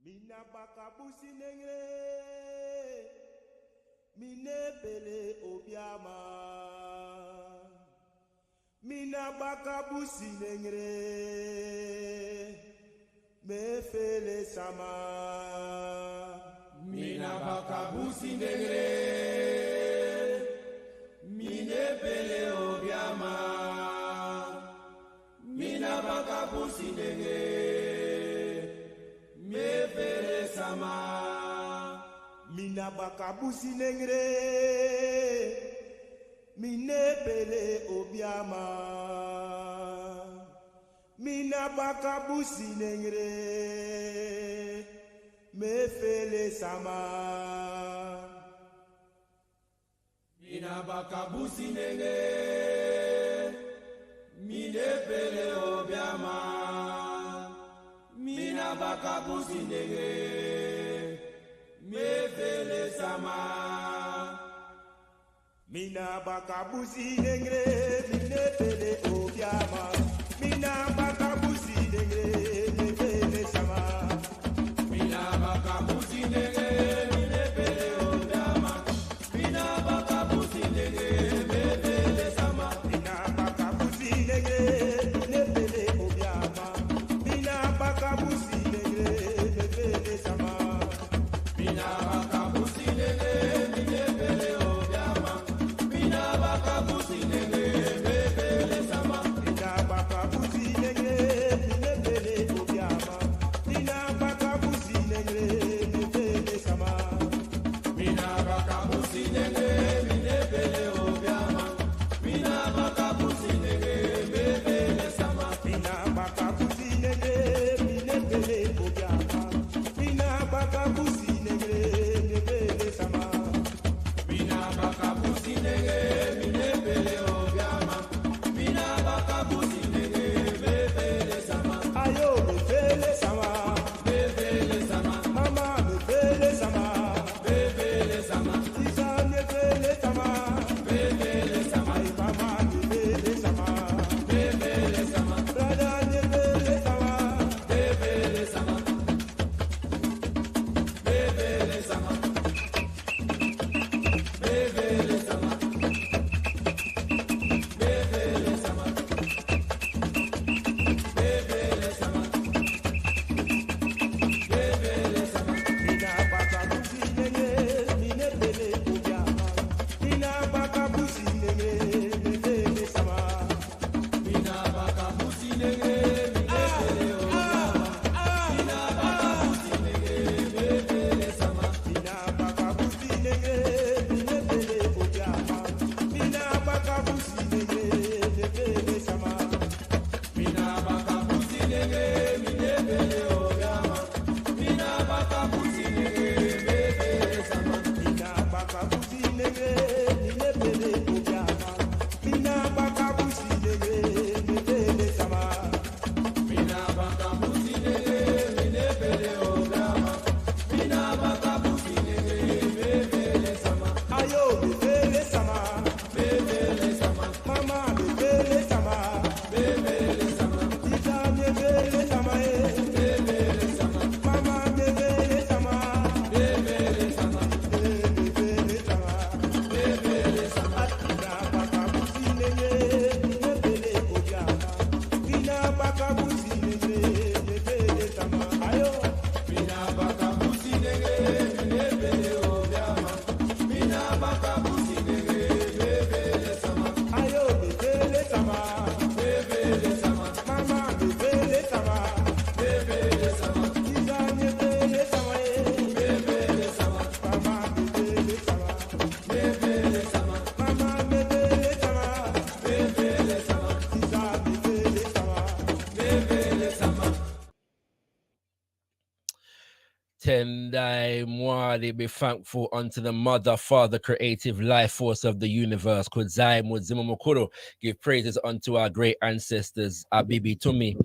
Mina bakabusi nengre, mine pele obiama. Mina bakabusi nengre, me fele sama. Mina bakabusi nengre, mine pele obiama. Mina bakabusi nengre, me fele sama. Mina bakabusi nengre, mine pele obiama. Mina bakabusi nengre, me fele sama. Mina bakabusi nengre, mine pele obiama. Mina bakabusi nengre, me fele sama. Mina bakabusi nengre, mine pele obiama. Mina bakabusi nengre, me fele sama. Mina bakabusi nengre, mine pele obiama. Mina bakabusi nengre, me fele sama. Mina bakabusi nengre, mine pele obiama. Mina bakabusi nengre, me fele sama. Mina bakabusi nengre, mine pele obiama. Mina bakabusi nengre, me fele sama. Mina bakabusi nengre, mine pele obiama. Mina bakabusi nengre, me fele sama. Mina bakabusi nengre, mine pele obiama. Mina bakabusi nengre, me fele sama. Mina bakabusi nengre, mine pele obiama. Mina bakabusi nengre, me fele sama. Mina bakabusi nengre, mine pele obiama. Mina bakabusi nengre, me fele sama. Ayo me fele sama, Me fele sama, mama me fele sama, me fele sama, isa me fele sama, me fele sama, ay mama me fele sama, me fele sama, brada me fele sama, me fele sama, me fele sama, me fele sama, me fele sama, me fele sama, me fele sama. mina bakabusi nengre, mine pele obiama, mina bakabusi nengre, me fele sama. Mina bakabusi nengre, mine pele obiama. Mina bakabusi nengre, me fele sama. Mina bakabusi nengre, mine pele obiama, mina bakabusi nengre, me fele sama. Mina bakabusi nengre, mine pele obiama. Mina bakabusi nengre, me fele sama. Mina bakabusi nengre, mine pele obiama, mina bakabusi nengre, me fele sama. Mina bakabusi nengre, mine pele obiama. Mina bakabusi nengre, me fele sama. Ayo me fele sama, Me fele sama, mama me fele sama, me fele sama, isa me fele sama, me fele sama, mama me fele sama, me fele sama, me fele sama. me fele sama. Mina bakabusi nengre, mine pele obiama, mina bakabusi nengre, me fele sama. Ayo. Mina bakabusi nengre, mine pele obiama. Mina bakabusi nengre, me fele sama, Ayo me fele sama, me fele sama, mama me fele sama, me fele sama, isa me fele sama, me fele sama, mama me fele sama, me fele sama, mama me fele sama, me fele sama, isa me fele sama. me fele sama. Tendai Mwadi, be thankful unto the Mother, Father, creative life force of the universe. Kudzai Mudzima Mukuro, give praises unto our great ancestors, Abibi Tumi,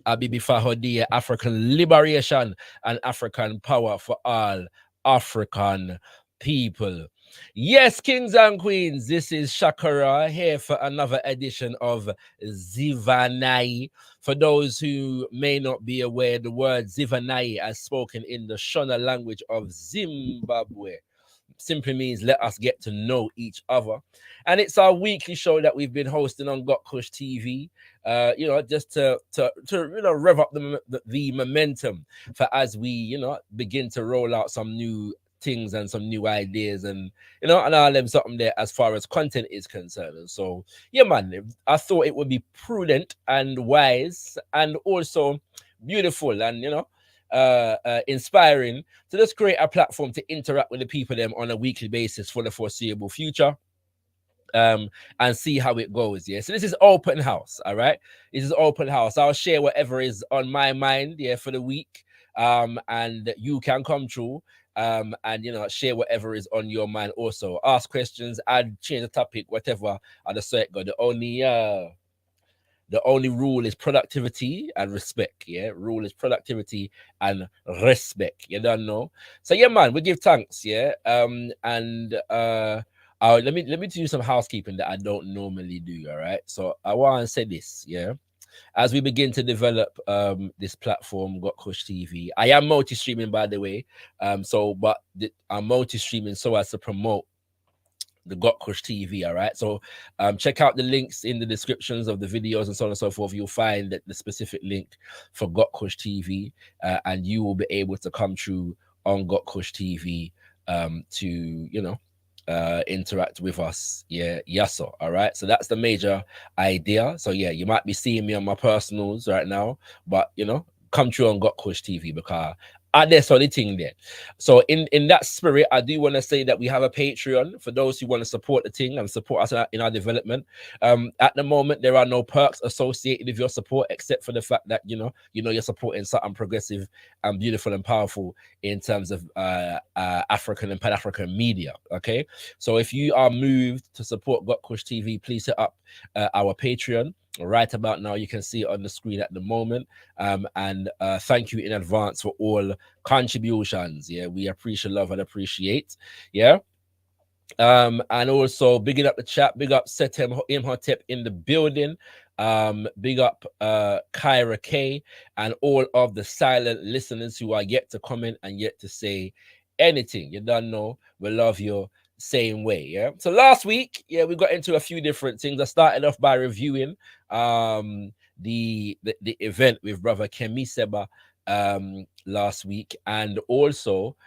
Abibi Fahodia, African liberation and African power for all African people. Yes, kings and queens, this is ShakaRa here for another edition of ZIVANAYI. For those who may not be aware, the word ZIVANAYI, as spoken in the Shona language of Zimbabwe, simply means let us get to know each other. And it's our weekly show that we've been hosting on gotkushTV. Just to rev up the momentum for as we begin to roll out some new things and some new ideas, and and all them something there as far as content is concerned. And so yeah, man, I thought it would be prudent and wise and also beautiful and inspiring to just create a platform to interact with the people them on a weekly basis for the foreseeable future, and see how it goes. Yeah, so this is open house. All right, this is open house. I'll share whatever is on my mind, yeah, for the week, and you can come through, and share whatever is on your mind. Also ask questions, add, change the topic, whatever. I just say it go. The only rule is productivity and respect. Yeah, rule is productivity and respect. You don't know. So yeah, man, we give thanks. Yeah, and let me do some housekeeping that I don't normally do. All right. So I want to say this. Yeah, as we begin to develop this platform, Got Kush TV. I am multi-streaming, by the way. I'm multi-streaming so as to promote the Gotkush TV. All right. So check out the links in the descriptions of the videos and so on and so forth. You'll find that the specific link for Gotkush TV, and you will be able to come through on Gotkush TV to interact with us. Yeah, yasso. All right. So that's the major idea. So yeah, you might be seeing me on my personals right now, but come through on Gotkush TV because there's only thing there. So in that spirit, I do want to say that we have a Patreon for those who want to support the thing and support us in our development. At the moment, there are no perks associated with your support, except for the fact that you're supporting something progressive and beautiful and powerful in terms of African and Pan-African media. Okay, so if you are moved to support Gotkush TV, please hit up our Patreon. Right about now, you can see it on the screen at the moment. And thank you in advance for all contributions. Yeah, we appreciate, love, and appreciate. Yeah. And also bigging up the chat, big up Setem Imhotep in the building. Big up Kyra K and all of the silent listeners who are yet to comment and yet to say anything. You don't know, we love you same way. Yeah. So last week, yeah, we got into a few different things. I started off by reviewing the event with brother Kemi Seba last week, and also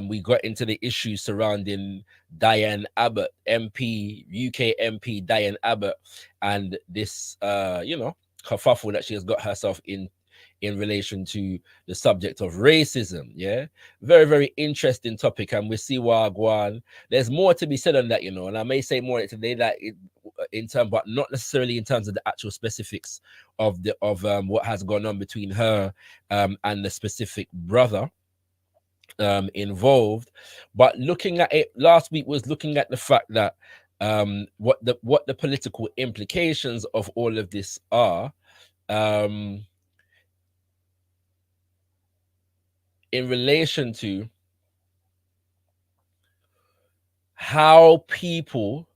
we got into the issues surrounding Diane Abbott, MP, UK MP Diane Abbott, and this kerfuffle that she has got herself in relation to the subject of racism. Yeah, very, very interesting topic, and we see Wagwan. There's more to be said on that, and I may say more today that in terms, but not necessarily in terms of the actual specifics of what has gone on between her and the specific brother involved. But looking at it last week was looking at the fact that what the political implications of all of this are, in relation to how people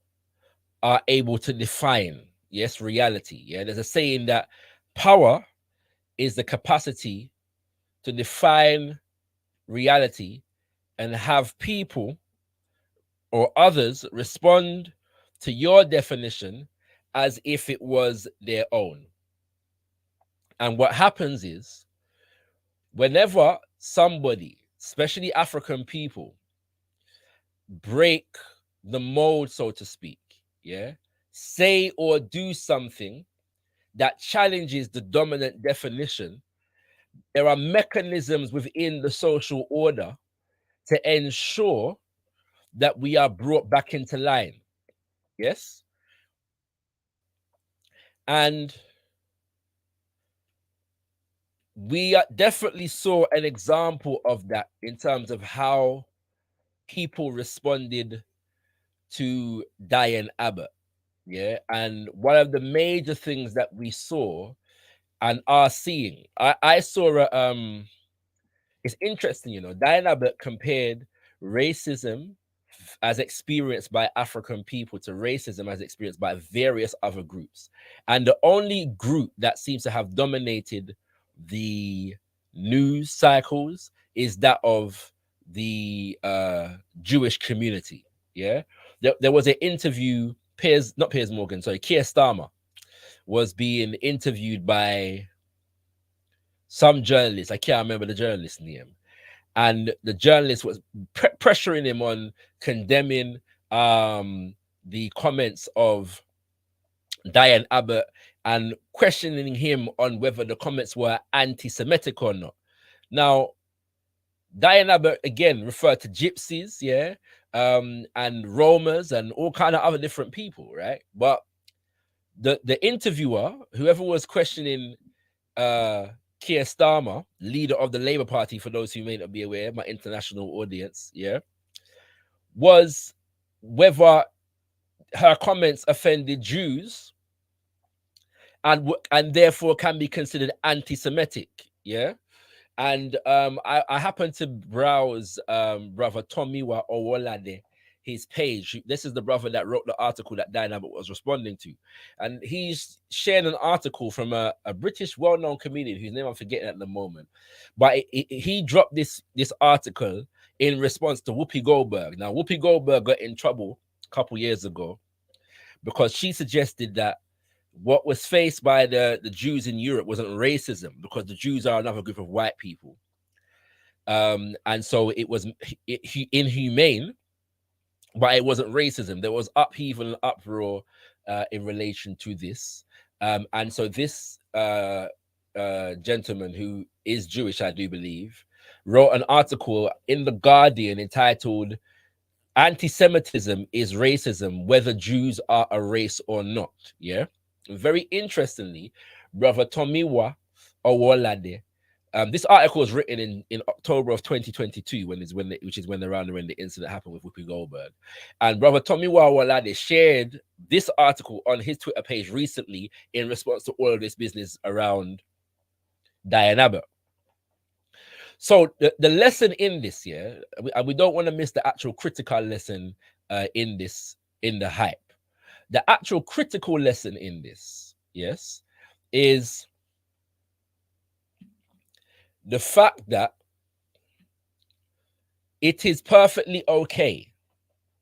are able to define, yes, reality. Yeah, there's a saying that power is the capacity to define reality and have people or others respond to your definition as if it was their own. And what happens is, whenever somebody, especially African people, break the mold, so to speak, yeah, say or do something that challenges the dominant definition, there are mechanisms within the social order to ensure that we are brought back into line. Yes. And we definitely saw an example of that in terms of how people responded to Diane Abbott. Yeah. And one of the major things that we saw and are seeing, I saw it's interesting, Diane Abbott compared racism as experienced by African people to racism as experienced by various other groups. And the only group that seems to have dominated the news cycles is that of the Jewish community. Yeah. There was an interview, not Piers Morgan, sorry, Keir Starmer was being interviewed by some journalist. I can't remember the journalist's name. And the journalist was pressuring him on condemning the comments of Diane Abbott and questioning him on whether the comments were anti-Semitic or not. Now, Diane Abbott again referred to gypsies, yeah, and Romas and all kind of other different people, right? But the interviewer, whoever was questioning Keir Starmer, leader of the Labour Party, for those who may not be aware, my international audience, yeah, was whether her comments offended Jews and therefore can be considered anti-Semitic, yeah. And I happened to browse brother Tomiwa Owolade, his page. This is the brother that wrote the article that Diane Abbott was responding to. And he's shared an article from a British well-known comedian whose name I'm forgetting at the moment. But he dropped this article in response to Whoopi Goldberg. Now, Whoopi Goldberg got in trouble a couple years ago because she suggested that what was faced by the Jews in Europe wasn't racism, because the Jews are another group of white people. And so it was inhumane, but it wasn't racism. There was upheaval and uproar in relation to this. And so this gentleman, who is Jewish, I do believe, wrote an article in The Guardian entitled "Anti-Semitism is Racism, Whether Jews Are a Race or Not." Yeah. Very interestingly, brother Tomiwa Owolade, this article was written in October of 2022, which is when the incident happened with Whoopi Goldberg. And brother Tomiwa Owolade shared this article on his Twitter page recently in response to all of this business around Diane Abbott. So the lesson in this, yeah, we don't want to miss the actual critical lesson in the hype. The actual critical lesson in this, yes, is the fact that it is perfectly okay,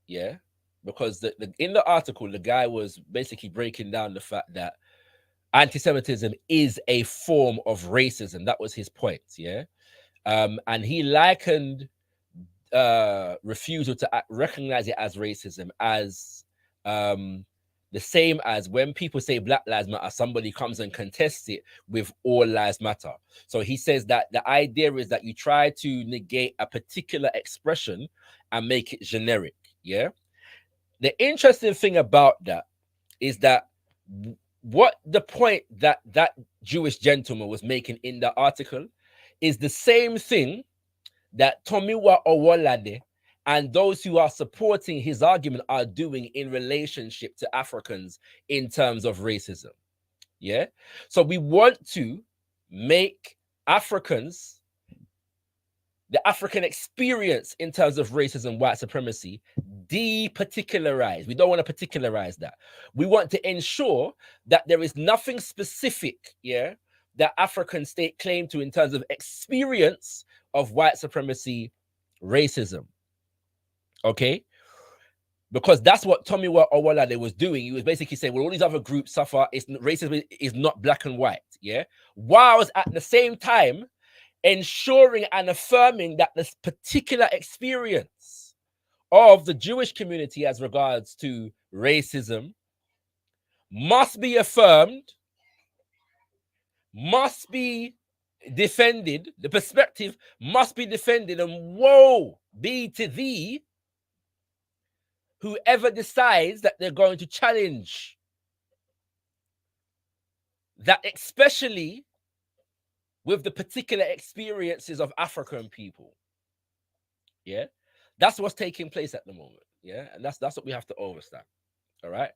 yeah, because in the article, the guy was basically breaking down the fact that anti-Semitism is a form of racism. That was his point, yeah. And he likened refusal to recognize it as racism as the same as when people say Black Lives Matter, somebody comes and contests it with All Lives Matter. So he says that the idea is that you try to negate a particular expression and make it generic, yeah? The interesting thing about that is that what the point that Jewish gentleman was making in the article is the same thing that Tomiwa Owolade and those who are supporting his argument are doing in relationship to Africans in terms of racism. Yeah. So we want to make Africans, the African experience in terms of racism, white supremacy, departicularized. We don't want to particularize that. We want to ensure that there is nothing specific, yeah, that African state claim to in terms of experience of white supremacy, racism. Okay, because that's what Tomiwa Owolade was doing. He was basically saying, well, all these other groups suffer. Racism is not black and white, yeah. Whilst at the same time ensuring and affirming that this particular experience of the Jewish community as regards to racism must be affirmed, must be defended. The perspective must be defended, and woe be to thee whoever decides that they're going to challenge that, especially with the particular experiences of African people. Yeah, that's what's taking place at the moment. Yeah, and that's what we have to understand. All right,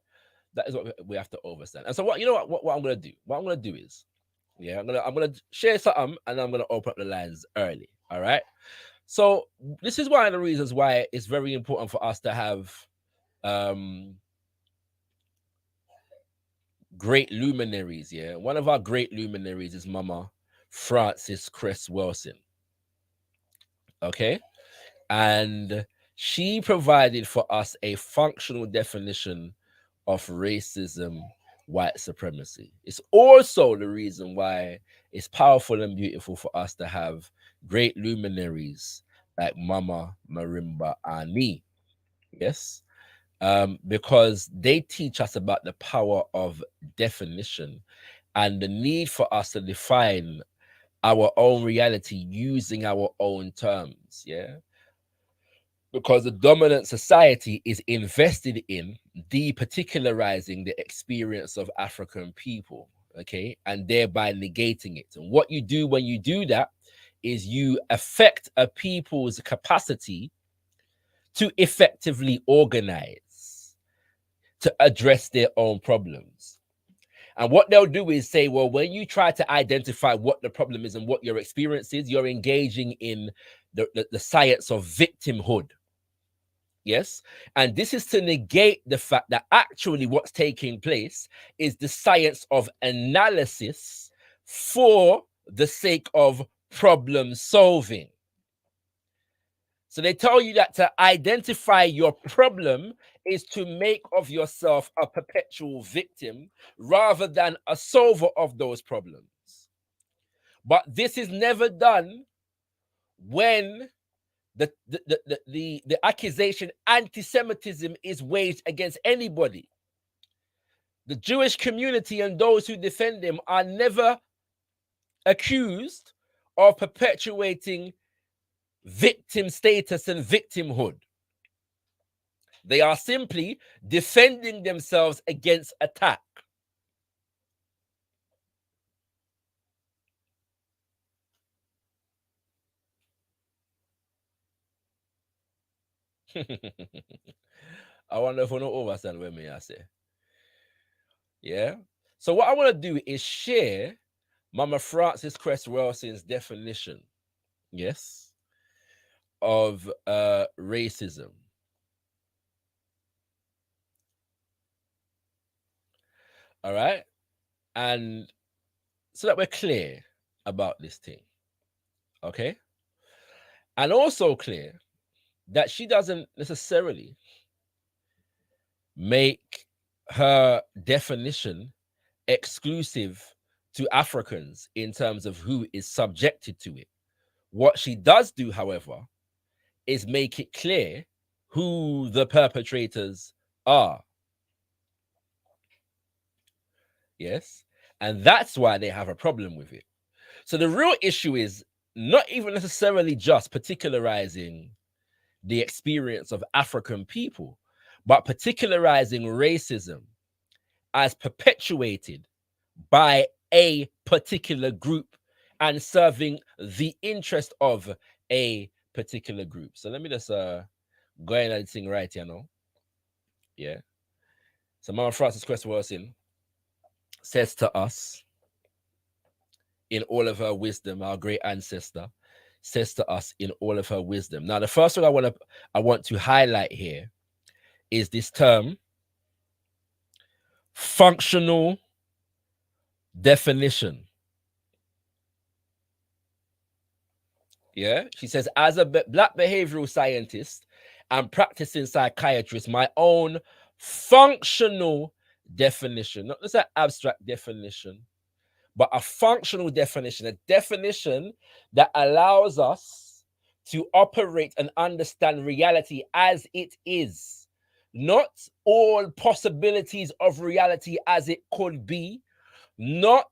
that is what we have to understand. And so what I'm gonna do? What I'm gonna do is, yeah, I'm gonna share something, and I'm gonna open up the lines early. All right. So this is one of the reasons why it's very important for us to have um great luminaries. Yeah, one of our great luminaries is Mama Frances Cress Wilson. Okay, and she provided for us a functional definition of racism, white supremacy. It's also the reason why it's powerful and beautiful for us to have great luminaries like Mama Marimba Ani. Yes, because they teach us about the power of definition and the need for us to define our own reality using our own terms. Yeah, because the dominant society is invested in departicularizing the experience of African people, okay, and thereby negating it. And what you do when you do that is you affect a people's capacity to effectively organize, to address their own problems. And what they'll do is say, well, when you try to identify what the problem is and what your experience is, you're engaging in the science of victimhood. Yes. And this is to negate the fact that actually what's taking place is the science of analysis for the sake of problem solving. So they tell you that to identify your problem is to make of yourself a perpetual victim rather than a solver of those problems. But this is never done when the accusation anti-Semitism is waged against anybody. The Jewish community and those who defend them are never accused of perpetuating victim status and victimhood. They are simply defending themselves against attack. I wonder if we don't understand what me I say. Yeah. So what I want to do is share Mama Frances Cress Wilson's definition, yes, of racism. All right. And so that we're clear about this thing. Okay. And also clear that she doesn't necessarily make her definition exclusive to Africans in terms of who is subjected to it. What she does do, however, is make it clear who the perpetrators are. Yes. And that's why they have a problem with it. So the real issue is not even necessarily just particularizing the experience of African people, but particularizing racism as perpetuated by a particular group and serving the interest of a particular group. So let me just go in and sing right here now. Yeah. So Mama Frances Cress Wilson says to us, in all of her wisdom, our great ancestor says to us in all of her wisdom. Now, the first one I want to highlight here is this term, functional definition. Yeah, she says, as a black behavioral scientist and practicing psychiatrist, my own functional definition, not just an abstract definition, but a functional definition, a definition that allows us to operate and understand reality as it is, not all possibilities of reality as it could be, not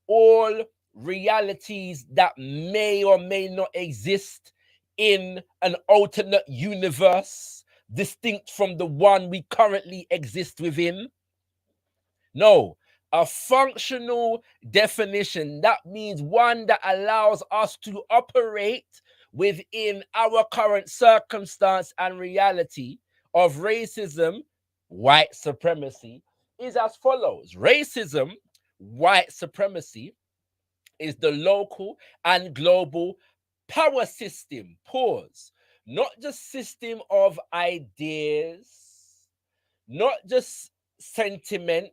all realities that may or may not exist in an alternate universe distinct from the one we currently exist within. No, a functional definition. That means one that allows us to operate within our current circumstance and reality of racism, white supremacy, is as follows. Racism, white supremacy, is the local and global power system, pause, not just system of ideas, not just sentiment,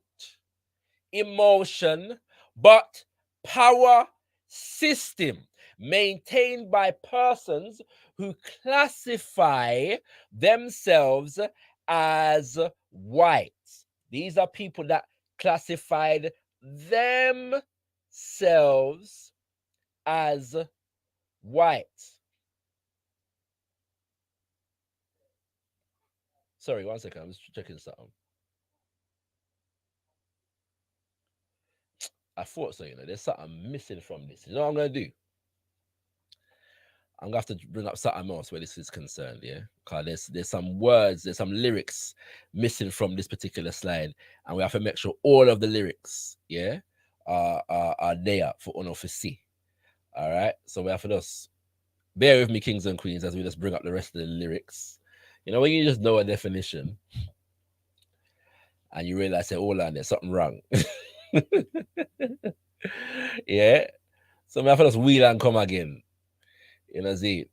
emotion, but power system maintained by persons who classify themselves as white. These are people that classified themselves as white. Sorry, 1 second. I'm just checking something. I thought so, there's something missing from this. You know what I'm going to do? I'm going to have to bring up something else where this is concerned, yeah? Because there's some words, there's some lyrics missing from this particular slide. And we have to make sure all of the lyrics, yeah, are there for Uno to see. All right? So we have to just bear with me, kings and queens, as we just bring up the rest of the lyrics. When you just know a definition and you realize, say, hold on, there's something wrong. Yeah. So we have to just wheel and come again. See?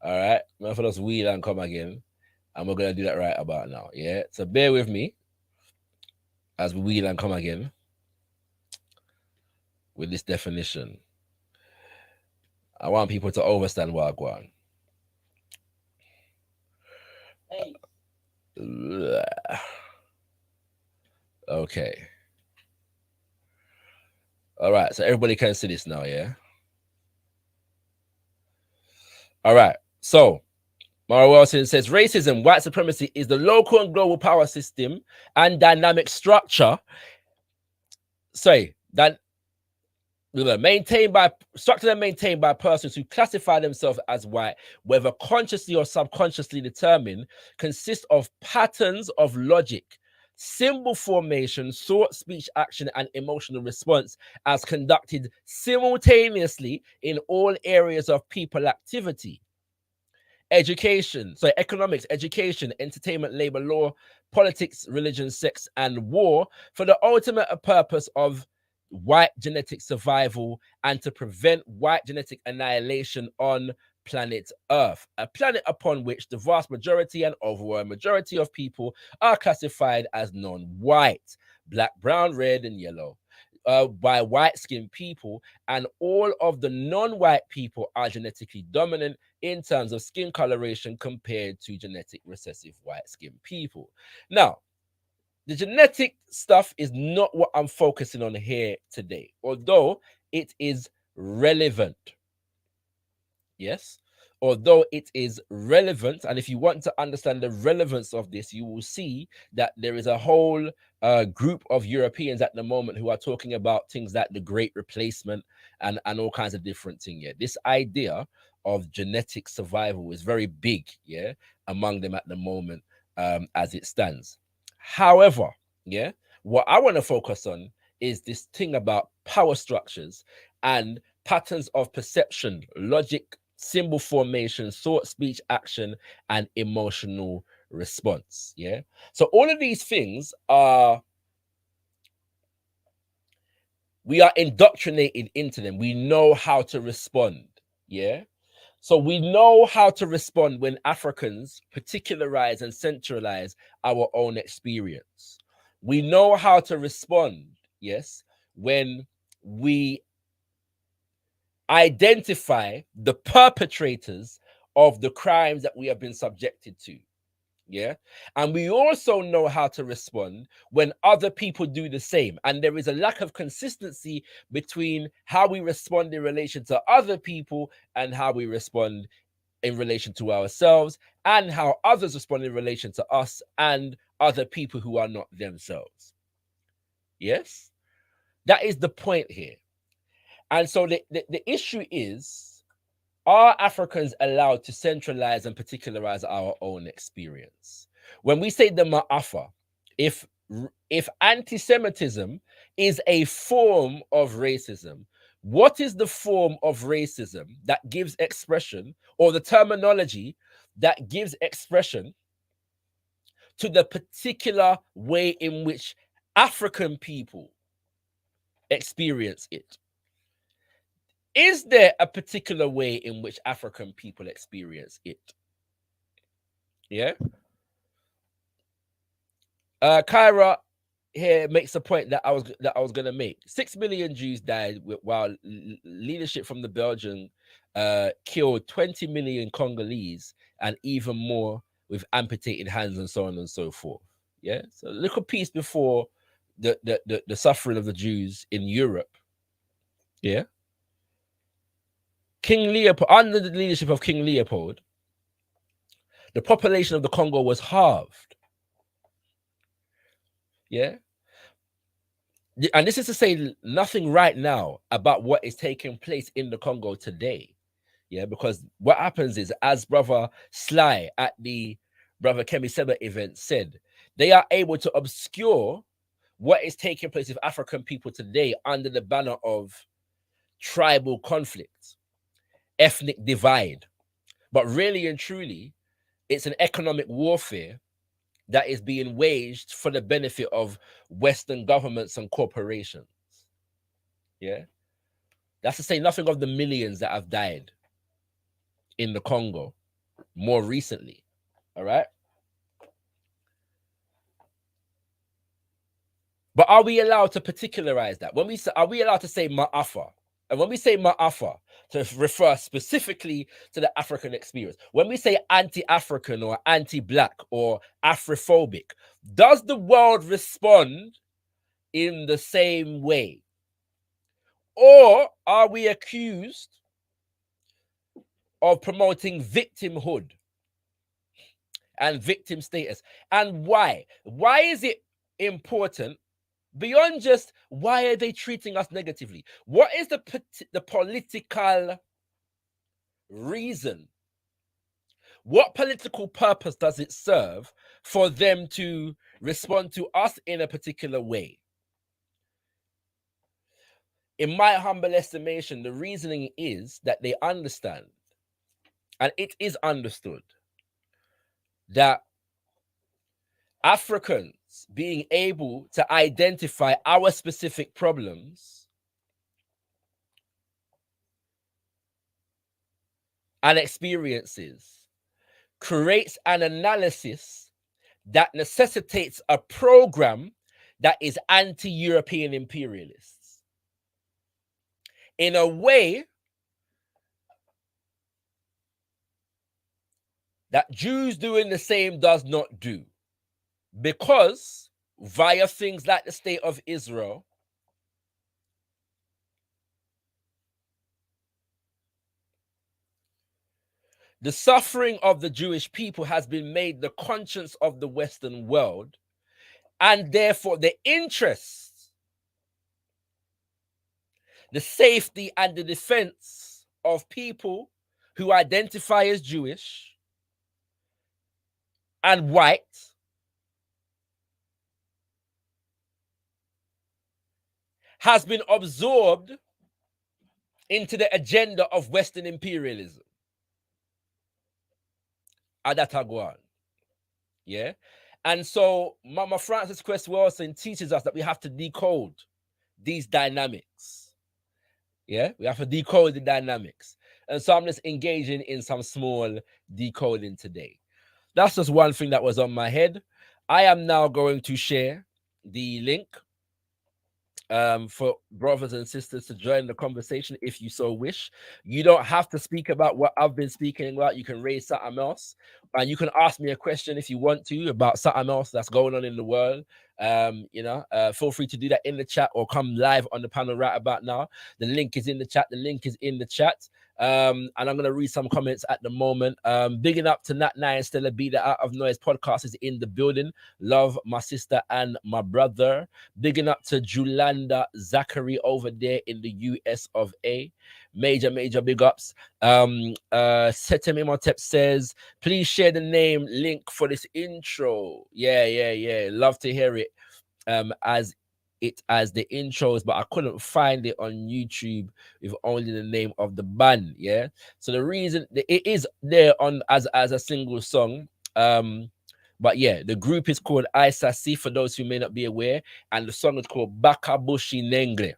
All right. We have to just wheel and come again. And we're going to do that right about now. Yeah. So bear with me as we wheel and come again with this definition. I want people to understand what I go on. Hey. Okay. All right. So everybody can see this now, yeah? All right. So Mara Wilson says racism, white supremacy is the local and global power system and dynamic structure. That maintained by persons who classify themselves as white, whether consciously or subconsciously determined, consist of patterns of logic, symbol formation, thought, speech, action, and emotional response as conducted simultaneously in all areas of people activity. Economics, education, entertainment, labor, law, politics, religion, sex, and war for the ultimate purpose of white genetic survival and to prevent white genetic annihilation on planet Earth, a planet upon which the vast majority and overwhelming majority of people are classified as non-white, black, brown, red, and yellow. By white-skinned people, and all of the non-white people are genetically dominant in terms of skin coloration compared to genetic recessive white-skinned people. Now, the genetic stuff is not what I'm focusing on here today, although it is relevant. Yes, although it is relevant, and if you want to understand the relevance of this, you will see that there is a whole group of Europeans at the moment who are talking about things like the Great Replacement and all kinds of different things. Yeah, this idea of genetic survival is very big, yeah, among them at the moment as it stands. However, yeah, what I want to focus on is this thing about power structures and patterns of perception, logic, symbol formation, thought, speech, action, and emotional response. Yeah. So all of these things we are indoctrinated into them. We know how to respond. Yeah. So we know how to respond when Africans particularize and centralize our own experience. We know how to respond, yes, when we identify the perpetrators of the crimes that we have been subjected to. Yeah. And we also know how to respond when other people do the same. And there is a lack of consistency between how we respond in relation to other people and how we respond in relation to ourselves, and how others respond in relation to us and other people who are not themselves. Yes. That is the point here. And so the issue is, are Africans allowed to centralize and particularize our own experience? When we say the Ma'afa, if anti-Semitism is a form of racism, what is the form of racism that gives expression, or the terminology that gives expression to the particular way in which African people experience it? Is there a particular way in which African people experience it? Yeah. Kyra here makes a point that I was gonna make. 6 million Jews died while leadership from the Belgian killed 20 million Congolese and even more with amputated hands and so on and so forth. Yeah. So a little piece before the suffering of the Jews in Europe. Yeah. King Leopold, under the leadership of King Leopold, the population of the Congo was halved. Yeah. And this is to say nothing right now about what is taking place in the Congo today. Yeah, because what happens is, as Brother Sly at the Brother Kemi Seba event said, they are able to obscure what is taking place with African people today under the banner of tribal conflict, ethnic divide. But really and truly, it's an economic warfare that is being waged for the benefit of Western governments and corporations. Yeah. That's to say nothing of the millions that have died in the Congo more recently. All right. But are we allowed to particularize that? When we say, are we allowed to say Ma'afa? And when we say Ma'afa, to refer specifically to the African experience, when we say anti-African or anti-Black or Afrophobic, does the world respond in the same way? Or are we accused of promoting victimhood and victim status? And why? Why is it important? Beyond just why are they treating us negatively? What is the political reason? What political purpose does it serve for them to respond to us in a particular way? In my humble estimation, the reasoning is that they understand, and it is understood, that Africans being able to identify our specific problems and experiences creates an analysis that necessitates a program that is anti-European imperialists in a way that Jews doing the same does not do, because via things like the State of Israel, the suffering of the Jewish people has been made the conscience of the Western world, and therefore the interests, the safety and the defense of people who identify as Jewish and white has been absorbed into the agenda of Western imperialism. Adatagwan. Yeah. And so Mama Frances Cress Wilson teaches us that we have to decode these dynamics. Yeah, we have to decode the dynamics. And so I'm just engaging in some small decoding today. That's just one thing that was on my head. I am now going to share the link for brothers and sisters to join the conversation if you so wish. You don't have to speak about what I've been speaking about. You can raise something else, and you can ask me a question if you want to about something else that's going on in the world. Feel free to do that in the chat or come live on the panel right about now. The link is in the chat. The link is in the chat. And I'm going to read some comments at the moment. Bigging up to Nat 9, Stella B, the Out of Noise podcast is in the building. Love my sister and my brother. Bigging up to Julanda Zachary over there in the US of A. Major big ups. Setem Imhotep says, please share the name link for this intro. Yeah. Love to hear it. As the intros, but I couldn't find it on YouTube with only the name of the band. Yeah, so the reason it is there on as a single song, but yeah, the group is called Isasi for those who may not be aware, and the song is called Bakabushi Nengle.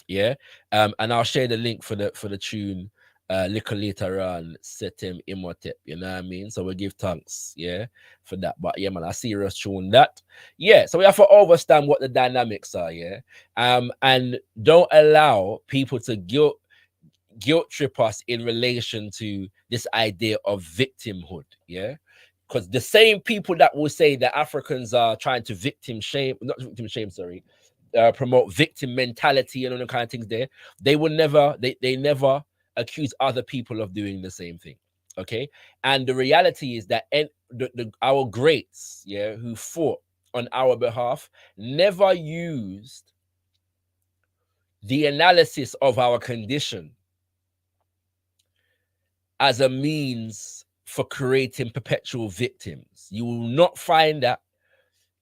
Yeah. And I'll share the link for the tune little later on, Setem Imhotep, you know what I mean? So we give thanks, yeah, for that. But yeah, man, a serious tune that. Yeah, so we have to understand what the dynamics are, yeah. And don't allow people to guilt trip us in relation to this idea of victimhood, yeah. Because the same people that will say that Africans are trying to not victim shame, sorry, promote victim mentality and all the kind of things there, they will never, they never accuse other people of doing the same thing. Okay. And the reality is that our greats, yeah, who fought on our behalf, never used the analysis of our condition as a means for creating perpetual victims. You will not find that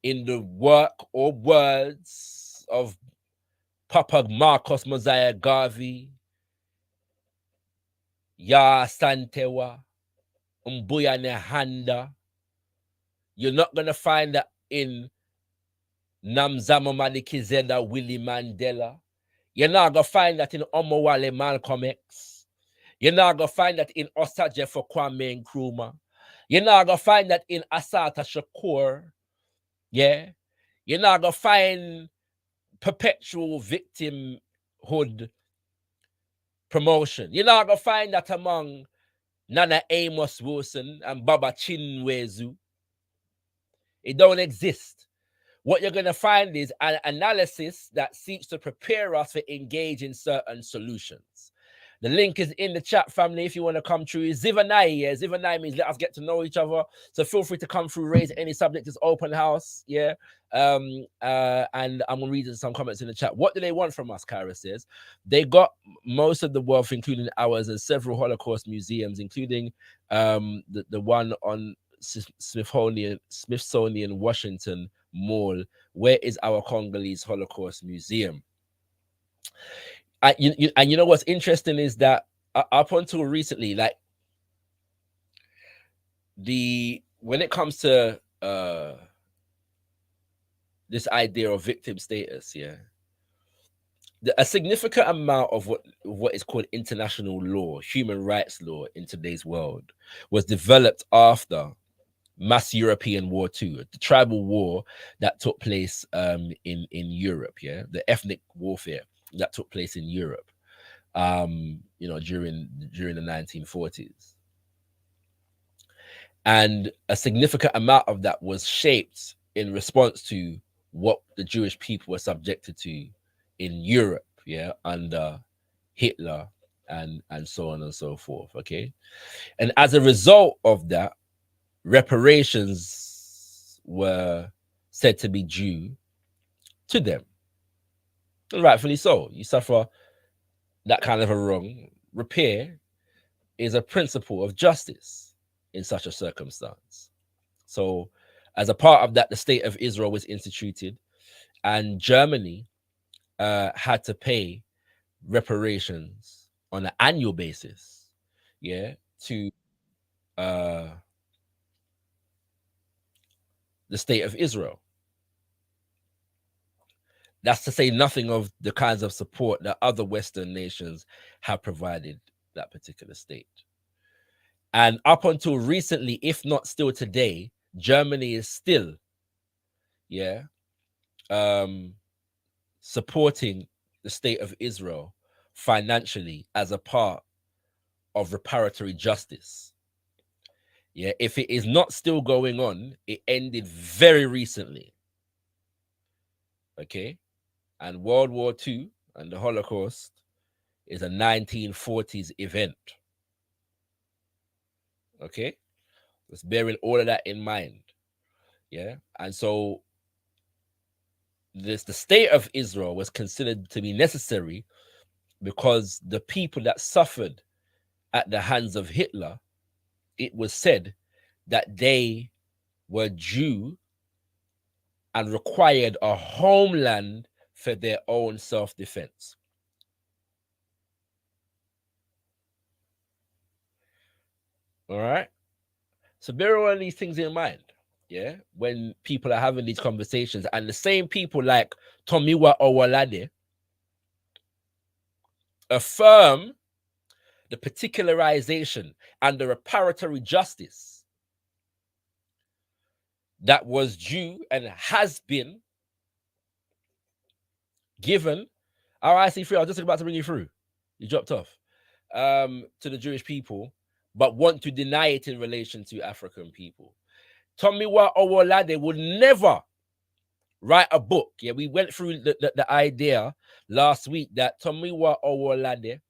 in the work or words of Papa Marcos Mosiah Garvey, Ya Santewa, Mbuya Nehanda. You're not going to find that in Namzama Madikizela Willie Mandela. You're not going to find that in Omowale Malcolm X. You're not going to find that in Osaje for Kwame Nkrumah. You're not going to find that in Assata Shakur. Yeah. You're not going to find perpetual victimhood promotion. You're not going to find that among Nana Amos Wilson and Baba Chinwezu. It don't exist. What you're going to find is an analysis that seeks to prepare us for engaging certain solutions. The link is in the chat, family, if you want to come through. ZIVANAYI, yeah. ZIVANAYI means let us get to know each other. So feel free to come through, raise any subject. It's open house, yeah. And I'm going to read some comments in the chat. What do they want from us, Kyra says? They got most of the wealth, including ours, and several Holocaust museums, including the one on Smithsonian Washington Mall. Where is our Congolese Holocaust Museum? And you know what's interesting is that up until recently, like when it comes to this idea of victim status, yeah, a significant amount of what is called international law, human rights law in today's world, was developed after mass European War II, the tribal war that took place in Europe, yeah, the ethnic warfare that took place in Europe, you know, during the 1940s. And a significant amount of that was shaped in response to what the Jewish people were subjected to in Europe, yeah, under Hitler and so on and so forth, okay? And as a result of that, reparations were said to be due to them. And rightfully so. You suffer that kind of a wrong. Repair is a principle of justice in such a circumstance. So as a part of that, the state of Israel was instituted, and Germany had to pay reparations on an annual basis, yeah, to the state of Israel. That's to say nothing of the kinds of support that other Western nations have provided that particular state. And up until recently, if not still today, Germany is still, yeah, supporting the state of Israel financially as a part of reparatory justice. Yeah, if it is not still going on, it ended very recently. Okay. And World War II and the Holocaust is a 1940s event. Okay. Let's bearing all of that in mind. Yeah. And so the state of Israel was considered to be necessary because the people that suffered at the hands of Hitler, it was said that they were due and required a homeland for their own self-defense. All right. So bear all these things in mind. Yeah. When people are having these conversations, and the same people like Tomiwa Owolade, affirm the particularization and the reparatory justice that was due and has been given. All right, I see. I was just about to bring you through. You dropped off. To the Jewish people, but want to deny it in relation to African people. Tomiwa Owolade would never write a book. Yeah, we went through the idea last week that Tomiwa Owolade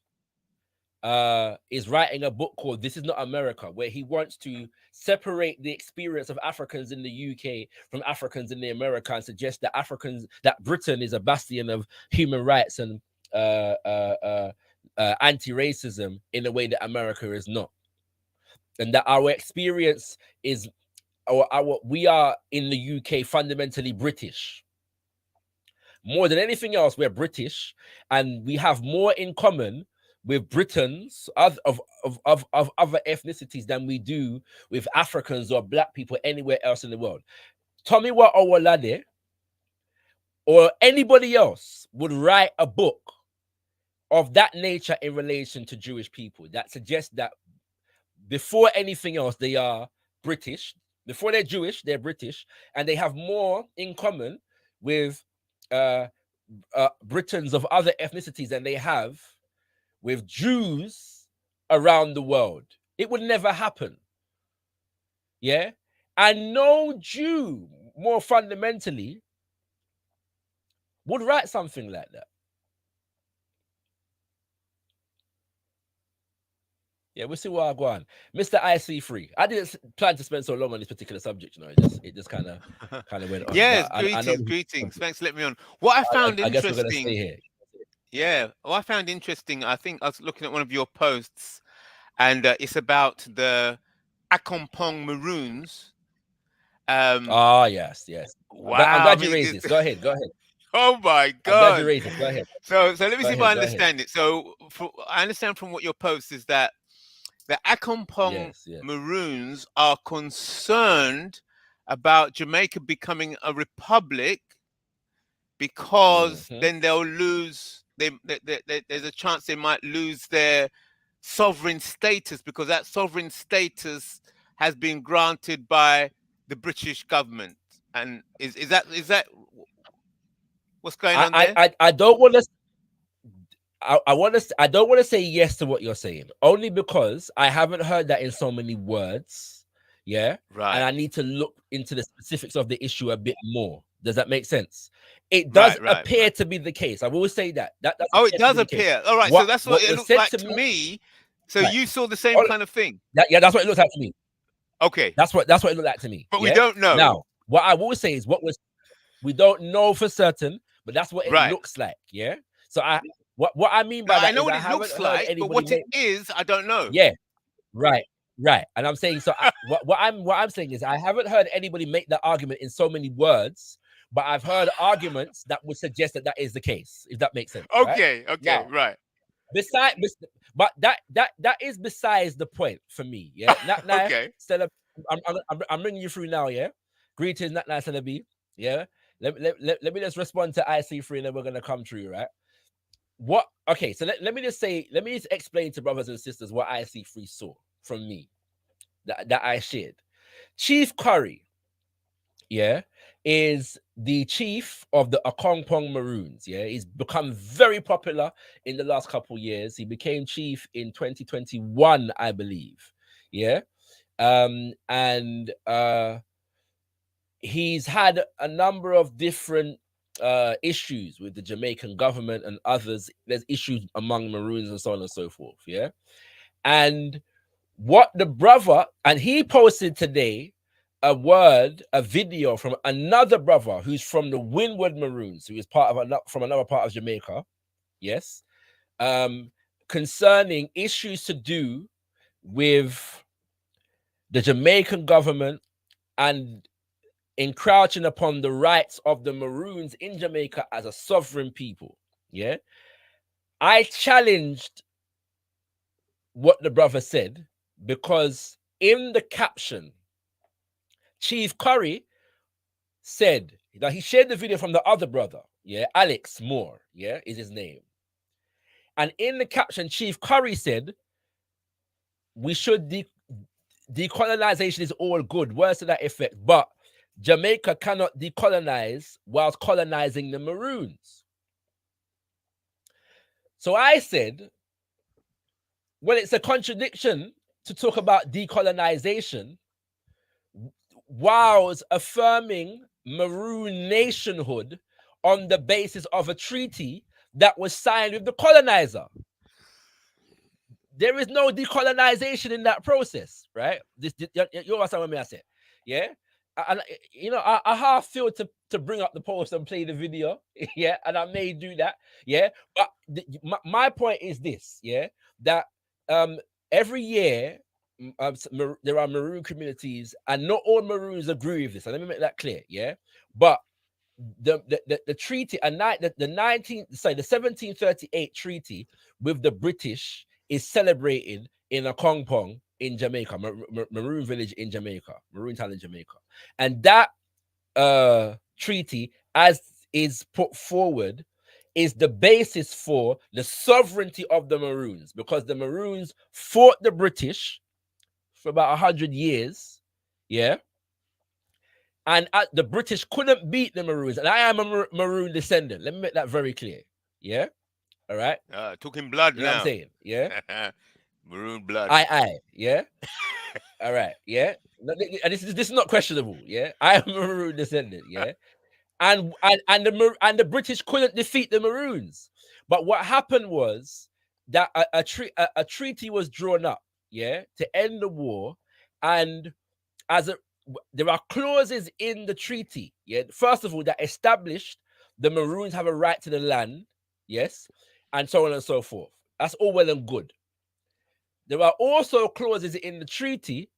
is writing a book called This Is Not America, where he wants to separate the experience of Africans in the UK from Africans in the America and suggest that Britain is a bastion of human rights and anti-racism in a way that America is not, and that our experience is we are in the UK fundamentally British. More than anything else, we're British, and we have more in common with Britons of other ethnicities than we do with Africans or Black people anywhere else in the world. Tomiwa Owolade or anybody else would write a book of that nature in relation to Jewish people that suggests that before anything else, they are British. Before they're Jewish, they're British, and they have more in common with Britons of other ethnicities than they have with Jews around the world. It would never happen. Yeah? And no Jew, more fundamentally, would write something like that. Yeah, we'll see what I go on. Mr. IC3. I didn't plan to spend so long on this particular subject, you know. It just kind of went on. Yes, But I know greetings. Thanks for letting me on. What I found I guess we're gonna stay interesting, here. yeah, what I found interesting, I think I was looking at one of your posts, and it's about the Akompong Maroons. Yes. Wow, I'm glad I you mean, raised this. Go ahead. oh my I'm glad you God. raised it. Go ahead. So let me Go see if ahead, I go ahead. understand it. So I understand from what your post is that the Akompong Yes. Maroons are concerned about Jamaica becoming a republic because then they'll lose. There's a chance they might lose their sovereign status because that sovereign status has been granted by the British government. And is that what's going on there? I don't want to. I don't want to say yes to what you're saying, only because I haven't heard that in so many words. Yeah. Right. And I need to look into the specifics of the issue a bit more. Does that make sense? It does appear to be the case. I will say that. It does appear. All right. So that's what it looked like to me. So right. You saw the same kind of thing. Yeah, that's what it looked like to me. Okay. That's what it looked like to me. But we don't know. Now, what I will say is we don't know for certain, but that's what it looks like. Yeah. So what I mean by that I know is what it looks like, but what it is, I don't know. Yeah. Right. And I'm saying, so what I'm saying is I haven't heard anybody make that argument in so many words, but I've heard arguments that would suggest that is the case, if that makes sense. Okay. Now, right. But that is besides the point for me. Yeah. Okay. I'm bringing you through now. Yeah. Greetings, not nice to be. Yeah. Let me just respond to IC3 and then we're gonna come through, right? Okay, so let me just explain to brothers and sisters what IC3 saw from me that I shared. Chief Curry, yeah, is the chief of the Akompong Maroons. Yeah, he's become very popular in the last couple years. He became chief in 2021, I believe. Yeah, and he's had a number of different issues with the Jamaican government and others. There's issues among Maroons and so on and so forth. Yeah, and what the brother, and he posted today a video from another brother who's from the Windward Maroons, who is from another part of Jamaica. Yes, concerning issues to do with the Jamaican government and encroaching upon the rights of the Maroons in Jamaica as a sovereign people. Yeah, I challenged what the brother said because in the caption, Chief Curry said that he shared the video from the other brother. Yeah, Alex Moore. Yeah, is his name. And in the caption, Chief Curry said, we should decolonization is all good, words to that effect, but Jamaica cannot decolonize whilst colonizing the Maroons. So I said, well, it's a contradiction to talk about decolonization whilst affirming Maroon nationhood on the basis of a treaty that was signed with the colonizer. There is no decolonization in that process, right? You understand what I said, yeah? And you know, I half feel to bring up the post and play the video, yeah, and I may do that, yeah. But my point is this, yeah, that every year there are Maroon communities, and not all Maroons agree with this. And let me make that clear, yeah. But the treaty, the 1738 treaty with the British is celebrated in a Kongpong in Jamaica, Maroon village in Jamaica, Maroon town in Jamaica. And that treaty, as is put forward, is the basis for the sovereignty of the Maroons, because the Maroons fought the British for about 100 years, yeah? And the British couldn't beat the Maroons. And I am a Maroon descendant. Let me make that very clear, yeah? All right? Took him blood You know now. what I'm saying? Yeah? Maroon blood. Yeah? All right, yeah? And this is not questionable, yeah? I am a Maroon descendant, yeah? And the British couldn't defeat the Maroons. But what happened was that a treaty was drawn up, yeah, to end the war. And there are clauses in the treaty, yeah, first of all, that established the Maroons have a right to the land, yes, and so on and so forth. That's all well and good. There are also clauses in the treaty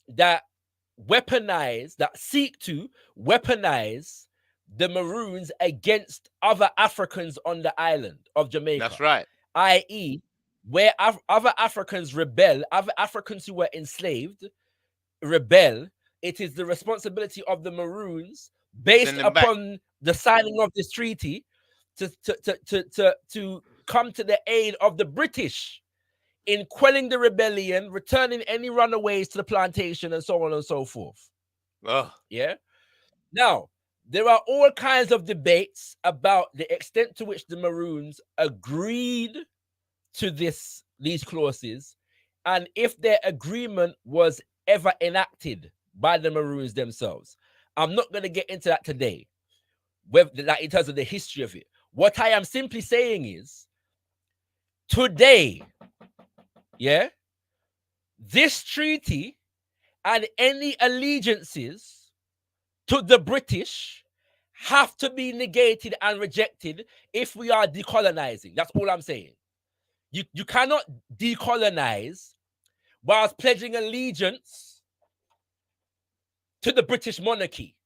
that seek to weaponize the Maroons against other Africans on the island of Jamaica. That's right. I.e., where other Africans rebel, other Africans who were enslaved rebel, it is the responsibility of the Maroons, based upon the signing of this treaty, to come to the aid of the British in quelling the rebellion, returning any runaways to the plantation, and so on and so forth. Yeah. Now, there are all kinds of debates about the extent to which the Maroons agreed to these clauses, and if their agreement was ever enacted by the Maroons themselves. I'm not going to get into that today, like in terms of the history of it. What I am simply saying is, today, yeah, this treaty and any allegiances to the British have to be negated and rejected if we are decolonizing. That's all I'm saying. You cannot decolonize whilst pledging allegiance to the British monarchy.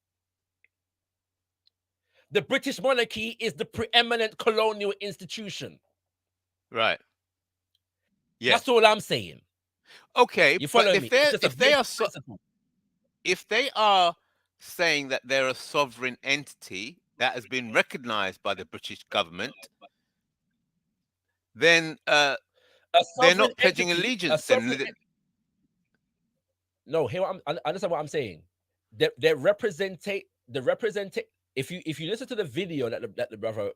The British monarchy is the preeminent colonial institution. Right. Yeah. That's all I'm saying. Okay, you follow me? If they are saying that they're a sovereign entity that has been recognized by the British government, then they're not pledging allegiance. No, here I understand what I'm saying. They represent. If you listen to the video that the brother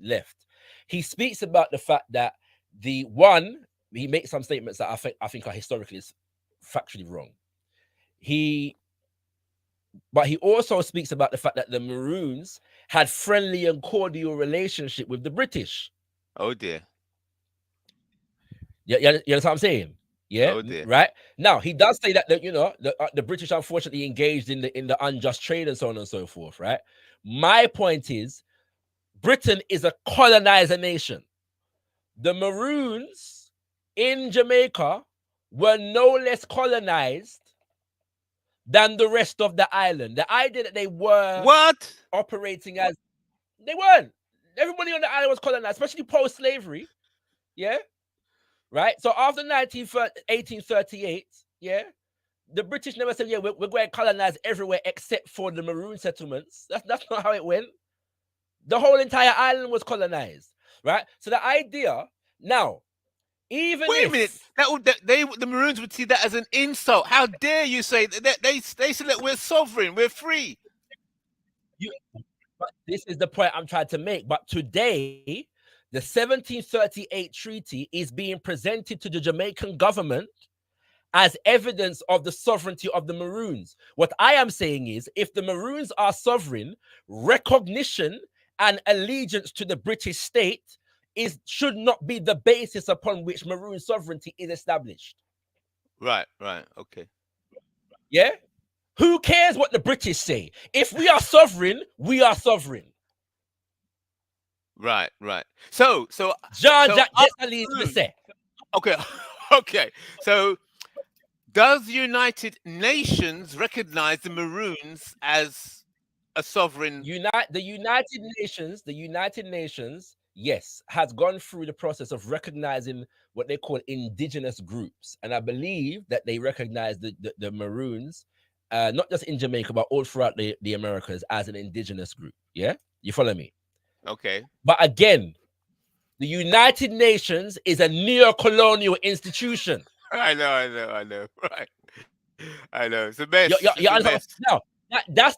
left, he speaks about the fact that he makes some statements that I think are historically factually wrong. But he also speaks about the fact that the Maroons had friendly and cordial relationship with the British. Oh dear. You understand what I'm saying? Yeah. Oh dear. Right. Now he does say that the British unfortunately engaged in the unjust trade and so on and so forth. Right. My point is, Britain is a colonizer nation. The Maroons in Jamaica were no less colonized than the rest of the island. The idea that they were operating as they weren't. Everybody on the island was colonized, especially post-slavery. Yeah. Right. So after 1838, yeah, the British never said, yeah, we're going to colonize everywhere except for the Maroon settlements. That's not how it went. The whole entire island was colonized. right? So the idea now, even Wait a if minute. The Maroons would see that as an insult. How dare you say that? They say that we're sovereign, we're free. But this is the point I'm trying to make. But today, the 1738 treaty is being presented to the Jamaican government as evidence of the sovereignty of the Maroons. What I am saying is, if the Maroons are sovereign, recognition and allegiance to the British state should not be the basis upon which Maroon sovereignty is established. Right, okay. Yeah? Who cares what the British say? If we are sovereign, we are sovereign. Right. So Jean-Jacques Dessalines say. Okay, okay. So does the United Nations recognize the Maroons as a sovereign? The United Nations, yes, has gone through the process of recognizing what they call indigenous groups. And I believe that they recognize the Maroons, not just in Jamaica, but all throughout the Americas as an indigenous group. Yeah? You follow me? Okay. But again, the United Nations is a neo-colonial institution. I know. Right. I know. It's a mess. Now, that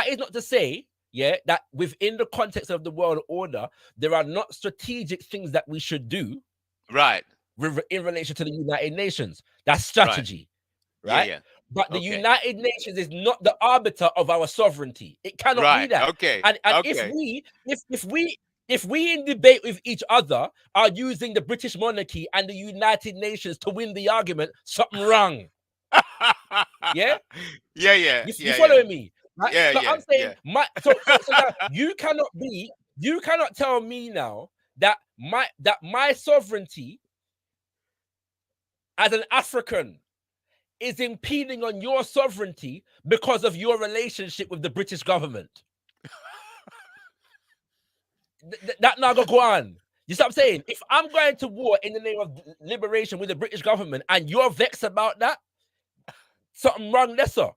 is not to say, yeah, that within the context of the world order, there are not strategic things that we should do, right, in relation to the United Nations. That's strategy, right? Yeah. But the United Nations is not the arbiter of our sovereignty. It cannot be that. Okay. And if we in debate with each other are using the British monarchy and the United Nations to win the argument, something wrong. Yeah. You following me? Right? Yeah. So I'm saying so now you cannot tell me now that my sovereignty as an African is impeding on your sovereignty because of your relationship with the British government. That now go on. You see what I'm saying? If I'm going to war in the name of liberation with the British government and you're vexed about that, something wrong there, sir.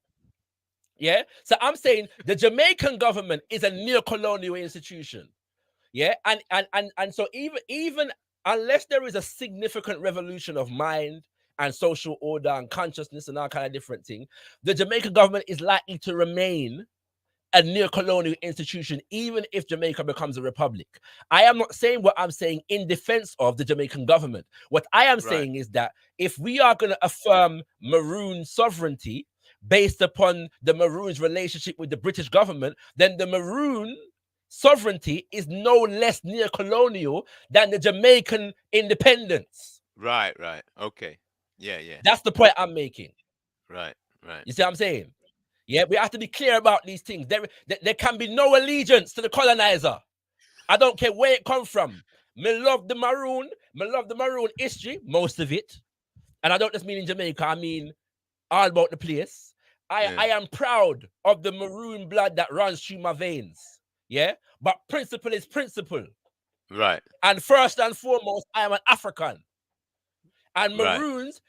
Yeah? So I'm saying the Jamaican government is a neo-colonial institution. Yeah? And so even unless there is a significant revolution of mind and social order and consciousness and all kind of different things, the Jamaican government is likely to remain a neo-colonial institution, even if Jamaica becomes a republic. I am not saying what I'm saying in defense of the Jamaican government. What I am saying is that if we are going to affirm Maroon sovereignty based upon the Maroons' relationship with the British government, then the Maroon sovereignty is no less neo-colonial than the Jamaican independence. Right. Okay. Yeah. That's the point I'm making. Right. You see what I'm saying? Yeah, we have to be clear about these things. There can be no allegiance to the colonizer. I don't care where it comes from. Me love the Maroon history, most of it. And I don't just mean in Jamaica, I mean all about the place. I am proud of the Maroon blood that runs through my veins. Yeah, but principle is principle. Right. And first and foremost, I am an African. And Maroons,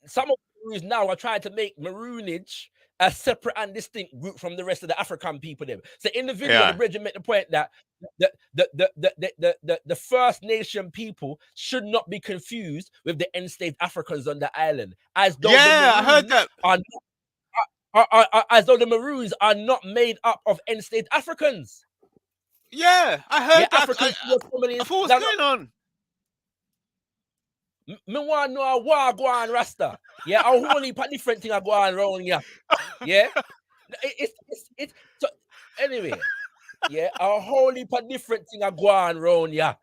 some of the Maroons now are trying to make Maroonage a separate and distinct group from the rest of the African people. Them. So in the video, the Bridget made the point that the First Nation people should not be confused with the enslaved Africans on the island, as though I heard that. As though the Maroons are not made up of enslaved Africans. Yeah, I heard that. Africans what's going on? Me want to know a war go on Rasta. Yeah, a whole heap of different thing are going around here. Yeah, it's so anyway. Yeah, a whole heap of different thing are going around here.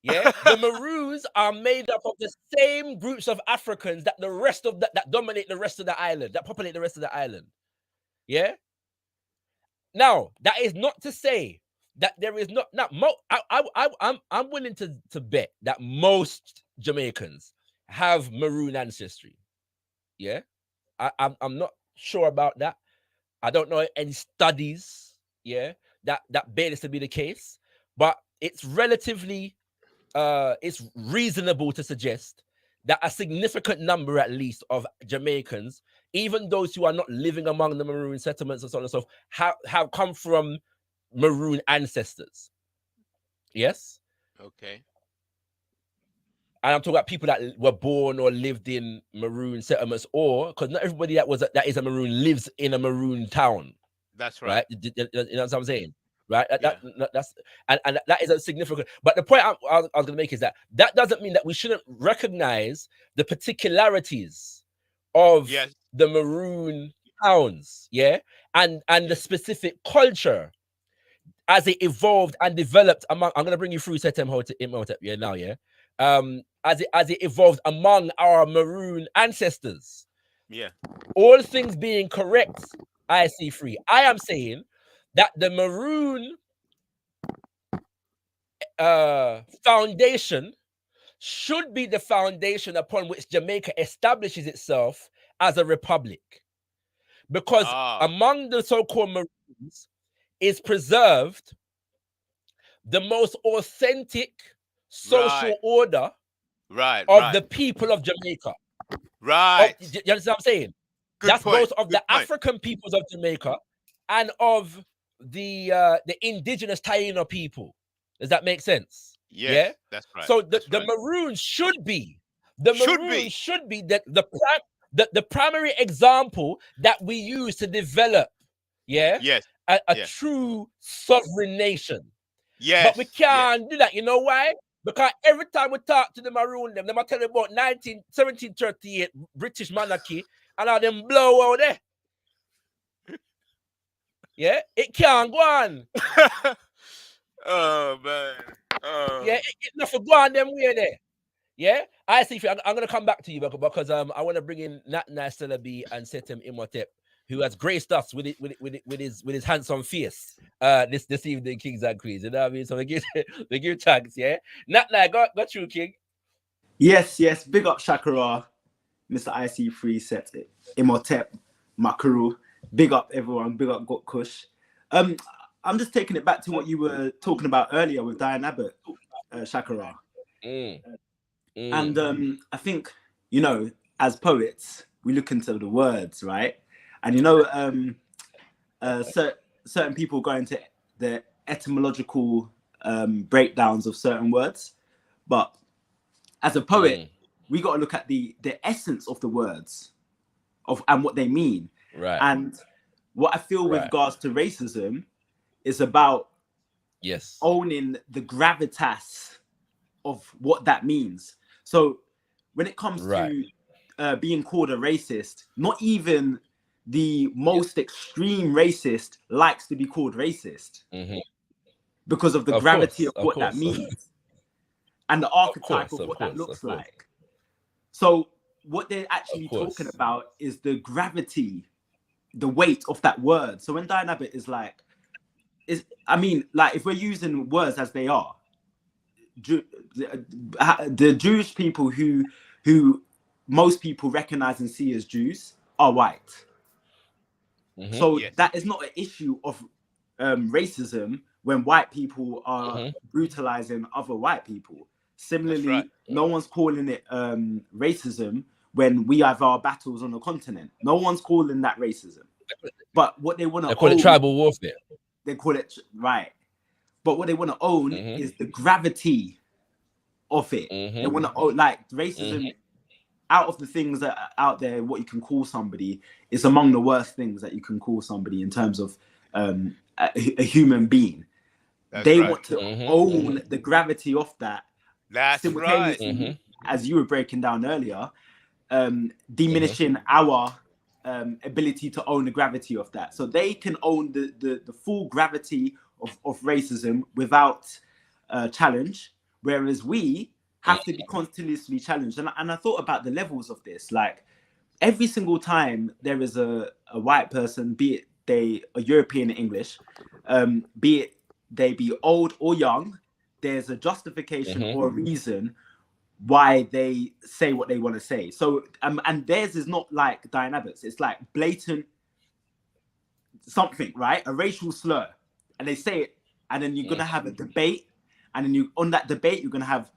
Yeah, the Maroons are made up of the same groups of Africans that the rest of that dominate the rest of the island, that populate the rest of the island. Yeah. Now, that is not to say that there is not. I'm willing to bet that most Jamaicans have Maroon ancestry. Yeah, I'm not sure about that. I don't know any studies. Yeah, that bear this to be the case, but it's relatively, it's reasonable to suggest that a significant number, at least, of Jamaicans, even those who are not living among the Maroon settlements and so on and so forth, have come from Maroon ancestors. Yes. Okay. And I'm talking about people that were born or lived in maroon settlements, or because not everybody that is a maroon lives in a maroon town, That's right. right? You know what I'm saying, right? Yeah. That's and that is a significant. But the point I was going to make is that doesn't mean that we shouldn't recognize the particularities of Yes. the maroon towns, yeah, and the specific culture as it evolved and developed among. I'm going to bring you through Setem Imhotep, yeah, now, yeah. As it evolved among our maroon ancestors. Yeah. All things being correct, I see free. I am saying that the maroon foundation should be the foundation upon which Jamaica establishes itself as a republic. Because among the so-called maroons is preserved the most authentic social order of the people of Jamaica. Right. You understand what I'm saying? Good That's point. both of the African peoples of Jamaica and of the indigenous Taino people. Does that make sense? Yes, yeah, that's right. So the maroons should be the primary example that we use to develop, Yes. a true sovereign nation. Yes. But we can't do that. You know why? Because every time we talk to the maroon them I tell you about 1738 British monarchy and all them blow out there. Yeah, it can't go on. Oh man. Yeah, it not for go on them way there. Yeah, I see. I'm gonna come back to you because I want to bring in Nat Celebi and Setem Imhotep, who has graced us with his handsome face this evening, Kings and Queens. You know what I mean? So we give thanks, yeah. Nat, got you, King. Yes, big up ShakaRa, Mr. IC3 Set, Imhotep, Makaru. Big up everyone, big up Gotkush. I'm just taking it back to what you were talking about earlier with Diane Abbott, ShakaRa. And I think, you know, as poets, we look into the words, right? And you know, certain people go into the etymological breakdowns of certain words, but as a poet, we got to look at the essence of the words and what they mean. Right. And what I feel with regards to racism is about owning the gravitas of what that means. So when it comes to being called a racist, not even the most extreme racist likes to be called racist because of the gravity of what that means and the archetype of what that looks like. So what they're actually talking about is the gravity, the weight of that word. So when Diane Abbott is like, if we're using words as they are, the Jewish people who most people recognize and see as Jews are white. So that is not an issue of racism when white people are brutalizing other white people. Similarly, no one's calling it racism when we have our battles on the continent. No one's calling that racism. But what they want to call it tribal warfare. They call it but what they want to own is the gravity of it. They want to own, like, racism. Out of the things that are out there, what you can call somebody is among the worst things that you can call somebody in terms of a human being. They want to own the gravity of that. That's simultaneously, as you were breaking down earlier, diminishing our ability to own the gravity of that. So they can own the full gravity of racism without challenge, whereas we have to be continuously challenged. And I thought about the levels of this. Like, every single time there is a white person, be it they a European English, be it they be old or young, there's a justification or a reason why they say what they want to say. So and theirs is not like Diane Abbott's. It's like blatant something, right? A racial slur, and they say it, and then you're gonna have a debate, and then on that debate you're gonna have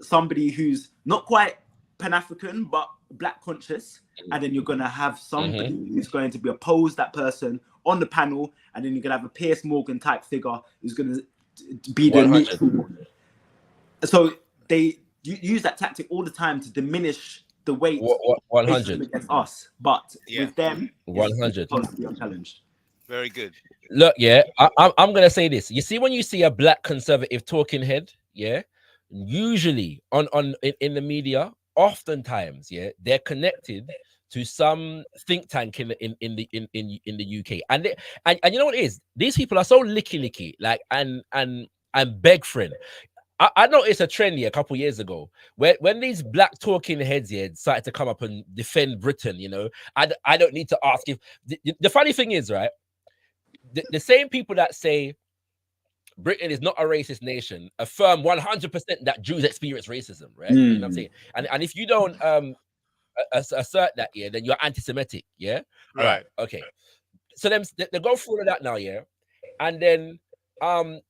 somebody who's not quite Pan-African but black conscious, and then you're gonna have somebody who's going to be oppose that person on the panel, and then you're gonna have a Piers Morgan type figure who's gonna be the 100. neutral. So they use that tactic all the time to diminish the weight What, of 100. racism against us. But Yeah. with them, 100. it's totally unchallenged. Very good. Look, yeah, I'm gonna say this. You see, when you see a black conservative talking head, yeah, usually in the media, oftentimes, yeah, they're connected to some think tank in the UK, and you know what it is? These people are so licky, like and beg friend. I noticed a trend here a couple years ago when these black talking heads here started to come up and defend Britain. You know, I don't need to ask if the funny thing is, right? The same people that say Britain is not a racist nation affirm 100% that Jews experience racism, right? You know what I'm saying? And if you don't assert that, yeah, then you're anti-Semitic, yeah? All right, okay. So they go through all of that now, yeah? And then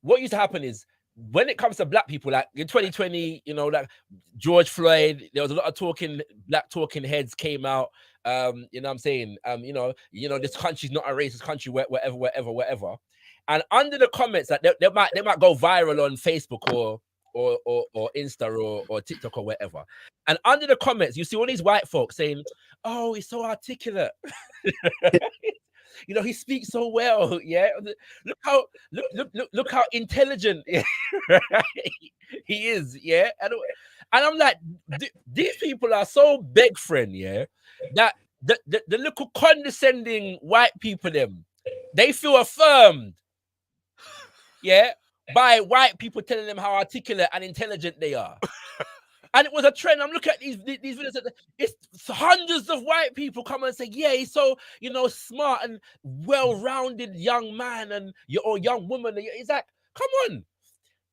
what used to happen is when it comes to black people, like in 2020, you know, like George Floyd, there was a lot of black talking heads came out. You know what I'm saying? You know, this country's not a racist country, whatever. And under the comments, that they might go viral on Facebook or Insta or TikTok or whatever. And under the comments, you see all these white folks saying, "Oh, he's so articulate." You know, he speaks so well. Yeah, look how intelligent he is. Yeah, and I'm like, these people are so big friend. Yeah, that the little condescending white people they feel affirmed. Yeah, by white people telling them how articulate and intelligent they are. And it was a trend. I'm looking at these videos. It's hundreds of white people come and say, "Yeah, he's so, you know, smart and well-rounded young man and or young woman." It's like, come on,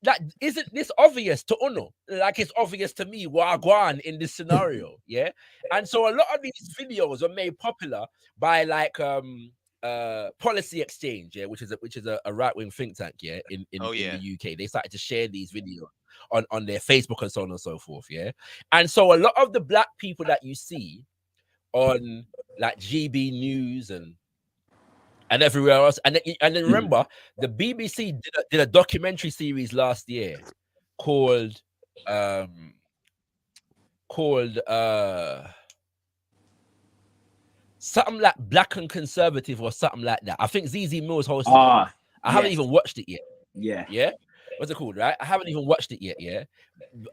like, isn't this obvious to Uno? Like it's obvious to me, Wagwan, in this scenario, yeah. And so a lot of these videos were made popular by like Policy Exchange, yeah, which is a right-wing think tank, yeah, in the UK. They started to share these videos on their Facebook and so on and so forth, yeah. And so a lot of the black people that you see on like GB News and everywhere else, and then remember the BBC did a documentary series last year called something like Black and Conservative or something like that. I think ZZ Mills hosted it. I haven't even watched it yet. Yeah. What's it called, right? I haven't even watched it yet, yeah.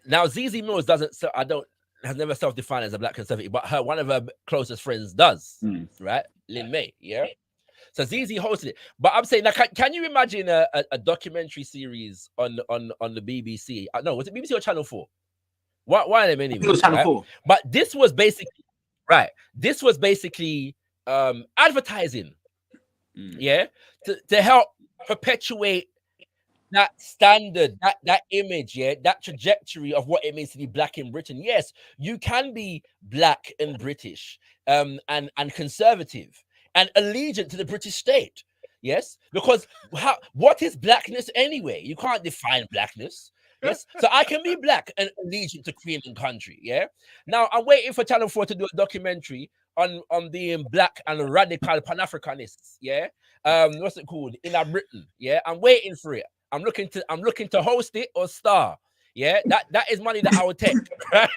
Now ZZ Mills has never self-defined as a black conservative, but one of her closest friends does, right? Lynn May, yeah. So ZZ hosted it. But I'm saying, now, can you imagine a documentary series on the BBC? No, was it BBC or Channel 4? Why them anyway? It was Channel 4. But this was basically advertising, yeah, to help perpetuate that standard, that image, yeah, that trajectory of what it means to be black in Britain. Yes, you can be black and British, and conservative and allegiant to the British state. Yes, because what is blackness anyway? You can't define blackness. Yes, so I can be black and allegiant to Queen and country. Yeah. Now I'm waiting for Channel 4 to do a documentary on being black and radical Pan-Africanists. Yeah. What's it called? In Britain. Yeah. I'm waiting for it. I'm looking to host it or star. Yeah, that is money that I would take. Right?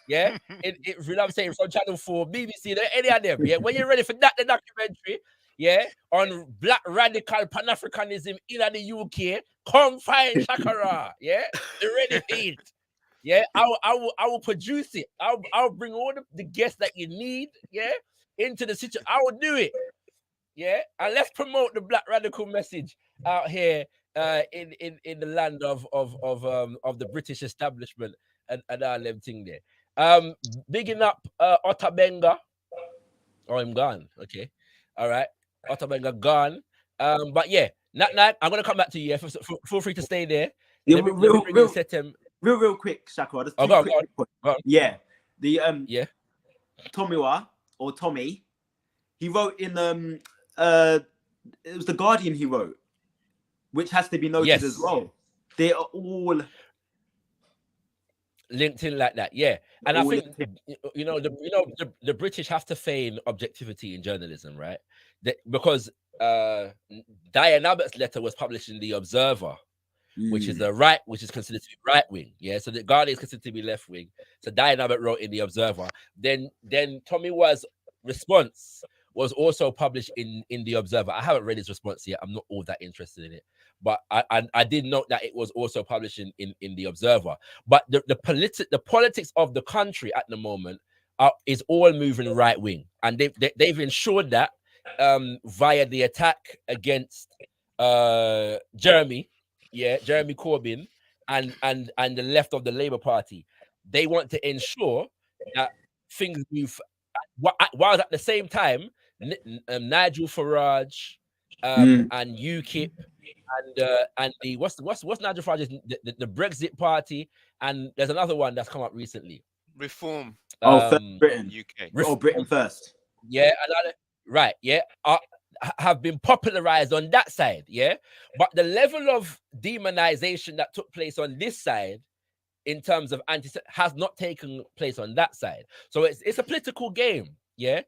Yeah, if you know what I'm saying, from Channel 4, BBC, any of them. Yeah, when you're ready for the documentary, yeah, on black radical Pan-Africanism in the UK, come find ShakaRa. Yeah, they're ready for it. Yeah, I will produce it. I'll bring all the guests that you need. Yeah, into the situation. I will do it. Yeah, and let's promote the black radical message out here in the land of the British establishment and all them thing there. Bigging up Otabenga. Oh, I'm gone. Okay, all right. Otabenga gone. But yeah, Nat, I'm gonna come back to you. Yeah, feel free to stay there. Yeah, real quick, ShakaRa. Just go on. Yeah, the yeah, Tomiwa or Tommy, he wrote in it was the Guardian he wrote, which has to be noted as well. They are all linked in like that, yeah. And I think the British have to feign objectivity in journalism, right? Because Diane Abbott's letter was published in the Observer, which is the right, which is considered to be right wing. Yeah, so the Guardian is considered to be left wing. So Diane Abbott wrote in the Observer. Then Tommy Waz's response was also published in the Observer. I haven't read his response yet. I'm not all that interested in it, but I did note that it was also published in the Observer. But the politics of the country at the moment is all moving right wing, and they've ensured that via the attack against Jeremy Corbyn and the left of the Labour Party. They want to ensure that things move, while at the same time Nigel Farage and UKIP and the what's Nigel Farage's the Brexit Party, and there's another one that's come up recently. Reform. Britain. UK. Britain First. Yeah, right. Yeah, have been popularized on that side. Yeah, but the level of demonization that took place on this side, in terms of has not taken place on that side. So it's a political game. Yeah.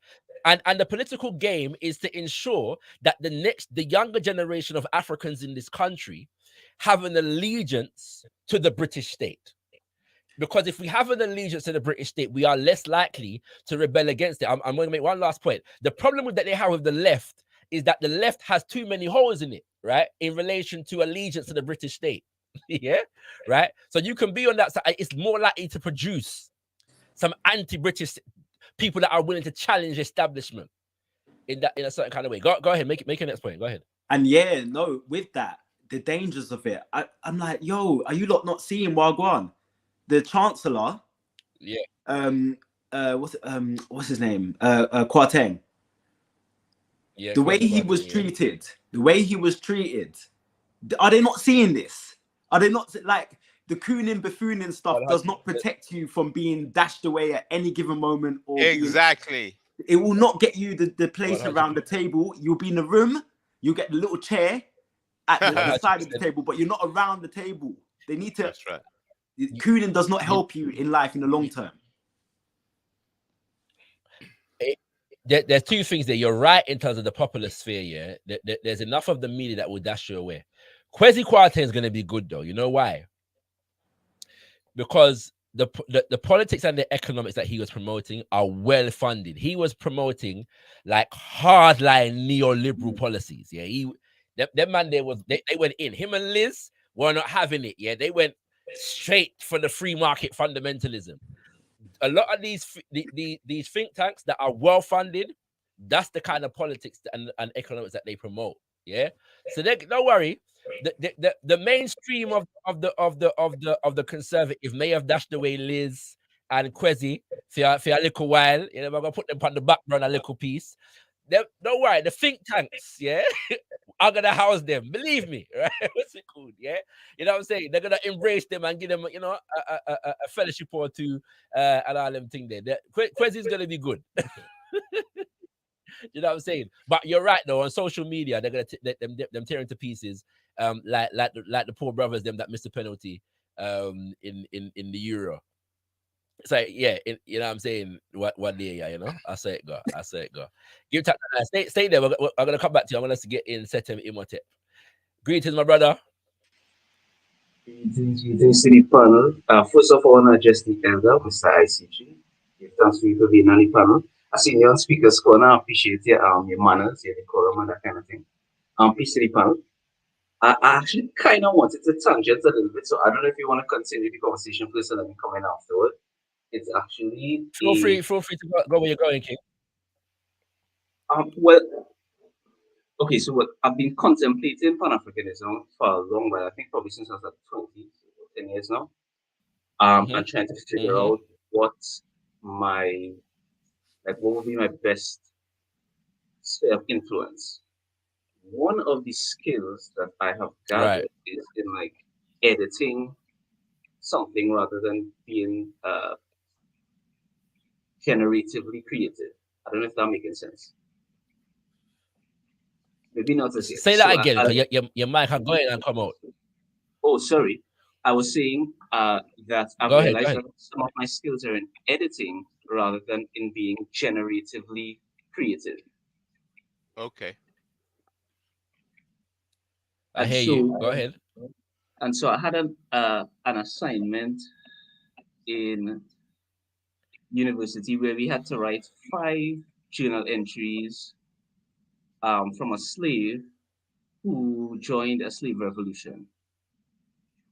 And the political game is to ensure that the younger generation of Africans in this country have an allegiance to the British state. Because if we have an allegiance to the British state, we are less likely to rebel against it. I'm going to make one last point. The problem that they have with the left is that the left has too many holes in it, right? In relation to allegiance to the British state. Yeah, right. So you can be on that side. It's more likely to produce some anti-British people that are willing to challenge establishment in a certain kind of way. Go ahead, make your next point. Go ahead. And yeah, no, with that, the dangers of it, I'm like, yo, are you lot not seeing Wagwan? The Chancellor, what's his name? Kwarteng. Yeah, the way he was treated, are they not seeing this? Are they not, like, the cooning, buffooning stuff does not protect you from being dashed away at any given moment? Or exactly. It will not get you the place around the table. You'll be in the room. You'll get the little chair at the side of the table, but you're not around the table. They need to. That's right. Cooning does not help you in life in the long term. There's two things there. You're right in terms of the popular sphere. Yeah, there's enough of the media that will dash you away. Kwesi Kwarteng is going to be good though. You know why? Because the politics and the economics that he was promoting are well funded. He was promoting like hardline neoliberal policies. Yeah, that man they went in. Him and Liz were not having it. Yeah, they went straight for the free market fundamentalism. A lot of these think tanks that are well funded, that's the kind of politics and economics that they promote. Yeah, so don't worry. The mainstream of the conservative may have dashed away Liz and Kwesi for a little while. You know, we're gonna put them on the background a little piece. Don't worry, the think tanks, yeah, are gonna house them. Believe me, right? What's it called? Yeah, you know what I'm saying? They're gonna embrace them and give them, you know, a fellowship or two, and all them thing there. Kwesi's gonna be good. You know what I'm saying? But you're right though. On social media, they're gonna them tearing to pieces. Like the poor brothers them that missed the penalty in the Euro. So yeah, you know what I'm saying? What day, yeah, you know? I say it go. Give time. Stay there. I'm gonna come back to you. I'm gonna get in Setem Imhotep. Greetings, my brother. Greetings to the panel. First of all, I just the elder, Mr. ICG. Thanks for you for being on the panel. I see you on speaker's corner. I appreciate your manners, your decorum, and that kind of thing. Peace to the panel. I actually kind of wanted to tangent a little bit, so I don't know if you want to continue the conversation first and then come in afterward. It's actually feel free to go where you're going, King. Well, okay, so what I've been contemplating Pan-Africanism for a long while. I think probably since I was like 20, 10 years now. I'm trying to figure out what would be my best sphere of influence. One of the skills that I have gathered is in like editing something rather than being generatively creative. I don't know if that makes sense. Maybe not to say that again, because your mic can go ahead and come out. Oh, sorry. I was saying that I've realized that some of my skills are in editing rather than in being generatively creative. Okay. I hear you. Go ahead. And so I had an assignment in university where we had to write 5 journal entries from a slave who joined a slave revolution.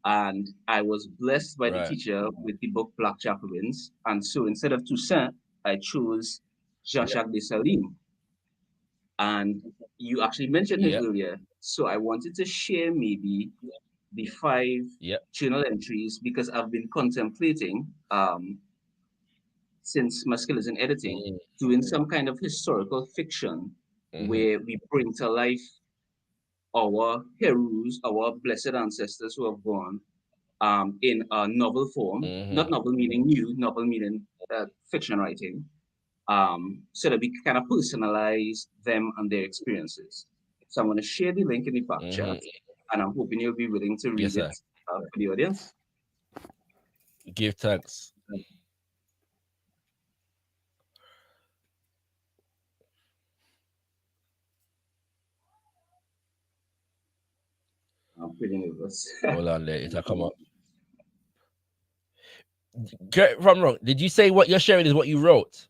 And I was blessed by the Right. teacher with the book Black Jacobins. And so instead of Toussaint, I chose Jean-Jacques Dessalines. And you actually mentioned him Yep. earlier. So I wanted to share maybe the 5 Yep. journal entries because I've been contemplating since my skill is in editing, Mm, doing some kind of historical fiction mhm, where we bring to life our heroes, our blessed ancestors who have gone in a novel form, mhm, not novel meaning new, novel meaning fiction writing, so that we can kind of personalize them and their experiences. So I'm going to share the link in the back mhm. chat, and I'm hoping you'll be willing to Yes, read sir. it for the audience. Give thanks. I'm pretty nervous. Hold on there. It'll come up. Correct if I'm wrong. Did you say what you're sharing is what you wrote?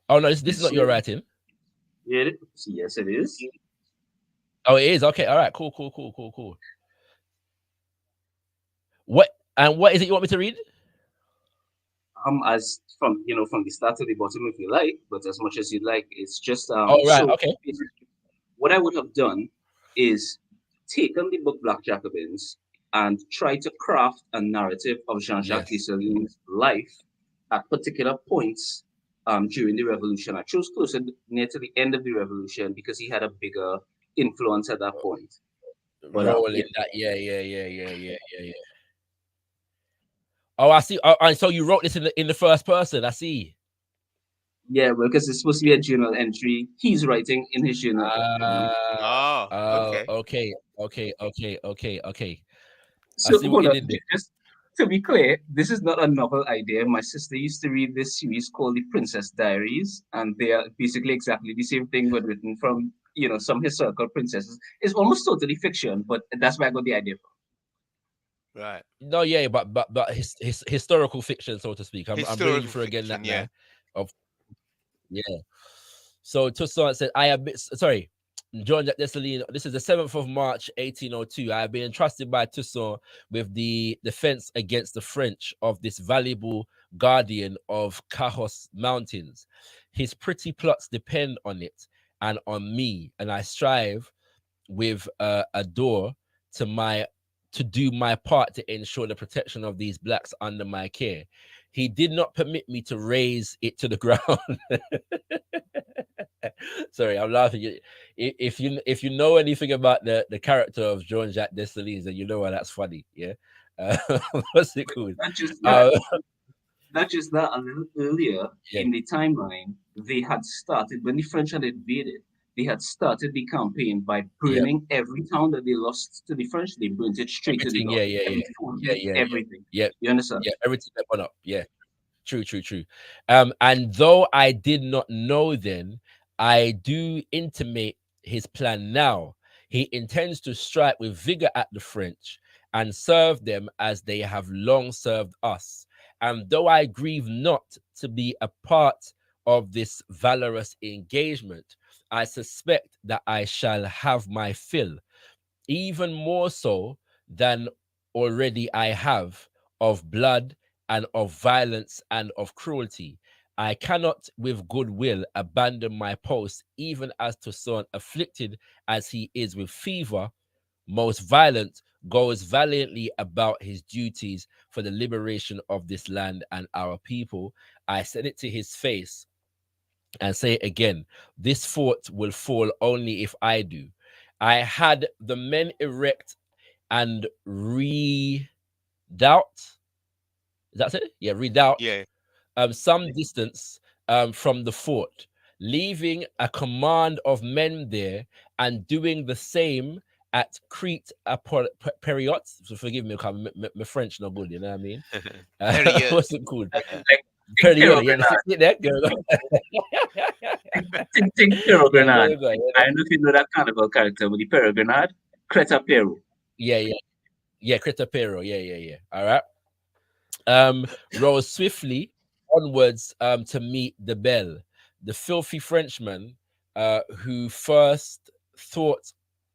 Oh no, this is not your writing. Yeah, yes, it is. Oh, it is. Okay. All right. Cool. What is it you want me to read? As from from the start to the bottom if you like, but as much as you'd like, it's just Oh, right. so Okay. basically, what I would have done is taken the book Black Jacobins and tried to craft a narrative of Jean-Jacques Yes. Dessalines' life at particular points during the revolution. I chose closer near to the end of the revolution because he had a bigger influence at that point. But Rolling yeah. that. Yeah. Oh, I see. Oh, and so you wrote this in the first person. I see. Yeah, well, because it's supposed to be a journal entry. He's writing in his journal. Oh, okay. Okay. I So see what hold you on, did there. just to be clear, this is not a novel idea. My sister used to read this series called The Princess Diaries, and they are basically exactly the same thing, but written from some historical princesses. It's almost totally fiction, but that's where I got the idea from. Right. No, yeah, but historical fiction, so to speak. I'm bringing you Historical through again that fiction, yeah. now. Of yeah. So Toussaint said, I am sorry. John Jack Dessalines, this is the 7th of March, 1802. I have been entrusted by Toussaint with the defense against the French of this valuable guardian of Cahos Mountains. His pretty plots depend on it and on me, and I strive with a door to do my part to ensure the protection of these blacks under my care. He did not permit me to raise it to the ground. Sorry, I'm laughing. If you know anything about the character of Jean-Jacques Dessalines, then you know why that's funny. Yeah. What's it called? Not just Uh, that, not just that. A little earlier yeah. in the timeline, they had started when the French had invaded. They had started the campaign by burning every town that they lost to the French. They burnt it straight to the Everything. ground. Yeah. Every fortress, everything. Yeah. You understand? Yeah. Everything that went up. Yeah. True. And though I did not know then, I do intimate his plan now. He intends to strike with vigor at the French and serve them as they have long served us. And though I grieve not to be a part of this valorous engagement, I suspect that I shall have my fill, even more so than already I have, of blood and of violence and of cruelty. I cannot with good will abandon my post, even as Toussaint, afflicted as he is with fever, most violent, goes valiantly about his duties for the liberation of this land and our people. I said it to his face and say it again, this fort will fall only if I do. I had the men erect and redoubt. Is that it? Yeah, redoubt. Yeah. Some distance from the fort, leaving a command of men there and doing the same at Crete Periot. So forgive me, my French not good, you know what I mean? Period. What's it called? Yeah. Period. Yeah, sit there, girl. Think Peregrinade. I don't know if you know that carnival character with the Peregrinade. Creta Yeah, yeah, yeah. Cretapero. Yeah, yeah, yeah. All right. Rose swiftly onwards to meet the bell, the filthy Frenchman who first thought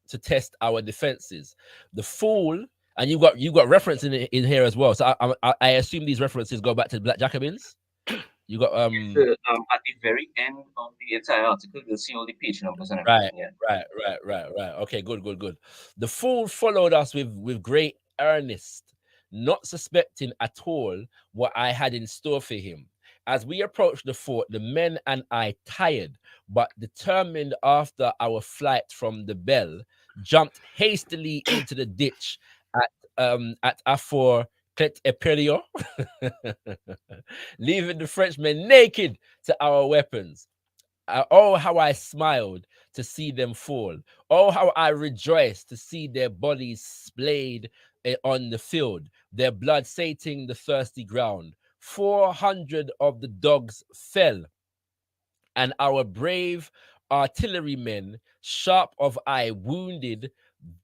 to test our defenses. The fool, and you got reference in here as well. So I assume these references go back to the Black Jacobins. You got at the very end of the entire article, you'll see all the page numbers and right, everything. Yeah. right. Okay, good. The fool followed us with great earnest, not suspecting at all what I had in store for him. As we approached the fort, the men and I, tired but determined after our flight from the bell, jumped hastily into the ditch at Afor Clet Eperio, leaving the Frenchmen naked to our weapons. Oh, how I smiled to see them fall. Oh, how I rejoiced to see their bodies splayed on the field, their blood sating the thirsty ground. 400 of the dogs fell, and our brave artillerymen, sharp of eye, wounded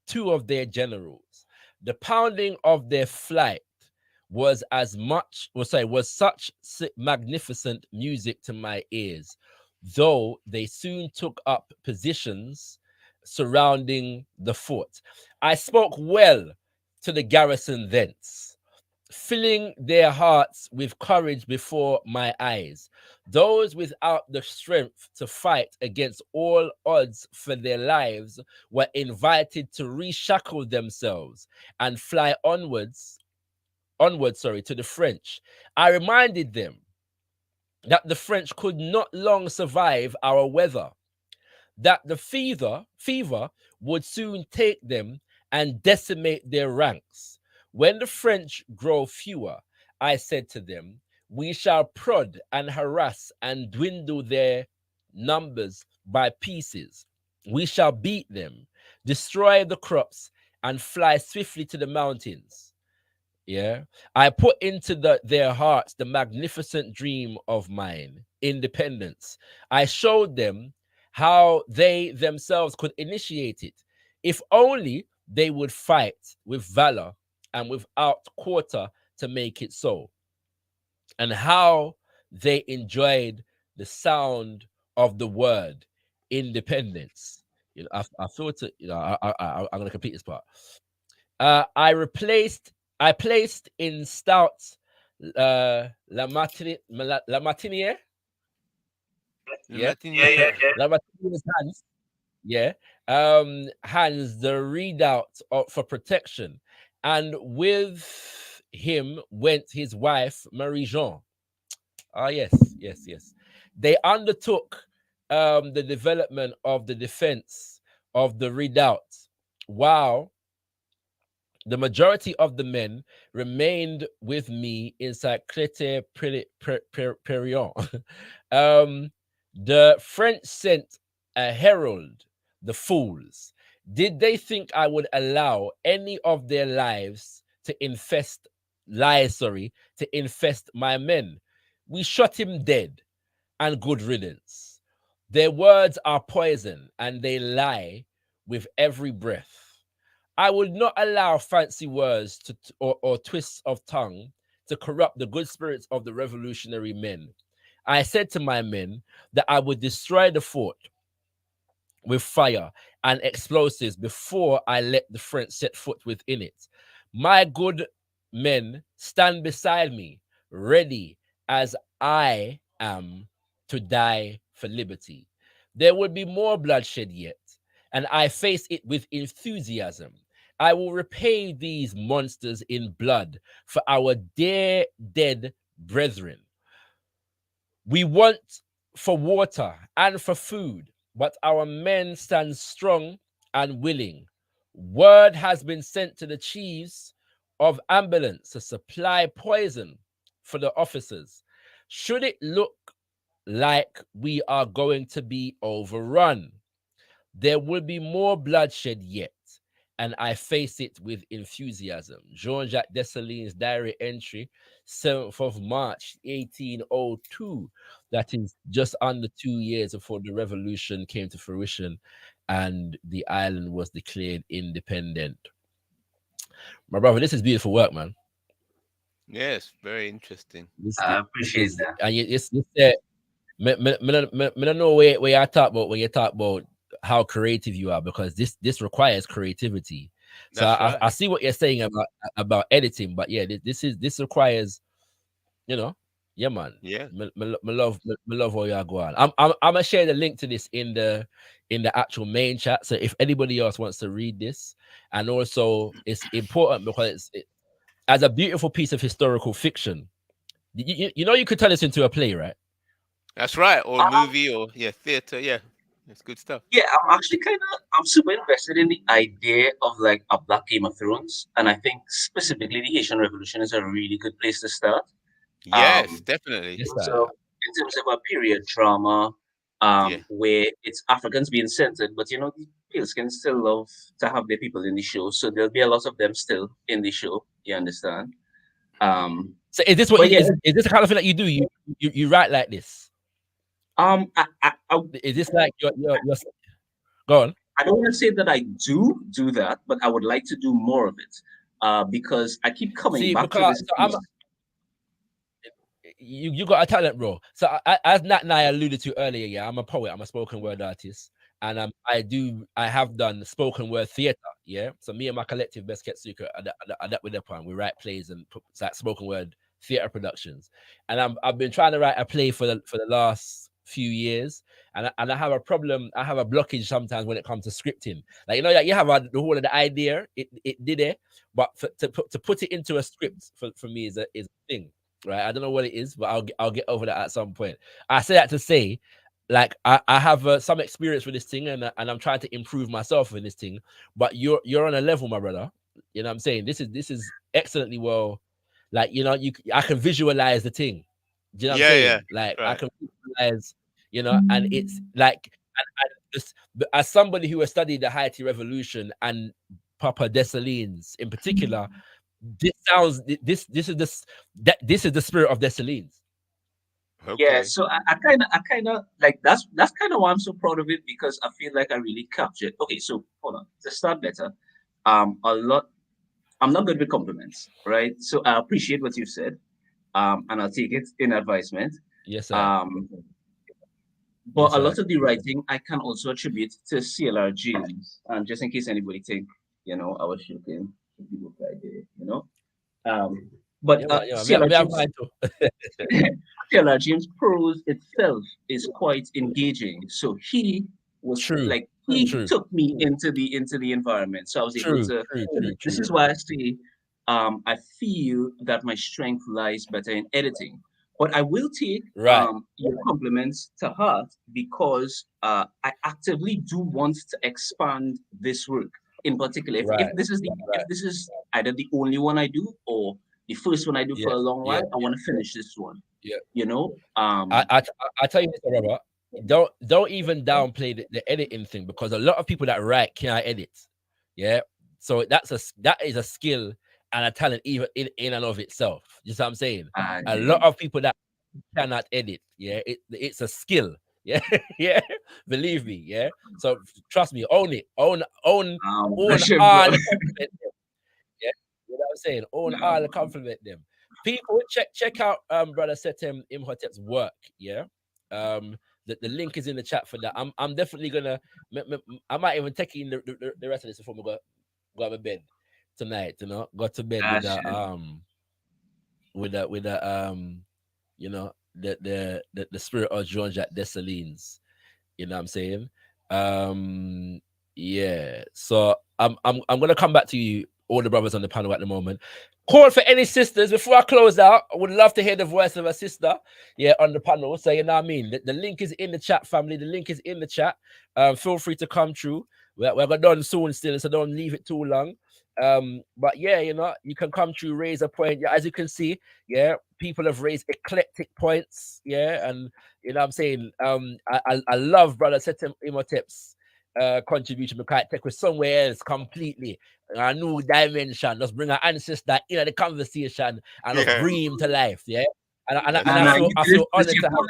two of their generals. The pounding of their flight was was such magnificent music to my ears, though they soon took up positions surrounding the fort. I spoke well to the garrison thence, filling their hearts with courage before my eyes. Those without the strength to fight against all odds for their lives were invited to reshackle themselves and fly onwards, to the French. I reminded them that the French could not long survive our weather, that the fever would soon take them and decimate their ranks. When the French grow fewer, I said to them, we shall prod and harass and dwindle their numbers by pieces. We shall beat them, destroy the crops, and fly swiftly to the mountains. Yeah, I put into their hearts the magnificent dream of mine, independence. I showed them how they themselves could initiate it, if only they would fight with valor and without quarter to make it so, and how they enjoyed the sound of the word independence. I thought, I'm going to complete this part. I placed in stout La Martiniere. Yeah. La Martiniere's hands. Yeah. Hands the redoubt for protection. And with him went his wife, Marie Jean. Ah, yes. They undertook the development of the defense of the redoubt, while the majority of the men remained with me inside Clete Perion. The French sent a herald, the fools. Did they think I would allow any of their to infest my men? We shot him dead, and good riddance. Their words are poison, and they lie with every breath. I would not allow fancy words or twists of tongue to corrupt the good spirits of the revolutionary men. I said to my men that I would destroy the fort with fire and explosives before I let the French set foot within it. My good men stand beside me, ready as I am to die for liberty. There will be more bloodshed yet, and I face it with enthusiasm. I will repay these monsters in blood for our dear dead brethren. We want for water and for food, but our men stand strong and willing. Word has been sent to the chiefs of ambulance to supply poison for the officers. Should it look like we are going to be overrun, there will be more bloodshed yet, and I face it with enthusiasm. Jean-Jacques Dessalines' diary entry, 7th of March, 1802. That is just under 2 years before the revolution came to fruition. and the island was declared independent. My brother, this is beautiful work, man. Yes, very interesting. I appreciate that. And it's me don't know where you talk about when you talk about how creative you are, because this requires creativity. So That's I right. see what you're saying about editing, but yeah, this requires, you know, yeah, man. Yeah. Me love how you are going. I'm gonna share the link to this in the actual main chat. So if anybody else wants to read this, and also it's important because it, as a beautiful piece of historical fiction, you know, you could turn this into a play, right? That's right. Or movie or theater. Yeah. It's good stuff. Yeah, I'm super invested in the idea of like a Black Game of Thrones, and I think specifically the Haitian Revolution is a really good place to start. Yes, definitely. Yes, So in terms of a period drama, Yeah. where it's Africans being centered, but you know, the Pilskins still love to have their people in the show, so there'll be a lot of them still in the show. You understand? So is this what But you, yeah, is this the kind of thing that you do? You write like this? I Is this like your go on? I don't want to say that I do that, but I would like to do more of it, because I keep coming See, back to because this so piece. you got a talent, bro. So as Nat and I alluded to earlier, yeah, I'm a poet. I'm a spoken word artist, and I have done spoken word theater. Yeah, so me and my collective Best Kept Secret are that with upon. We write plays and put like spoken word theater productions, and I've been trying to write a play for the last few years, and I have a problem. I have a blockage sometimes when it comes to scripting. Like, you know, like you have the whole of the idea, it did it, but to put it into a script for me is a thing. Right, I don't know what it is, but I'll get over that at some point. I say that to say, like, I have some experience with this thing, and I'm trying to improve myself in this thing. But you're on a level, my brother. You know what I'm saying? This is excellently well, like, you know, I can visualize the thing. Do you know what I'm Yeah, yeah. saying? Like, I Right. can visualize, you know, and it's like, and just, as somebody who has studied the Haiti Revolution and Papa Dessalines in particular, this sounds this is the spirit of Dessalines. Yeah, Okay. so I kind of like that's kind of why I'm so proud of it, because I feel like I really captured. Okay, so hold on to start better. A lot. I'm not good with compliments, right? So I appreciate what you said, and I'll take it in advisement. Yes, sir. Um, Yes, but a sir. lot of the writing I can also attribute to CLR James, and just in case anybody think, you know, I was joking, people idea, you know. But Yeah, CLR me have James, mine too. CLR James' prose itself is quite engaging. So he was True, like he true, took me into the environment. So I was able true, to. true, true, This true. is why I say I feel that my strength lies better in editing. But I will take Right. your compliments to heart, because I actively do want to expand this work. In particular, if Right. this is either the only one I do or the first one I do Yeah. for a long Yeah. while, I want to finish this one. Yeah. You know, I tell you this, Robert. Don't even downplay the editing thing, because a lot of people that write can't edit. Yeah. So that is a skill and a talent even in and of itself. You see what I'm saying? A lot of people that cannot edit. Yeah. It's a skill. Yeah. Yeah. Believe me. Yeah. So trust me, own it. Own all bless you, bro. the compliment them. Yeah. You know what I'm saying? Own all the compliment them. People check out brother Setem Imhotep's work. Yeah. The link is in the chat for that. I'm definitely gonna I might even take in the rest of this before we go to bed tonight, you know. Go to bed with Gotcha. you know, the spirit of Jean-Jacques Dessalines. You know what I'm saying? Yeah. So I'm gonna come back to you, all the brothers on the panel at the moment. Call for any sisters before I close out. I would love to hear the voice of a sister, yeah, on the panel. So you know what I mean. The link is in the chat, family. The link is in the chat. Feel free to come through. We're gonna done soon still, so don't leave it too long. But yeah, you know, you can come through, raise a point. Yeah, as you can see, yeah, people have raised eclectic points, yeah, and you know what I'm saying. I love brother Setem Imhotep's contribution, because it take us somewhere else completely, a new dimension. Let's bring our ancestor into the conversation and let's Yeah. bring him to life. Yeah, and That's I right. feel honored to have.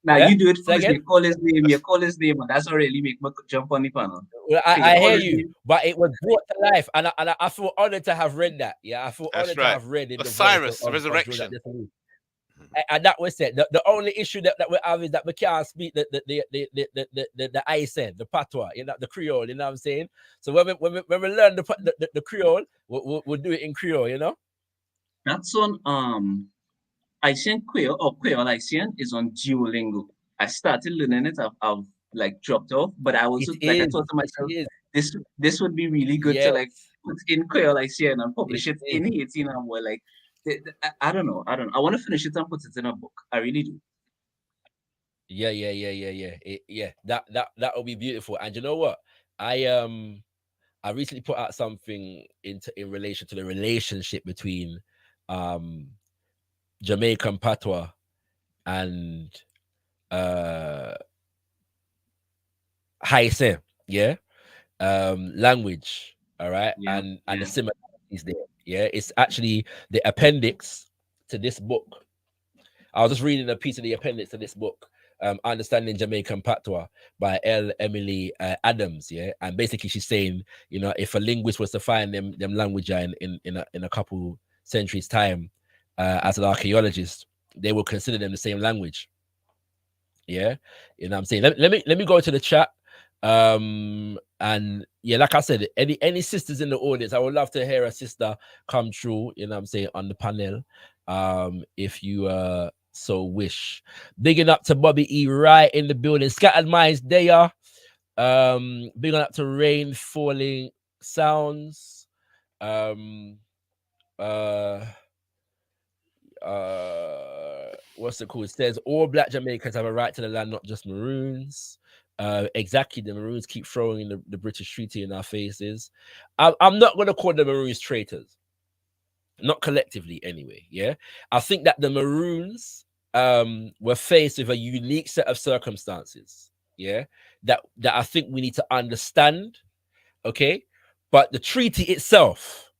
Now Yeah? you do it Say first. again? You call his name. You call his name, and that's already make me jump on the panel. Well, Okay, I call hear his you, name. but it was brought to life, and I feel honored to have read that. Yeah, I feel That's honored to right. have read in the voice Osiris, of resurrection. and that was it. The only issue that we have is that we can't speak the Aisen, the patois, you know, the Creole. You know what I'm saying? So when we learn the Creole, we'll do it in Creole. You know? That's on Haitian Creole or Creole Haitian is on Duolingo. I started learning it. I've like dropped off, but I also like I thought to myself, this would be really good to like put in Creole Haitian and publish it in Haitian and more like. I don't know. I want to finish it and put it in a book. I really do. Yeah. That would be beautiful. And you know what? I recently put out something in relation to the relationship between Jamaican patois and Haitian, language, all right, and the similarities there. Yeah, it's actually the appendix to this book. I was just reading a piece of the appendix to this book, Understanding Jamaican Patois by L. Emily Adams. Yeah, and basically she's saying, you know, if a linguist was to find them language in a couple centuries time, as an archaeologist, they will consider them the same language. Yeah, you know what I'm saying. Let me go to the chat. And yeah, like I said, any sisters in the audience, I would love to hear a sister come through, you know what I'm saying, on the panel, if you so wish. Bigging up to Bobby E right in the building. Scattered Minds there. Bigging up to Rain Falling Sounds. What's it called? It says all Black Jamaicans have a right to the land, not just Maroons. Exactly, the Maroons keep throwing the British treaty in our faces. I'm not going to call the Maroons traitors, not collectively anyway. Yeah, I think that the Maroons were faced with a unique set of circumstances. Yeah, that I think we need to understand. Okay, but the treaty itself,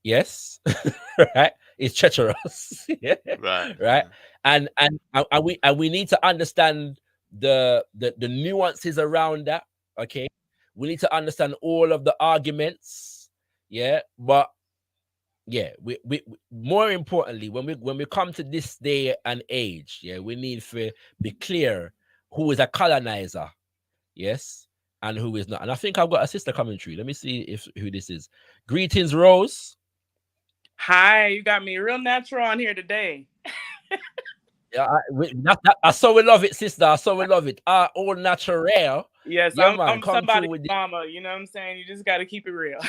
yes, right, is treacherous. Yeah, right, and we need to understand the nuances around that. Okay, we need to understand all of the arguments. Yeah, but yeah, we more importantly, when we come to this day and age, yeah, we need to be clear who is a colonizer, yes, and who is not. And I think I've got a sister coming through. Let me see who this is. Greetings, Rose. Hi, you got me real natural on here today. Yeah, I so we love it, sister. I so we love it. All natural. Yes, yeah, I'm somebody's mama. You know what I'm saying? You just got to keep it real.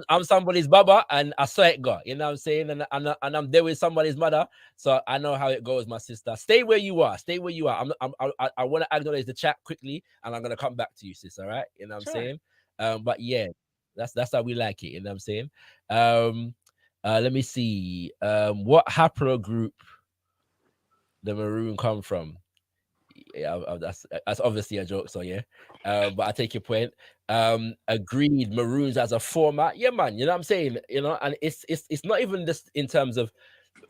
I'm somebody's baba, and I saw it go. You know what I'm saying? And I'm there with somebody's mother, so I know how it goes, my sister. Stay where you are. Stay where you are. I want to acknowledge the chat quickly, and I'm gonna come back to you, sis. All right? You know what I'm saying? But yeah, that's how we like it. You know what I'm saying? Let me see. What haplogroup the Maroon come from? Yeah, that's obviously a joke. So yeah, but I take your point. Agreed. Maroons as a format, yeah, man. You know what I'm saying? You know, and it's not even just in terms of,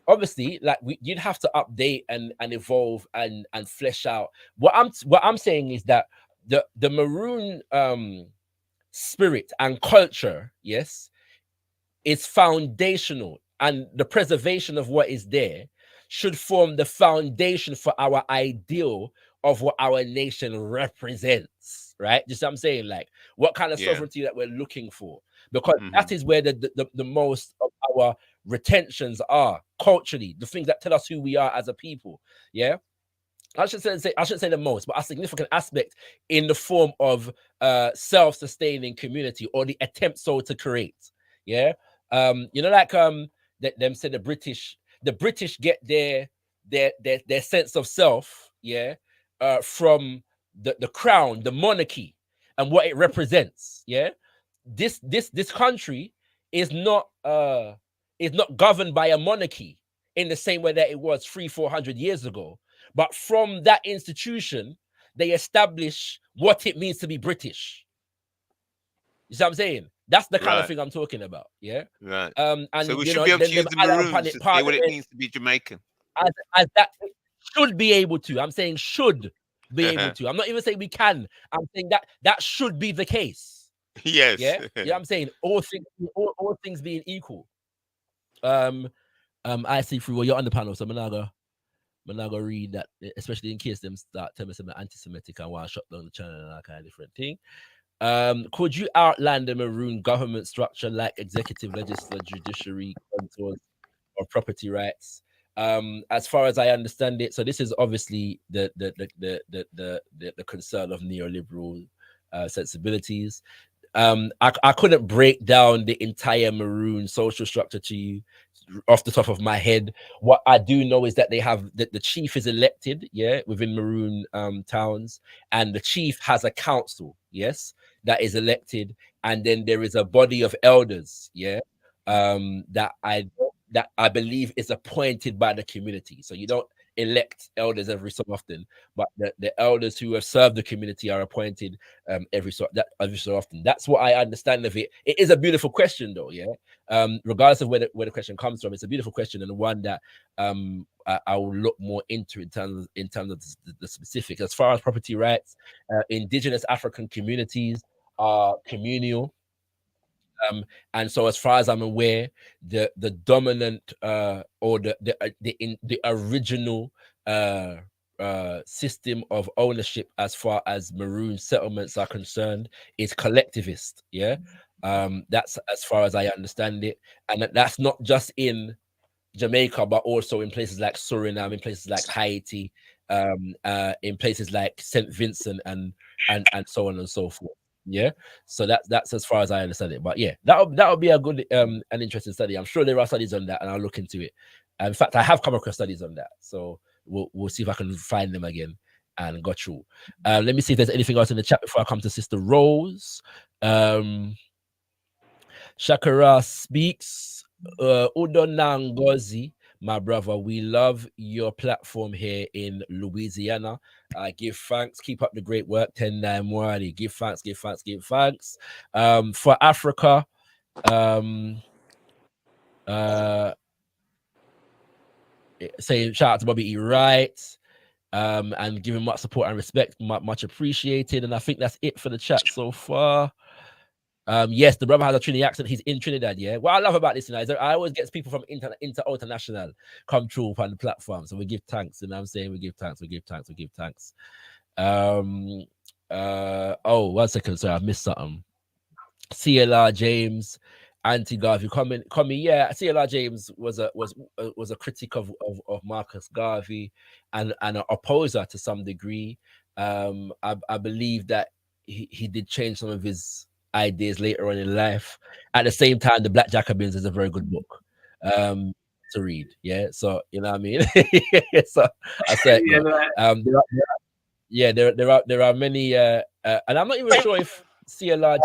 obviously, like you'd have to update and evolve and flesh out. What I'm saying is that the Maroon spirit and culture, yes, is foundational, and the preservation of what is there should form the foundation for our ideal of what our nation represents, right? Just what I'm saying, like what kind of sovereignty that we're looking for, because that is where the most of our retentions are culturally, the things that tell us who we are as a people. Yeah, I shouldn't say the most, but a significant aspect in the form of self-sustaining community, or the attempt so to create. Yeah, you know, like them say the British get their sense of self, yeah, from the crown, the monarchy, and what it represents. Yeah, this country is not governed by a monarchy in the same way that it was 300-400 years ago, but from that institution they establish what it means to be British. You see what I'm saying? That's the kind of thing I'm talking about. Yeah. Right. And so we should be able to use the Maroons to say what it means to be Jamaican. As that, should be able to. I'm saying should be able to. I'm not even saying we can. I'm saying that should be the case. Yes. Yeah. Yeah. I'm saying all things being equal. I see through. Well, you're on the panel, so I'm not gonna read that, especially in case them start telling me something anti-Semitic and want to shut down the channel and that kind of different thing. Could you outline the Maroon government structure, like executive, legislative, judiciary, contours, or property rights? As far as I understand it, so this is obviously the concern of neoliberal sensibilities. I couldn't break down the entire Maroon social structure to you off the top of my head. What I do know is that they have the chief is elected, yeah, within Maroon towns, and the chief has a council, yes, that is elected, and then there is a body of elders, yeah, that I believe is appointed by the community. So you don't elect elders every so often, but the elders who have served the community are appointed every so often. That's what I understand of it. It is a beautiful question, though, yeah. Regardless of where the question comes from, it's a beautiful question, and one that I will look more into in terms of the specifics. As far as property rights, indigenous African communities are communal. And so, as far as I'm aware, the dominant or the original system of ownership, as far as Maroon settlements are concerned, is collectivist. Yeah, that's as far as I understand it, and that's not just in Jamaica, but also in places like Suriname, in places like Haiti, in places like St. Vincent, and so on and so forth. Yeah, so that's as far as I understand it. But yeah, that would be a good an interesting study. I'm sure there are studies on that, and I'll look into it. In fact, I have come across studies on that, so we'll see if I can find them again and go through. Let me see if there's anything else in the chat before I come to Sister Rose. ShakaRa speaks. Udonangozi, my brother, we love your platform here in Louisiana. Give thanks, keep up the great work. 10-9 Mwari. Give thanks. For Africa, saying shout out to Bobby E. Wright, and giving much support and respect, much appreciated. And I think that's it for the chat so far. Yes, the brother has a Trinity accent. He's in Trinidad. Yeah. What I love about this, is I always get people from international come through on the platform. So we give thanks. And I'm saying we give thanks. Oh, 1 second. Sorry, I missed something. CLR James, anti-Garvey comment. Yeah, CLR James was a critic of Marcus Garvey and an opposer to some degree. I believe that he did change some of his ideas later on in life. At the same time, The Black Jacobins is a very good book to read. Yeah, so you know what I mean. So I said, there are many, and I'm not even sure if CLR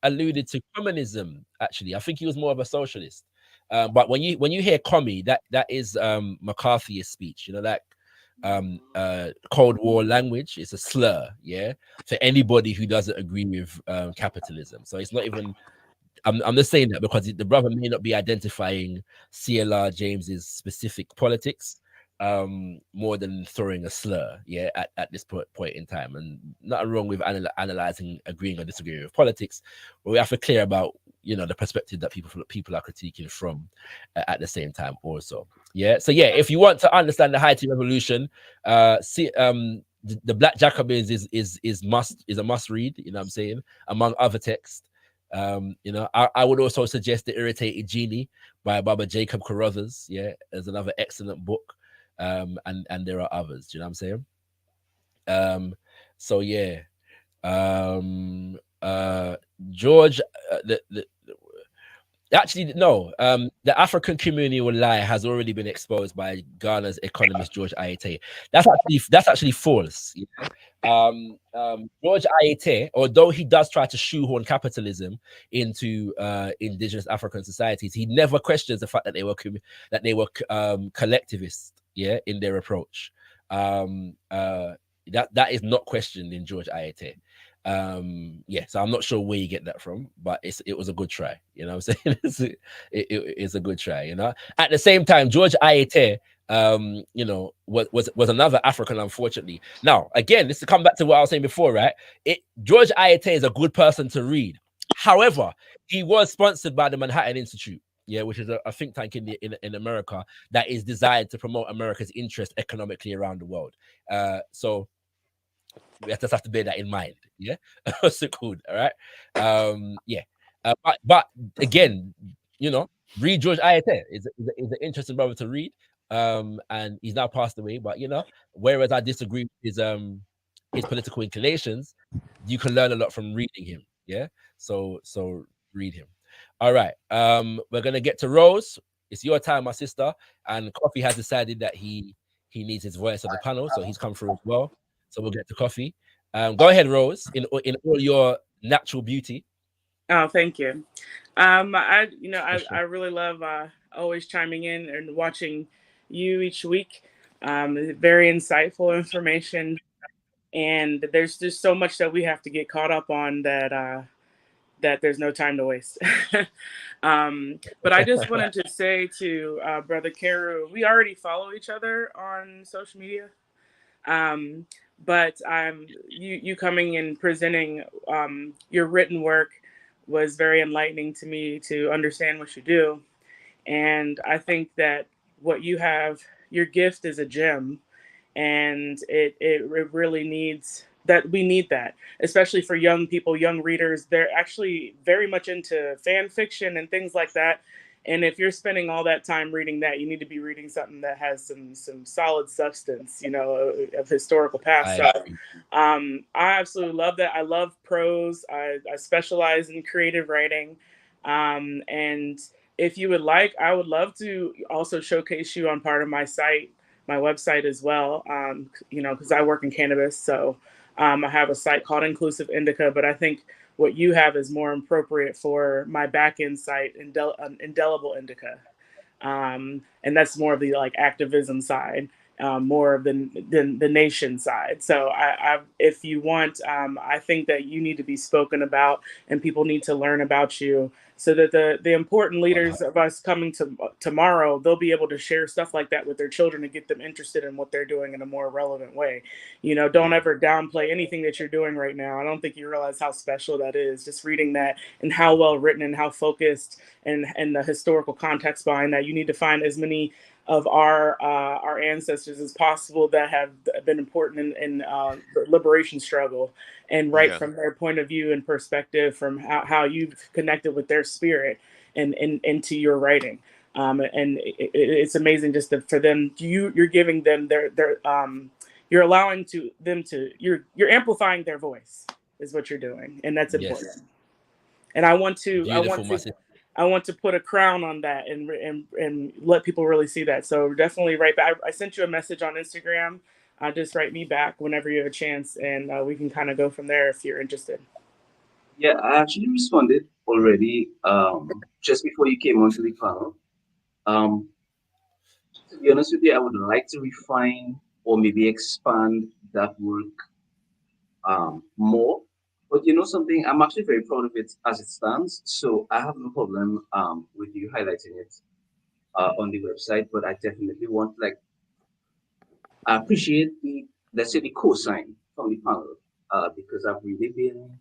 alluded to communism. Actually, I think he was more of a socialist. But when you hear commie, that is McCarthy's speech. You know, that Cold War language is a slur, yeah, for anybody who doesn't agree with capitalism. So it's not even. I'm just saying that because the brother may not be identifying CLR James's specific politics more than throwing a slur, yeah, at this point in time. And nothing wrong with analyzing, agreeing or disagreeing with politics, but we have to clear about the perspective that people are critiquing from at the same time also. Yeah. So yeah, if you want to understand the Haiti Revolution, the Black Jacobins is a must read. You know what I'm saying, among other texts. I would also suggest The Irritated Genie by Baba Jacob Carruthers. Yeah, as another excellent book. And there are others. Do you know what I'm saying? So yeah, George, actually no, the African communal lie has already been exposed by Ghana's economist George Aite. That's actually false. Yeah? George Aite, although he does try to shoehorn capitalism into indigenous African societies, he never questions the fact that they were collectivists, yeah, in their approach. That is not questioned in George Aite. Yeah, so I'm not sure where you get that from, but it was a good try. You know what I'm saying? It's a good try. You know. At the same time, George Ayete, you know, was another African, unfortunately. Now, again, this to come back to what I was saying before, right? George Ayete is a good person to read. However, he was sponsored by the Manhattan Institute, yeah, which is a think tank in America that is designed to promote America's interest economically around the world. So we just have to bear that in mind. Yeah, so cool. All right. Yeah. But again, you know, read George Ayete is an interesting brother to read. And he's now passed away. But you know, whereas I disagree with his political inclinations, you can learn a lot from reading him. Yeah. So read him. All right. We're gonna get to Rose. It's your time, my sister. And Coffee has decided that he needs his voice on the panel, so he's come through as well. So we'll get to Coffee. Go ahead, Rose, in all your natural beauty. Oh, thank you. I really love always chiming in and watching you each week. Very insightful information, and there's just so much that we have to get caught up on that there's no time to waste. But I just wanted to say to Brother Karu, we already follow each other on social media. But you coming and presenting your written work was very enlightening to me to understand what you do. And I think that what you have, your gift is a gem, and it really needs that. We need that, especially for young people, young readers. They're actually very much into fan fiction and things like that. And if you're spending all that time reading that, you need to be reading something that has some solid substance, you know, of historical past. So I absolutely love that. I love prose. I specialize in creative writing. And if you would like, I would love to also showcase you on part of my site, my website as well. You know, because I work in cannabis, so I have a site called Inclusive Indica. But I think what you have is more appropriate for my back end site, Indelible Indica, and that's more of the like activism side, more of the nation side. So if you want, I think that you need to be spoken about, and people need to learn about you, so that the important leaders of us coming to tomorrow, they'll be able to share stuff like that with their children to get them interested in what they're doing in a more relevant way. You know, don't ever downplay anything that you're doing right now. I don't think you realize how special that is. Just reading that and how well written and how focused and the historical context behind that. You need to find as many of our ancestors as possible that have been important in the liberation struggle, and write from their point of view and perspective, from how you've connected with their spirit and into your writing. And it's amazing just for them. You're giving them their you're allowing them to you're amplifying their voice is what you're doing, and that's important. Yes. And I want to put a crown on that and let people really see that. So definitely write back. I sent you a message on Instagram. Just write me back whenever you have a chance, and we can kind of go from there if you're interested. Yeah, I actually responded already just before you came onto the panel. To be honest with you, I would like to refine or maybe expand that work more. But you know something, I'm actually very proud of it as it stands. So I have no problem with you highlighting it on the website. But I definitely want, like, I appreciate let's say the cosign from the panel because I've really been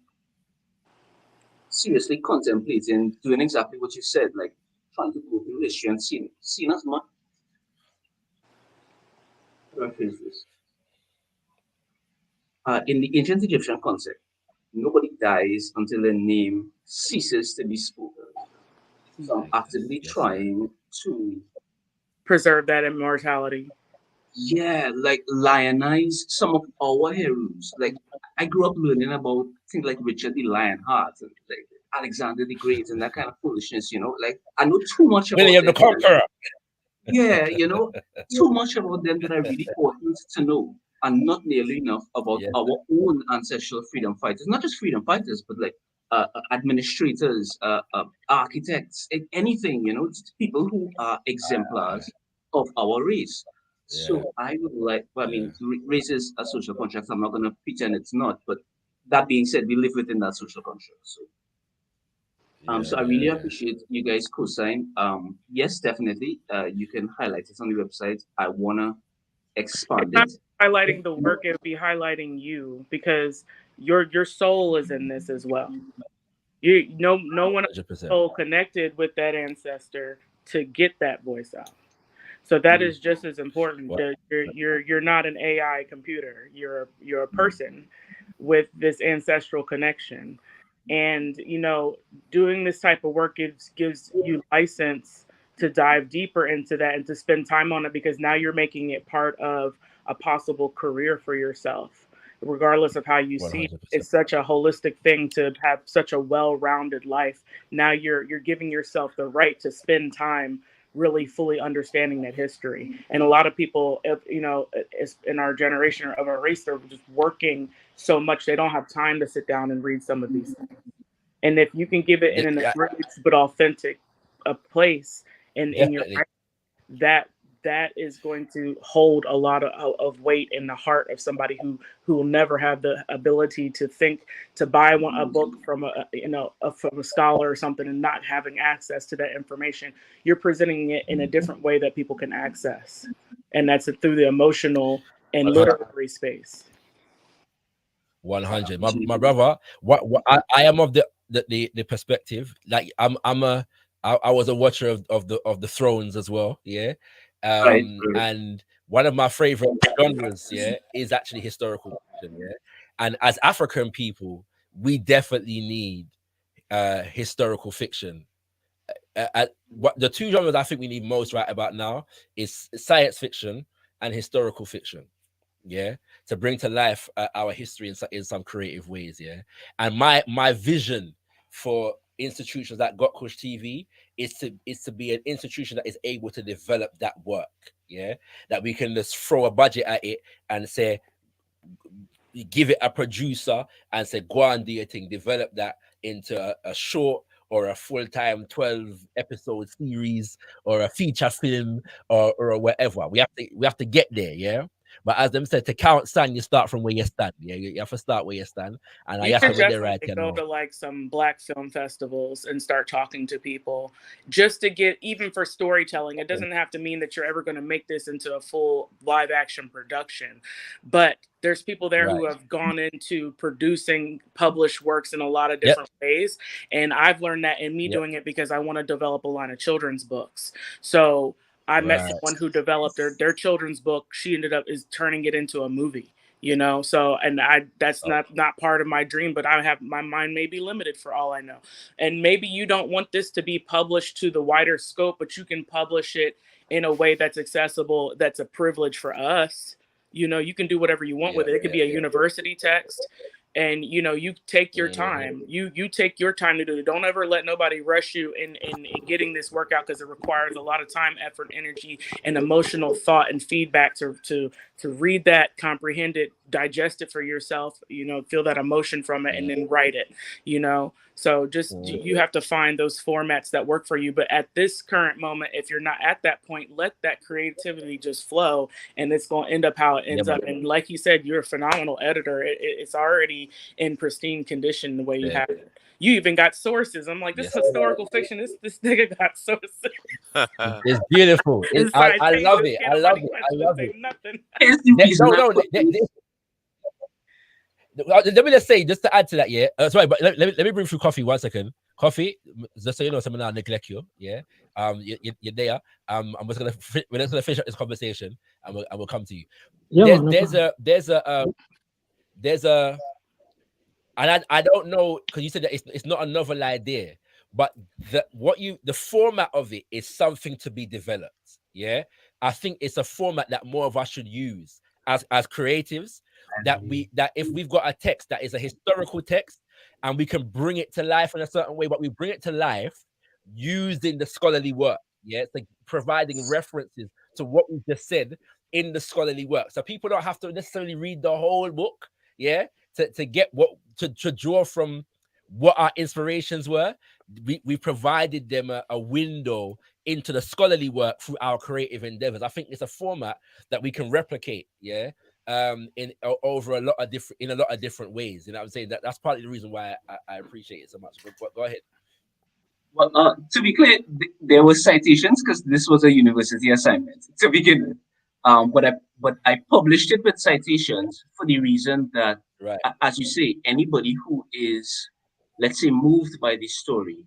seriously contemplating doing exactly what you said, like trying to go through history and seeing as much. In the ancient Egyptian concept, nobody dies until their name ceases to be spoken. So I'm actively trying to preserve that immortality. Yeah, like lionize some of our heroes. Like I grew up learning about things like Richard the Lionheart and like Alexander the Great and that kind of foolishness, you know. Like I know too much about William the Conqueror. Yeah, you know, too much about them that I really ought to know, and not nearly enough about our own ancestral freedom fighters. Not just freedom fighters, but like administrators, architects, anything, you know, just people who are exemplars of our race. So I would like, well, I mean, race is a social contract. I'm not going to pretend it's not, but that being said, we live within that social construct. So so I really appreciate you guys co-sign. Yes, definitely. You can highlight it on the website. I wanna expand Not it. highlighting the work, it would be highlighting you, because your soul is in this as well. No one else is 100%. so connected with that ancestor to get that voice out. So that is just as important. Well, You're not an AI computer. You're a person with this ancestral connection, and doing this type of work gives you license to dive deeper into that and to spend time on it, because now you're making it part of a possible career for yourself, regardless of how you see it. 100%. It's such a holistic thing to have such a well-rounded life. Now you're giving yourself the right to spend time really fully understanding that history. And a lot of people, in our generation of our race, they're just working so much they don't have time to sit down and read some of these things. And if you can give it in an abridged but authentic place in your Definitely. life, that is going to hold a lot of weight in the heart of somebody who will never have the ability to think, to buy a book from from a scholar or something, and not having access to that information. You're presenting it in a different way that people can access, and that's through the emotional and literary space. 100. My brother, what I am of the perspective, like I was a watcher of the Thrones as well, yeah. And one of my favorite genres, yeah, is actually historical fiction, yeah. And as African people, we definitely need historical fiction. What the two genres I think we need most right about now is science fiction and historical fiction, yeah, to bring to life our history in some creative ways, yeah. And my vision for institutions like gotkushTV is to be an institution that is able to develop that work, yeah, that we can just throw a budget at it and say, give it a producer and say, go and do your thing, develop that into a short or a full-time 12 episode series or a feature film or whatever. We have to get there, yeah. But as them said, to count stand, you start from where you stand. Yeah, you have to start where you stand, and I You have should to get there right. definitely go to like some Black film festivals and start talking to people, just to get, even for storytelling. It doesn't have to mean that you're ever going to make this into a full live action production, but there's people there who have gone into producing published works in a lot of different ways. And I've learned that in me doing it because I want to develop a line of children's books. So I met someone who developed their children's book. She ended up turning it into a movie, so, and that's not part of my dream, but my mind may be limited for all I know. And maybe you don't want this to be published to the wider scope, but you can publish it in a way that's accessible. That's a privilege for us. You can do whatever you want with it. It could be a university text. And you take your time. You take your time to do it. Don't ever let nobody rush you in getting this work out, because it requires a lot of time, effort, energy, and emotional thought and feedback to read that, comprehend it, digest it for yourself, feel that emotion from it, and then write it, So just you have to find those formats that work for you. But at this current moment, if you're not at that point, let that creativity just flow, and it's going to end up how it ends up. And like you said, you're a phenomenal editor. It's already in pristine condition the way you have it. You even got sources. I'm like, this historical fiction. This nigga got sources. It's beautiful. I love it. I love it. I love it. Nothing. Let me just say, just to add to that, yeah. Sorry, but let me bring through Coffee 1 second. Coffee, just so you know, someone I neglect you, yeah. You're there. we're just gonna finish up this conversation, and we'll come to you. Yeah, There's a, and I don't know, because you said that it's not a novel idea, but the format of it is something to be developed. Yeah, I think it's a format that more of us should use as creatives. That if we've got a text that is a historical text and we can bring it to life in a certain way, but we bring it to life using the scholarly work. Yeah, it's like providing references to what we just said in the scholarly work, so people don't have to necessarily read the whole book. Yeah, to get to draw from what our inspirations were. We provided them a window into the scholarly work through our creative endeavors. I think it's a format that we can replicate. Yeah. over a lot of different ways. You know what I'm saying? That's partly the reason why I appreciate it so much. But go ahead. Well, to be clear, there were citations because this was a university assignment to begin with. But I published it with citations for the reason that, Right. as you say, anybody who is, let's say, moved by the story,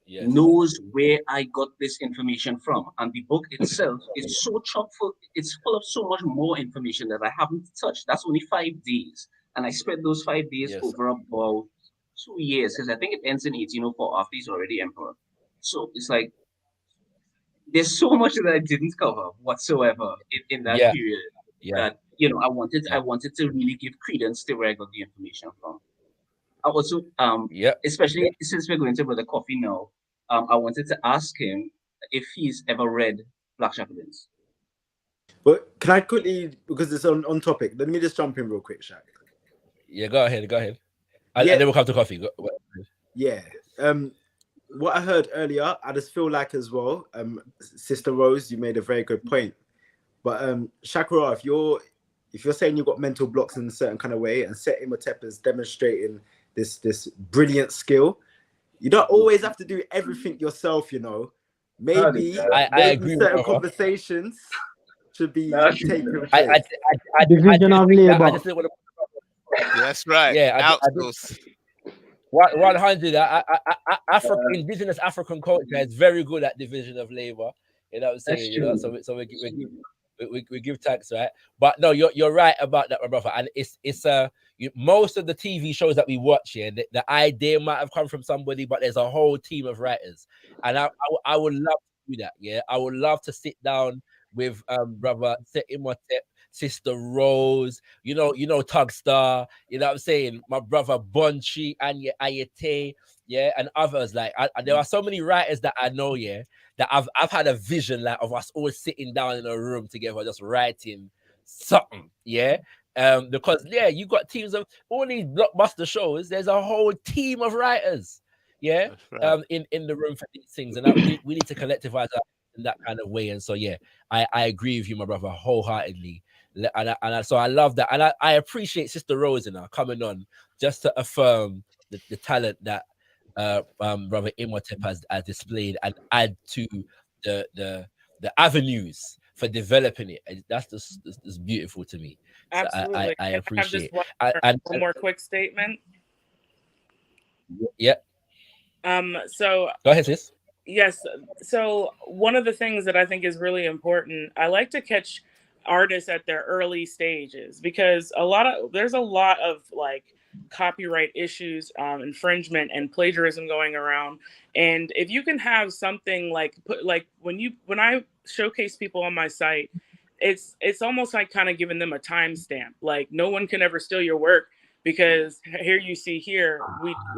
Yes. knows where I got this information from. And the book itself is so chock full, it's full of so much more information that I haven't touched. That's only 5 days. And I spread those 5 days Yes. over about 2 years, because I think it ends in 1804 after he's already emperor. So it's like there's so much that I didn't cover whatsoever in that Yeah. period. Yeah. That I wanted to really give credence to where I got the information from. I also especially since we're going to Brother Coffee now, I wanted to ask him if he's ever read Black Jacobins. But can I quickly, because it's on topic, let me just jump in real quick, Shaq. Yeah, go ahead. And then we'll come to coffee. Yeah. What I heard earlier, I just feel like as well, Sister Rose, you made a very good point. But ShakaRa, if you're saying you've got mental blocks in a certain kind of way, and Set Imhotep is demonstrating this brilliant skill, you don't always have to do everything yourself, you know. Maybe I agree with certain you. conversations should be taken place. I Division of labor. That's right. Yeah, outsource. 100. Indigenous African culture is very good at division of labor. You know what I'm saying? You know, so we give thanks, right? But no, you're right about that, my brother. And it's most of the TV shows that we watch here, the idea might have come from somebody, but there's a whole team of writers, and I would love to do that. Yeah, I would love to sit down with brother Set Imhotep, Sister Rose, you know Tugstar, you know what I'm saying, my brother Bunchi and Ayete, yeah, and others. Like there are so many writers that I know, yeah, that I've had a vision like of us all sitting down in a room together just writing something, yeah. Because you got teams of all these blockbuster shows, there's a whole team of writers, yeah, right. In the room for these things, and we need to collectivize in that kind of way. And so I agree with you, my brother, wholeheartedly. And so I love that, and I appreciate Sister Rose coming on just to affirm the talent that brother Imhotep has displayed, and add to the avenues for developing it. That's just beautiful to me. Absolutely. So I appreciate it. And one more quick statement. Yeah. So go ahead, sis. Yes. So one of the things that I think is really important, I like to catch artists at their early stages, because there's a lot of like copyright issues, infringement and plagiarism going around. And if you can have something like when I showcase people on my site, it's almost like kind of giving them a timestamp. Like no one can ever steal your work, because here you see here,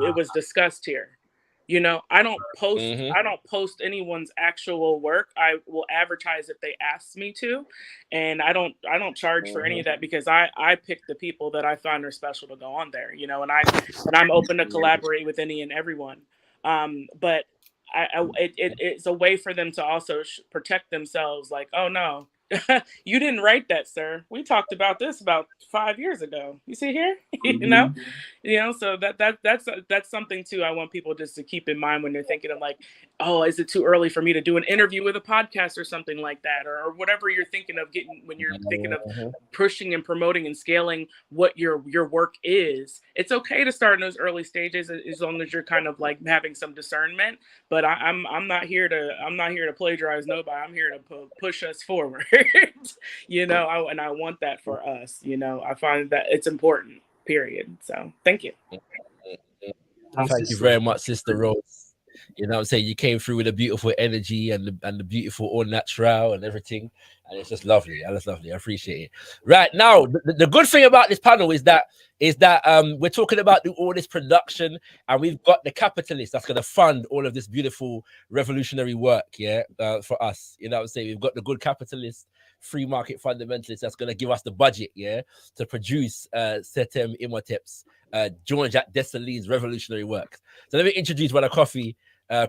it was discussed here. You know, I don't post anyone's actual work. I will advertise if they ask me to, and I don't charge for any of that, because I pick the people that I find are special to go on there. You know, and I'm open to collaborate with any and everyone. But it's a way for them to also protect themselves. Like, oh no, you didn't write that, sir. We talked about this about 5 years ago. You see here, you know. So that's something too. I want people just to keep in mind when they're thinking of like, oh, is it too early for me to do an interview with a podcast or something like that, or whatever you're thinking of getting when you're thinking of pushing and promoting and scaling what your work is. It's okay to start in those early stages as long as you're kind of like having some discernment. But I'm not here to plagiarize nobody. I'm here to push us forward. And I want that for us. I find that it's important. Period. So thank you. Thank you very much, Sister Rose. You know what I'm saying? You came through with a beautiful energy and the beautiful all natural and everything. And it's just lovely. That's lovely. I appreciate it. Right now, the good thing about this panel is that we're talking about all this production, and we've got the capitalist that's going to fund all of this beautiful revolutionary work, for us. You know what I'm saying? We've got the good capitalist, free market fundamentalist that's going to give us the budget, to produce Setem Imhotep's Jean-Jacques Dessalines' revolutionary works. So let me introduce Brother Coffee,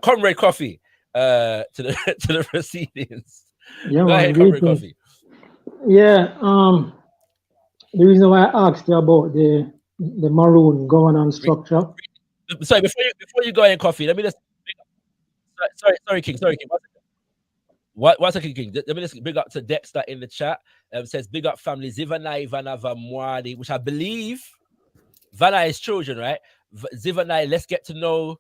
Comrade Coffee, to the proceedings. Yeah, go ahead, Comrade Coffee. Yeah, The reason why I asked you about the Maroon governance structure. Sorry, before you go in, Coffee, let me just. Sorry, King. Sorry, King. One second, King. Let me just big up to Dexter in the chat. Says big up family ZIVANAYI Vanava Mwadi, which I believe Vanai's children, right? ZIVANAYI, let's get to know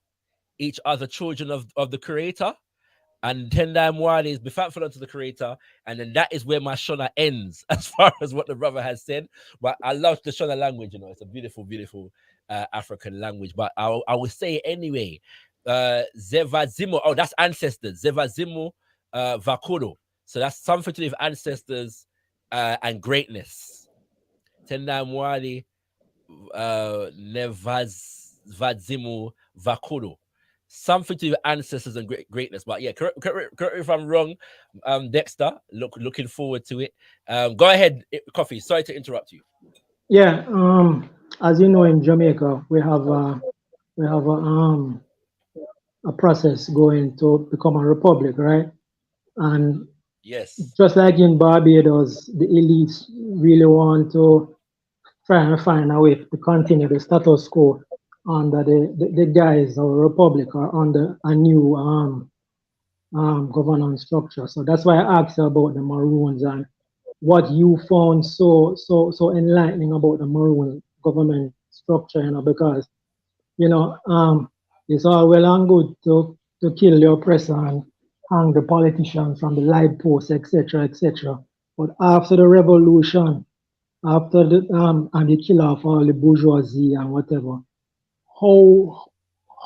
each other, children of the Creator. And Tendai Mwani is be thankful unto the Creator, and then that is where my Shona ends, as far as what the brother has said. But I love the Shona language, you know, it's a beautiful, beautiful African language. But I will say it anyway. Zevazimo, oh, that's ancestors. Zevazimo Vakuro. So that's something to do with ancestors and greatness. Tendai Mwani Nevazvadzimu Vakuro. Something to do with ancestors and greatness. But yeah, correct if I'm wrong, Dexter. Looking forward to it. Go ahead, Coffee. Sorry to interrupt you. Yeah, as you know, in Jamaica, we have a process going to become a republic, right? And yes, just like in Barbados, the elites really want to try and find a way to continue the status quo under the guise of a republic or under a new governance structure. So that's why I asked you about the Maroons and what you found so enlightening about the Maroon government structure, you know, because you know it's all well and good to kill the oppressor and hang the politicians from the light posts, etc., etc. But after the revolution, after the and the kill of all the bourgeoisie and whatever, how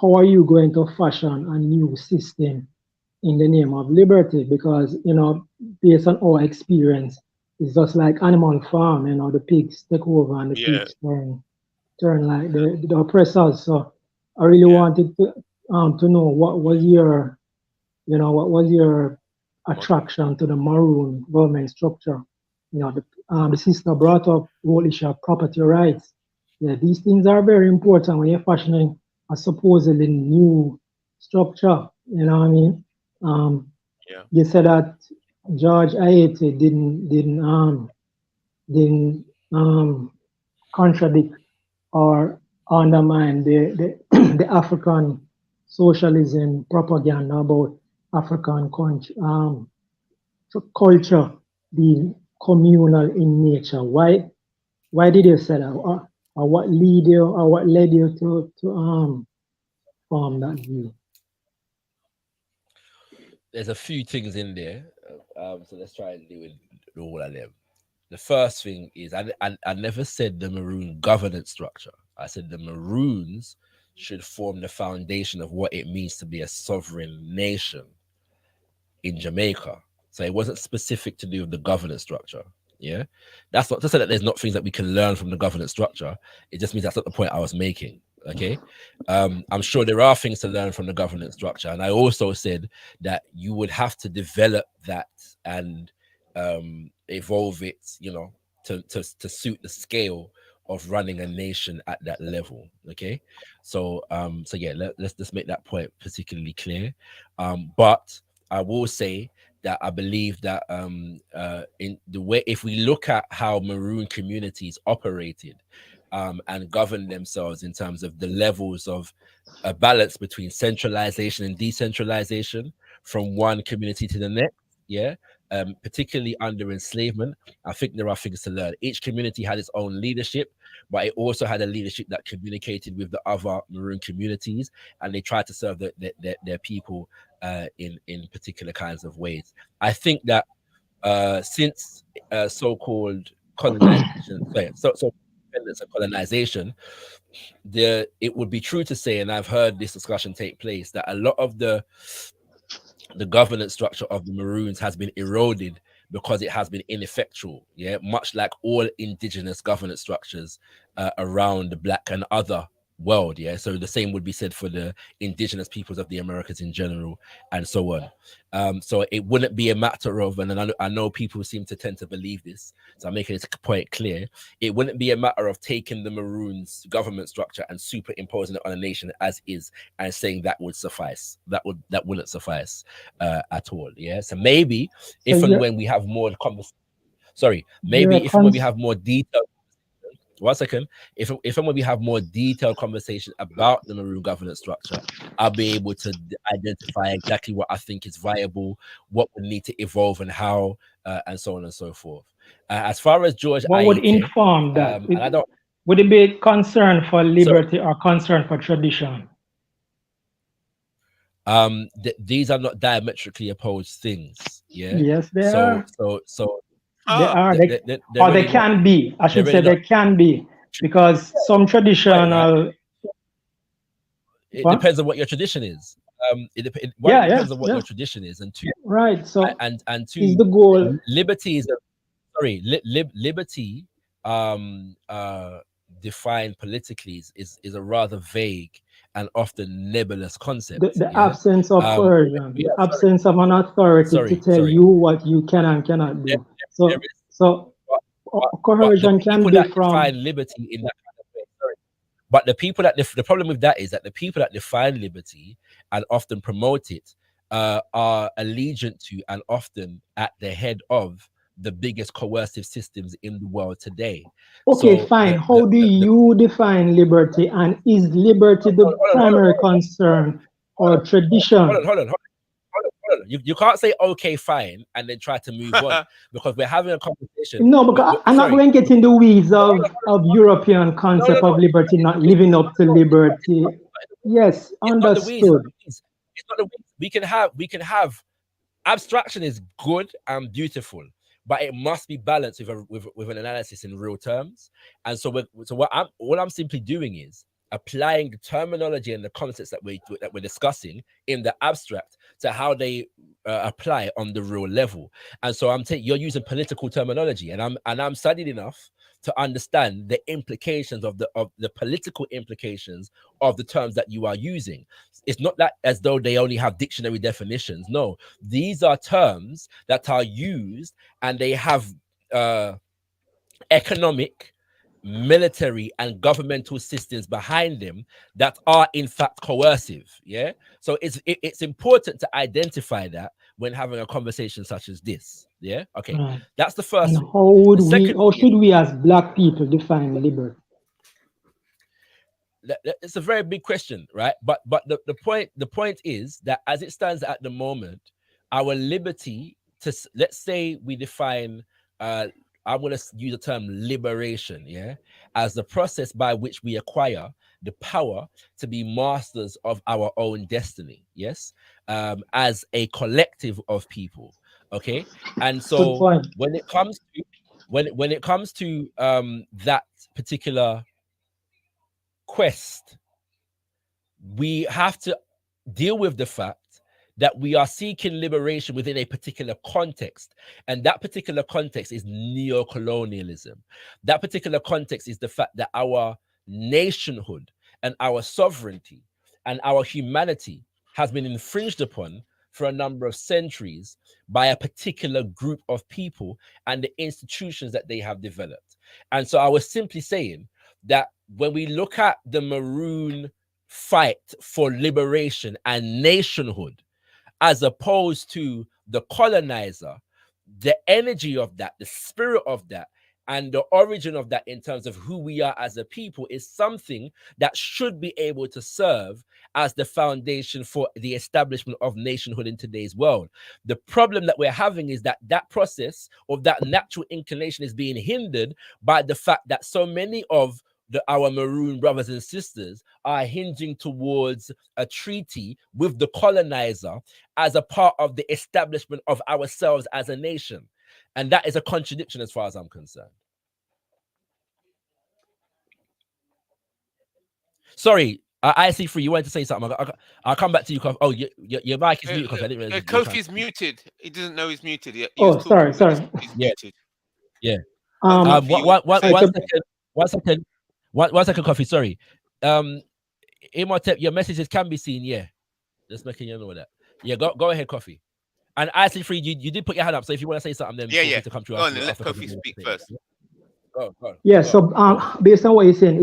are you going to fashion a new system in the name of liberty? Because you know, based on our experience, it's just like Animal Farm. You know, the pigs take over and the pigs turn like the oppressors. So I really wanted to know what was your attraction to the Maroon government structure. You know, the sister brought up whole issue of property rights. Yeah, these things are very important when you're fashioning a supposedly new structure. You know what I mean? You said that George Aite didn't contradict or undermine the the African socialism propaganda about African culture being communal in nature. Why did you say that? Or what led you to form that view? There's a few things in there, so let's try and deal with all of them. The first thing is I never said the Maroon governance structure. I said the Maroons should form the foundation of what it means to be a sovereign nation in Jamaica. So it wasn't specific to do with the governance structure. Yeah, that's not to say that there's not things that we can learn from the governance structure. It just means that's not the point I was making. Okay, I'm sure there are things to learn from the governance structure, and I also said that you would have to develop that and evolve it, you know, to suit the scale of running a nation at that level. Okay, so yeah, let's just make that point particularly clear. But I will say that I believe that in the way, if we look at how Maroon communities operated and governed themselves in terms of the levels of a balance between centralization and decentralization from one community to the next, yeah, particularly under enslavement, I think there are things to learn. Each community had its own leadership, but it also had a leadership that communicated with the other Maroon communities, and they tried to serve their people in particular kinds of ways. I think that since so-called colonization, so independence and colonization, it would be true to say, and I've heard this discussion take place, that a lot of the governance structure of the Maroons has been eroded because it has been ineffectual. Yeah, much like all indigenous governance structures around the Black and other world. Yeah, so the same would be said for the indigenous peoples of the Americas in general, and so on. So it wouldn't be a matter of, and I know people seem to tend to believe this, so I'm making this point clear, it wouldn't be a matter of taking the Maroons government structure and superimposing it on a nation as is and saying that would suffice. That wouldn't suffice at all. Yeah, so maybe if and when we have more conversation, sorry, maybe if and when we have more detail 1 second. If and when we have more detailed conversation about the Maroon governance structure, I'll be able to identify exactly what I think is viable, what would need to evolve, and how, and so on and so forth. As far as George, what would inform that? and I don't. Would it be concern for liberty or concern for tradition? These are not diametrically opposed things. Yeah. Yes, they are. So they are. They're Or really they can be. I should say really they can be, because some traditional. It depends on what your tradition is. It depends on what your tradition is, and two. Right. So and two. is the goal. Liberty is liberty. Defined politically is a rather vague and often nebulous concept. The absence of coercion, the absence of an authority to tell you what you can and cannot do. Coercion can be from. Define liberty in that kind of way. But the people that the problem with that is that the people that define liberty and often promote it are allegiant to and often at the head of the biggest coercive systems in the world today. Okay, so fine. How do you define liberty, and is liberty the primary concern or tradition? Hold on. You can't say okay, fine, and then try to move on, because we're having a conversation. No, because I'm not going to get in the weeds of European concept of liberty, not living up to liberty. Yes, understood. It's not the weeds. We can have abstraction is good and beautiful, but it must be balanced with an analysis in real terms. And so what I'm simply doing is applying the terminology and the concepts that we're discussing in the abstract to how they apply on the real level. And so you're using political terminology, and I'm studied enough to understand the implications of the political implications of the terms that you are using. It's not that as though they only have dictionary definitions. No, these are terms that are used, and they have economic, military, and governmental systems behind them that are in fact coercive. Yeah, so it's important to identify that when having a conversation such as this. Yeah, okay, that's the first. And how should we as Black people define liberty? It's a very big question, right? But the point is that as it stands at the moment, our liberty to, let's say we define I'm going to use the term liberation, yeah, as the process by which we acquire the power to be masters of our own destiny, yes, as a collective of people, okay. And so when it comes to that particular quest, we have to deal with the fact that we are seeking liberation within a particular context. And that particular context is neo-colonialism. That particular context is the fact that our nationhood and our sovereignty and our humanity has been infringed upon for a number of centuries by a particular group of people and the institutions that they have developed. And so I was simply saying that when we look at the Maroon fight for liberation and nationhood, as opposed to the colonizer, the energy of that, the spirit of that, and the origin of that in terms of who we are as a people is something that should be able to serve as the foundation for the establishment of nationhood in today's world. The problem that we're having is that that process of that natural inclination is being hindered by the fact that so many of our Maroon brothers and sisters are hinging towards a treaty with the colonizer as a part of the establishment of ourselves as a nation. And that is a contradiction as far as I'm concerned. Sorry, I see free. You wanted to say something. I'll come back to you. Oh, your mic is muted. I didn't realize. Kofi's muted. He doesn't know he's muted yet. Sorry. He's muted. Yeah. One second, Coffee. Sorry. Imhotep, your messages can be seen. Yeah. Just making you know that. Yeah, go ahead, Coffee. And I see free. You did put your hand up. So if you want to say something, then yeah. To come through. Go on, let Kofi speak first. Go. Yeah. So based on what you're saying,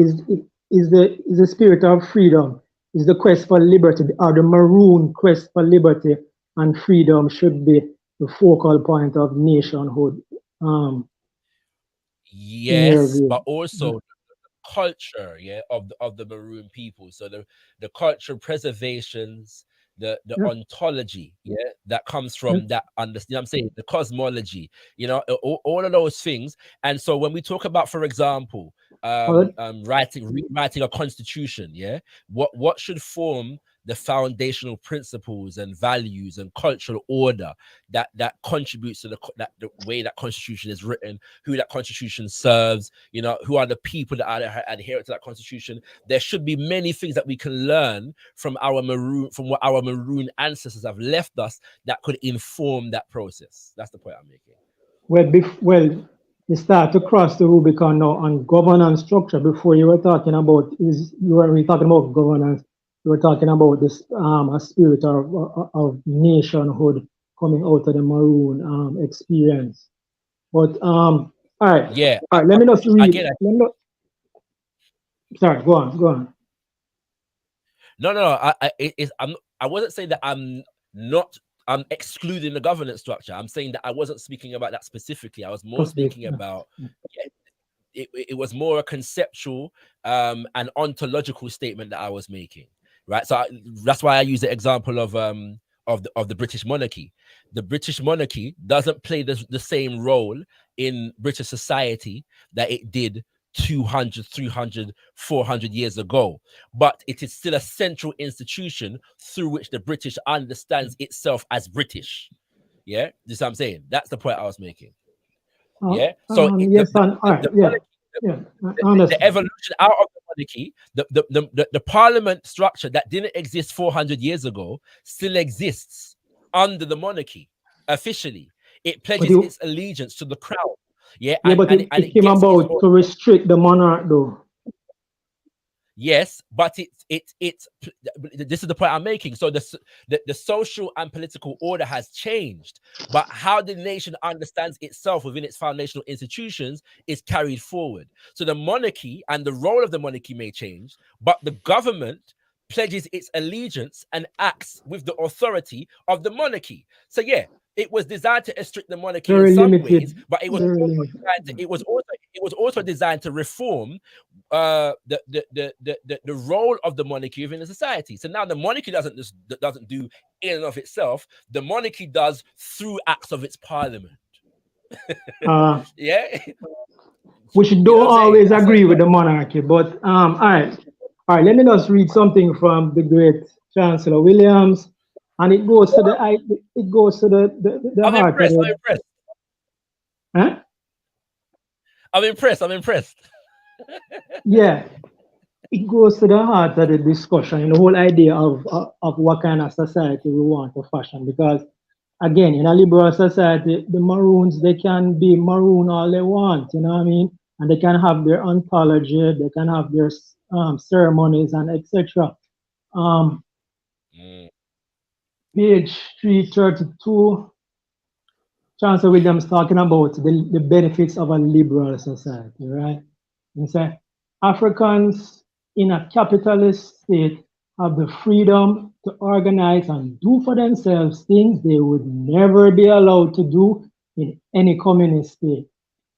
is the spirit of freedom, is the quest for liberty, or the Maroon quest for liberty and freedom should be the focal point of nationhood. Yes, but also culture, yeah, of the Maroon people. So the cultural preservations, the Yeah. ontology, yeah, that comes Yeah. from that understand. I'm saying the cosmology, all of those things. And so when we talk about, for example, rewriting a constitution, yeah, what should form the foundational principles and values and cultural order that contributes to the way that constitution is written, who that constitution serves, who are the people that are adherent to that constitution. There should be many things that we can learn from what our maroon ancestors have left us that could inform that process. That's the point I'm making. Well, you start to cross the Rubicon now on governance structure. Before you were talking about talking about governance. You were talking about this a spirit of nationhood coming out of the Maroon experience. But all right, yeah, all right. Let me just read. Again, Sorry, go on. No. I wasn't saying that I'm excluding the governance structure. I'm saying that I wasn't speaking about that specifically. I was more speaking about it was more a conceptual and ontological statement that I was making, right? So that's why I use the example of the British monarchy. The British monarchy doesn't play the same role in British society that it did 200, 300, 400 years ago, but it is still a central institution through which the British understands itself as British. Yeah, this is what I'm saying. That's the point I was making. Yeah. So yes, all right. the evolution out of the monarchy, the parliament structure that didn't exist 400 years ago still exists under the monarchy officially. It pledges its allegiance to the crown. Yeah, but it came about to restrict the monarch, though. Yes, but it's this is the point I'm making. So the social and political order has changed, but how the nation understands itself within its foundational institutions is carried forward. So the monarchy and the role of the monarchy may change, but the government pledges its allegiance and acts with the authority of the monarchy. So yeah, it was designed to restrict the monarchy in some ways, but it was also designed to reform the role of the monarchy within the society. So now the monarchy doesn't do in and of itself. The monarchy does through acts of its parliament. Yeah, which don't always agree with the monarchy, but all right. Let me just read something from the great Chancellor Williams, and it goes to the heart of it. Huh? I'm impressed. Yeah, it goes to the heart of the discussion and the whole idea of what kind of society we want to fashion. Because again, in a liberal society, the Maroons, they can be Maroon all they want, you know what I mean? And they can have their ontology, they can have their ceremonies and etc. Page 332, Chancellor Williams talking about the benefits of a liberal society, right? He said, Africans in a capitalist state have the freedom to organize and do for themselves things they would never be allowed to do in any communist state.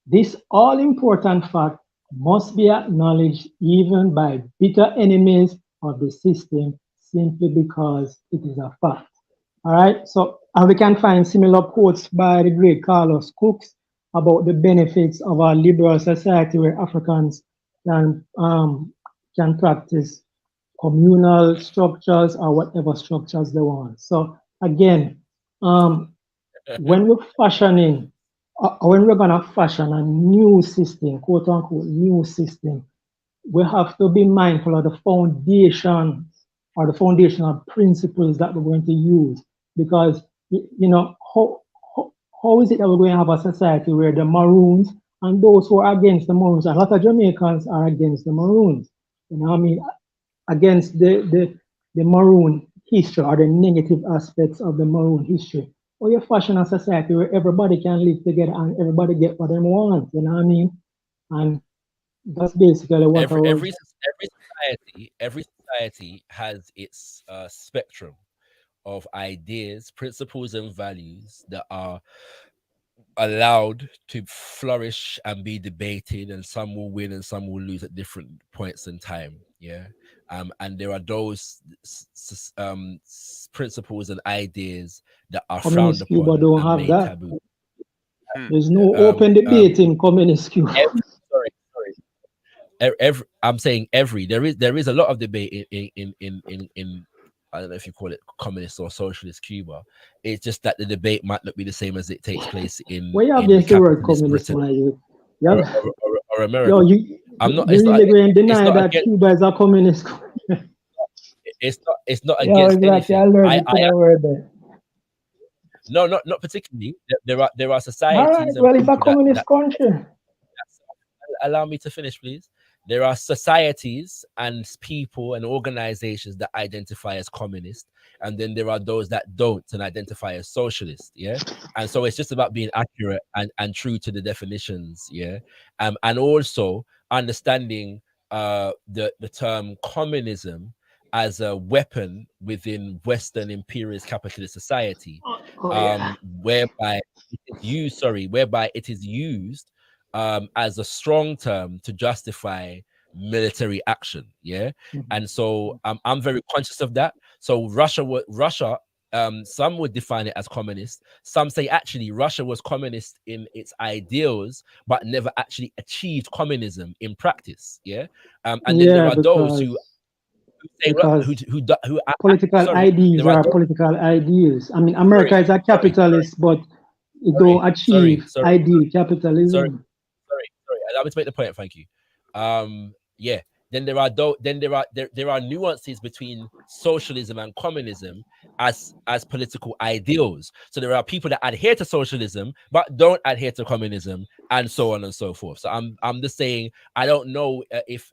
This all-important fact must be acknowledged even by bitter enemies of the system simply because it is a fact. All right, so we can find similar quotes by the great Carlos Cooks about the benefits of a liberal society where Africans can practice communal structures or whatever structures they want. So again, when we're fashioning, when we're gonna fashion a new system, quote unquote new system, we have to be mindful of the foundation or the foundational principles that we're going to use. Because how is it that we're going to have a society where the Maroons and those who are against the Maroons, a lot of Jamaicans are against the Maroons, you know what I mean, against the Maroon history or the negative aspects of the Maroon history. Or you fashion a society where everybody can live together and everybody get what they want, you know what I mean? And that's basically what every society has its spectrum of ideas, principles, and values that are allowed to flourish and be debated, and some will win and some will lose at different points in time. Yeah. And there are those principles and ideas that are frowned Communist Cuba upon don't and have made that. taboo. There's no open debate in Communist Cuba. I'm saying there is a lot of debate in I don't know if you call it communist or socialist Cuba. It's just that the debate might not be the same as it takes place in Where you have the the word capitalist communist, Britain or America. Yo, you I'm not. you It's not. really going to It's deny not that against. Cuba is a communist? It's not Yeah, against exactly. I anything. learned the word there. No, not particularly. There are All right. societies and Well, it's a people communist country. allow me to finish, please. There are societies and people and organizations that identify as communist, and then there are those that don't and identify as socialist. Yeah. And so it's just about being accurate and true to the definitions. Yeah. And also understanding the term communism as a weapon within Western imperialist capitalist society, whereby it is used as a strong term to justify military action. Yeah. And so I'm very conscious of that. So Russia, some would define it as communist. Some say actually Russia was communist in its ideals, but never actually achieved communism in practice. Yeah. And then there are those who say who political ideas are political ideals. I mean, America is a capitalist, but it don't achieve ideal capitalism. Sorry. Allow me to make the point. Thank you. Yeah. Then there are nuances between socialism and communism as political ideals. So there are people that adhere to socialism but don't adhere to communism, and so on and so forth. So I'm just saying I don't know if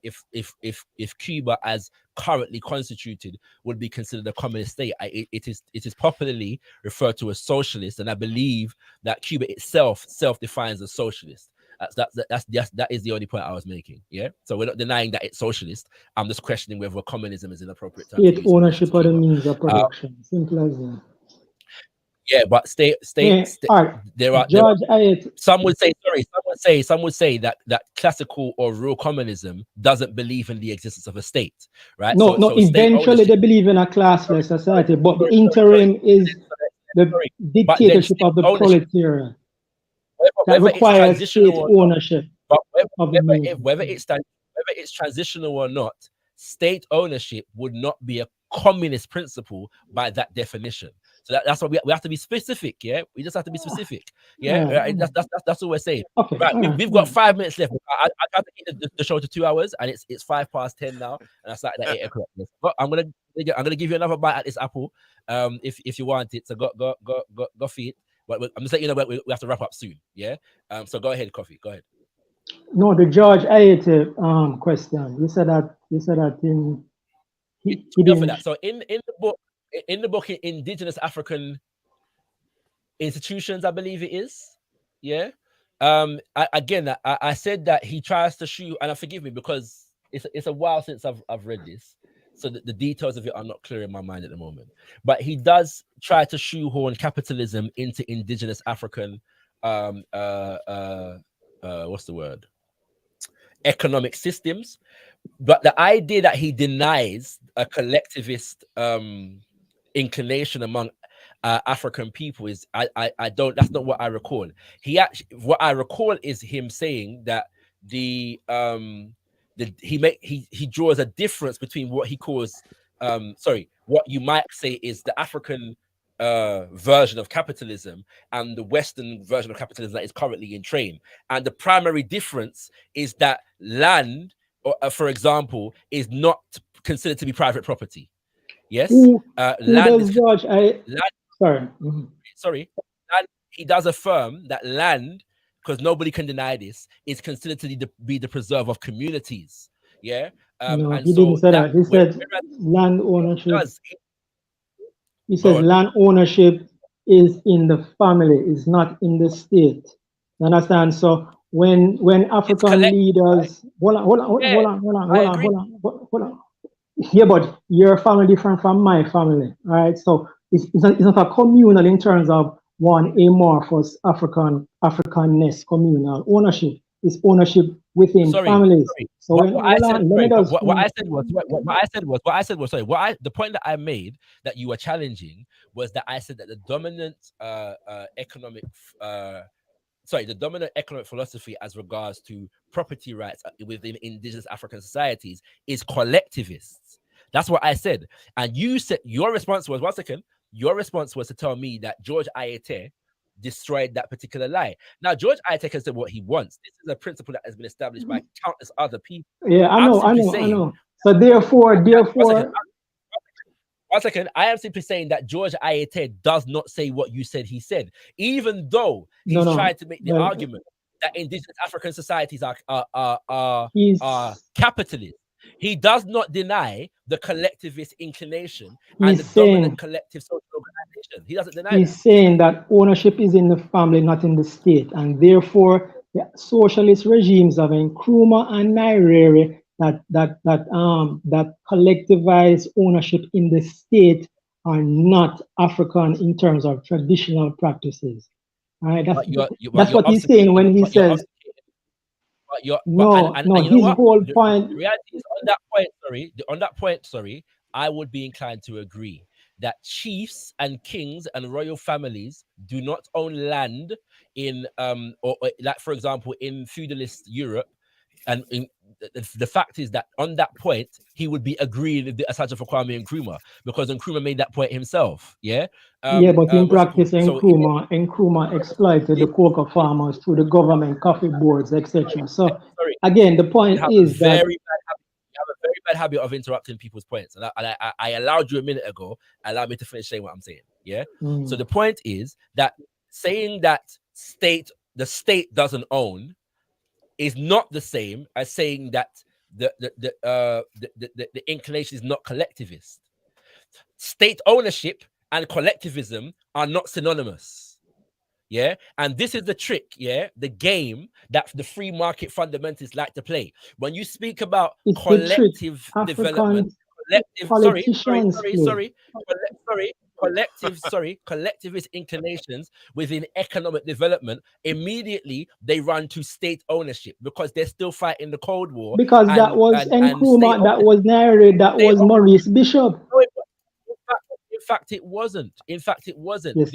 Cuba as currently constituted would be considered a communist state. It is popularly referred to as socialist, and I believe that Cuba itself self-defines as socialist. That is the only point I was making. Yeah. So we're not denying that it's socialist. I'm just questioning whether communism is an appropriate term. State ownership of the means of production. Simple as that. Yeah, but state. There are some would say that classical or real communism doesn't believe in the existence of a state, right? No, eventually they believe in a classless society, but the interim is the dictatorship of the proletariat. That requires state ownership. But whether it's transitional or not, state ownership would not be a communist principle by that definition. So that's why we have to be specific. Yeah, we just have to be specific. Yeah, that's all we're saying. Okay, right, we've got 5 minutes left. I have to keep the show to 2 hours, and it's 10:05 now, and I started at 8 o'clock. But I'm gonna give you another bite at this apple, if you want it. So go feed. But I'm just letting you know we have to wrap up soon. Yeah. So go ahead, Coffee. Go ahead. No, the George Ayete question. You said that he didn't. For that. So in the book Indigenous African Institutions, I believe it is. Yeah. I said that he tries to shoe, and forgive me because it's a while since I've read this. So the details of it are not clear in my mind at the moment. But he does try to shoehorn capitalism into indigenous African, what's the word? Economic systems. But the idea that he denies a collectivist inclination among African people is I don't. That's not what I recall. What I recall is him saying that he draws a difference between what he calls what you might say is the African version of capitalism and the Western version of capitalism that is currently in train. And the primary difference is that land, for example, is not considered to be private property. Yes, land is George. Sorry. And he does affirm that land, because nobody can deny this, is considered to be the preserve of communities. Yeah. No, he didn't say that. He said land ownership. He says land ownership is in the family, is not in the state. You understand? So when African leaders, hold on. Yeah, but your family different from my family. All right. So it's not a communal in terms of one amorphous Africanness communal ownership. It's ownership within families. So what I said was the point that I made that you were challenging was that I said that the dominant economic philosophy as regards to property rights within indigenous African societies is collectivists. That's what I said. And you said your response was, your response was to tell me that George Ayete destroyed that particular lie. Now, George Ayete can say what he wants. This is a principle that has been established by countless other people. Yeah, I know. So therefore, one second, I am simply saying that George Ayete does not say what you said he said, even though he's trying to make the argument that indigenous African societies are capitalist. He does not deny the collectivist inclination and the dominant collective social organization. He doesn't deny He's saying that ownership is in the family, not in the state, and therefore the socialist regimes of Nkrumah and Nyerere that collectivize ownership in the state are not African in terms of traditional practices. All right, that's what he's saying when he says. His whole point. The reality is on that point, I would be inclined to agree that chiefs and kings and royal families do not own land in or like, for example, in feudalist Europe. And the fact is that on that point, he would be agreeing with the Asante for Kwame Nkrumah, because Nkrumah made that point himself. Yeah. But in practice, Nkrumah exploited the cocoa farmers through the government coffee boards, etc. So again, the point is that you have a very bad habit of interrupting people's points, and I allowed you a minute ago. Allow me to finish saying what I'm saying. Yeah. So the point is that saying that the state doesn't own is not the same as saying that the inclination is not collectivist. State ownership and collectivism are not synonymous. Yeah, and this is the trick. Yeah, the game that the free market fundamentalists like to play. When you speak about collective development, collectivist inclinations within economic development, immediately they run to state ownership because they're still fighting the Cold War. Because that was Nkrumah, that was Nyerere, that was Maurice Bishop. In fact, it wasn't. This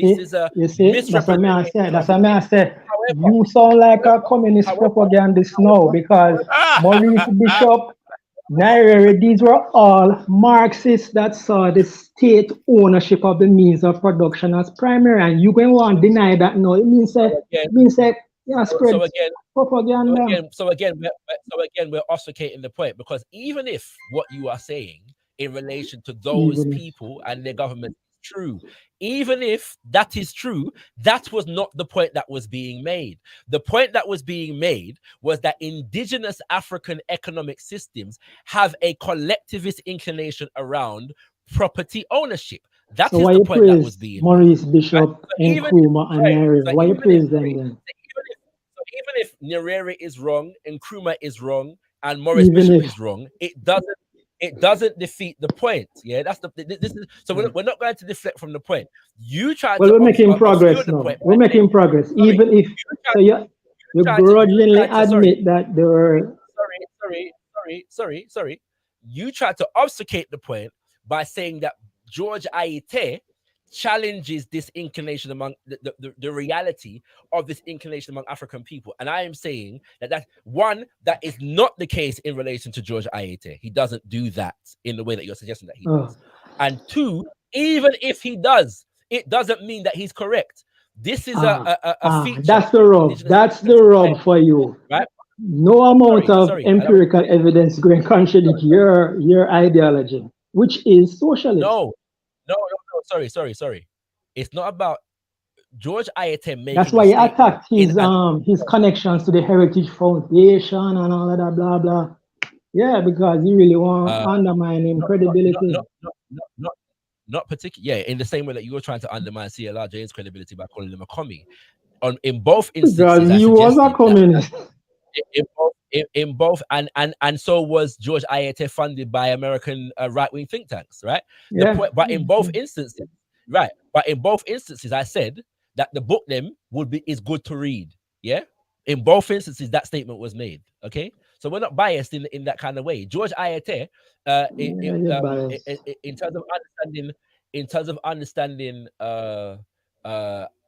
is a misrepresentation. That's what I said. You sound like a communist propagandist now, because Maurice Bishop, Nyerere, these were all Marxists that saw the state ownership of the means of production as primary, and you can want to deny that. No, it means that spread propaganda. So again, we're oscillating the point, because even if what you are saying in relation to those people and their government is true, even if that is true, that was not the point that was being made. The point that was being made was that indigenous African economic systems have a collectivist inclination around property ownership. That is the point that was being Maurice Bishop, Nkrumah, and Nyerere. Why you praise them then? Even if Nyerere is wrong, Nkrumah is wrong, and Maurice Bishop is wrong, it doesn't defeat the point. Yeah, that's so we're not going to deflect from the point. You try. Well, we're making progress now. We're making progress, even if you grudgingly admit that there were. Sorry. You tried to obfuscate the point by saying that George Ayete challenges this inclination among the reality of this inclination among African people. And I am saying that that is not the case in relation to George Ayete. He doesn't do that in the way that you're suggesting that he does. And two, even if he does, it doesn't mean that he's correct. This is a feature. That's the rub. That's the rub for you. Right? No amount of empirical evidence going to contradict your ideology, which is socialism. No. Sorry. It's not about George Ayete making. That's why he attacked his connections to the Heritage Foundation and all of that, blah blah. Yeah, because he really want to undermine him credibility. Not particularly. Yeah, in the same way that you were trying to undermine CLR James' credibility by calling him a commie. In both instances, because he was a communist. In both, and so was George Ayete, funded by American right-wing think tanks, right? Yeah. But in both instances, I said that the book them is good to read. Yeah, in both instances, that statement was made. Okay, so we're not biased in that kind of way. George Ayate, in terms of understanding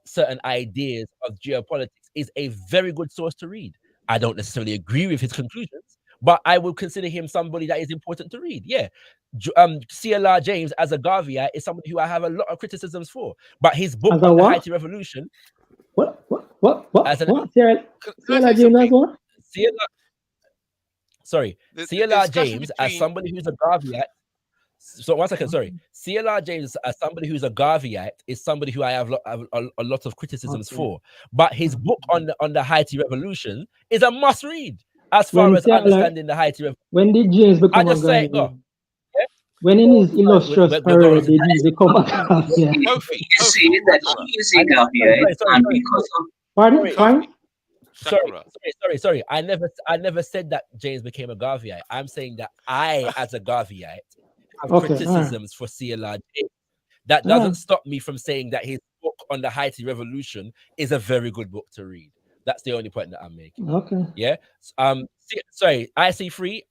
certain ideas of geopolitics, is a very good source to read. I don't necessarily agree with his conclusions, but I would consider him somebody that is important to read. Yeah. CLR James as a Garveyite is somebody who I have a lot of criticisms for, but his book on the Haiti Revolution. What? As an, what? CLR James as what? CLR James as somebody who's a Garveyite. So 1 second, sorry. CLR James as somebody who's a Garveyite is somebody who I have a lot of criticisms for. But his book on the Haiti Revolution is a must read as far as understanding the Haiti Revolution. When did James become a Garveyite? Yeah? When in his illustrious career did he become a Garveyite? Pardon? Sorry. I never said that James became a Garveyite. I'm saying that I, as a Garveyite, have criticisms for CLR James. That doesn't stop me from saying that his book on the Haiti Revolution is a very good book to read. That's the only point that I'm making. Okay. Yeah. Sorry. IC3,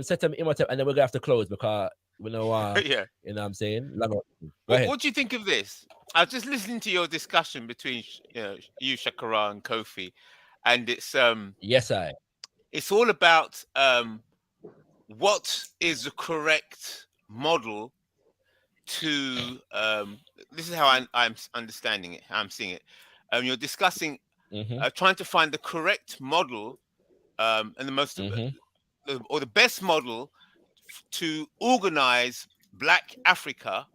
set them Imhotep, and then we're gonna have to close because we know. Yeah. You know what I'm saying? Go ahead. What do you think of this? I was just listening to your discussion between you, ShakaRa, and Kofi, and it's it's all about what is the correct model to this is how I'm understanding it, how I'm seeing it. You're discussing trying to find the correct model and the most or the best model to organize Black Africa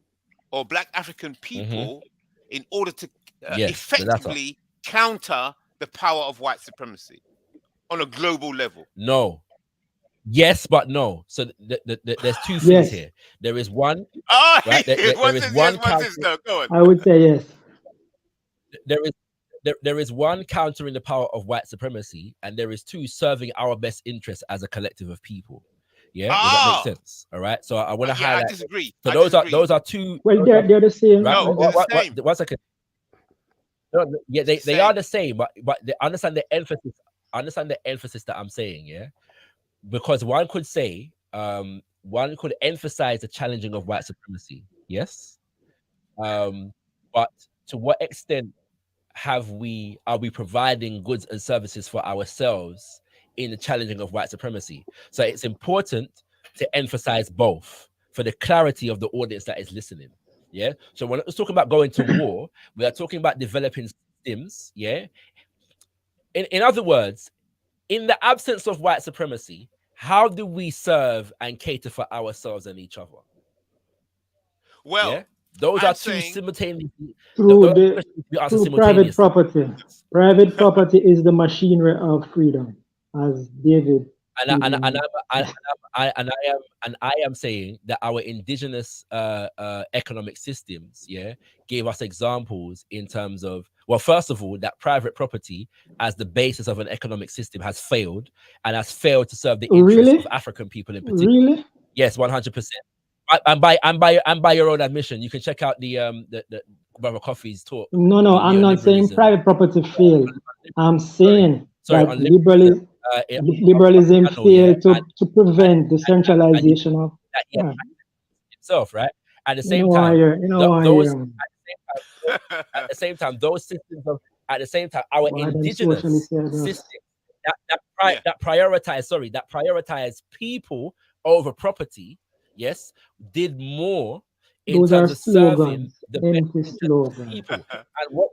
or Black African people in order to effectively counter the power of white supremacy on a global level. No. Yes, but no. So there's two things here. There is one. Right? There is one. No, go on. I would say yes. There is one countering the power of white supremacy, and there is two serving our best interests as a collective of people. Yeah, does that make sense? All right. So I want to highlight. I disagree. So those are two. Well, they're the same. Right? No, they're the same. 1 second. No, yeah, they are the same, but they understand the emphasis. Understand the emphasis that I'm saying. Yeah. Because one could say, one could emphasize the challenging of white supremacy, yes. But to what extent are we providing goods and services for ourselves in the challenging of white supremacy? So it's important to emphasize both for the clarity of the audience that is listening. Yeah. So when we're talking about going to war, we are talking about developing systems. Yeah. In other words, in the absence of white supremacy, how do we serve and cater for ourselves and each other? Well, those are two simultaneously through private property. Private property is the machinery of freedom, as David. And I am saying that our indigenous economic systems, gave us examples in terms of, well, first of all, that private property as the basis of an economic system has failed, and has failed to serve the interests of African people in particular. Really? Yes, 100%. And by your own admission, you can check out the Brother Coffee's talk. No, I'm not saying private property failed. I'm saying that liberalism failed to prevent the centralization of itself, right? At the same time, those systems of our indigenous system that prioritize people over property, yes, did more in terms of serving the people. And what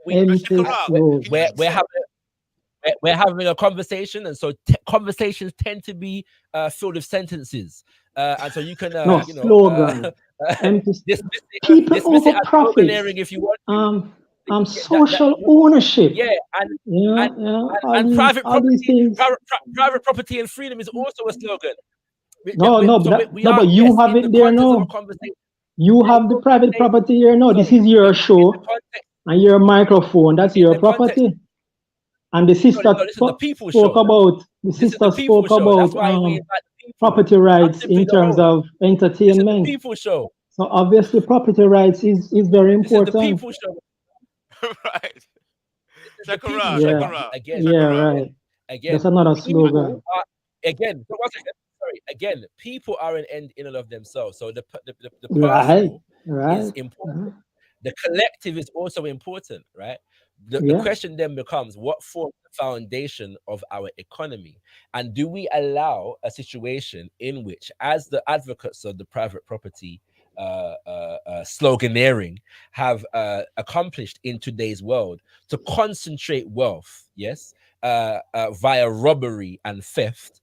we're having a conversation, and so conversations tend to be filled with sentences, and so you can slogan. People over profit. If you want. Social ownership. And private property and freedom is also a slogan. But you have it there now. You have the private property here now. This is your show, and your microphone. That's your property. And the sister spoke about property rights in terms of entertainment. People show. So obviously, property rights is very important. The people show. Right. the people, ShakaRa, Yeah, ShakaRa, again, yeah, ShakaRa. right. again, That's another people slogan. are again. So one second, sorry. Again, people are an end in and of themselves. So the Right, personal is right. important. The collective is also important, right? The Yeah. question then becomes what forms the foundation of our economy? And do we allow a situation in which, as the advocates of the private property sloganeering have accomplished in today's world, to concentrate wealth, yes, via robbery and theft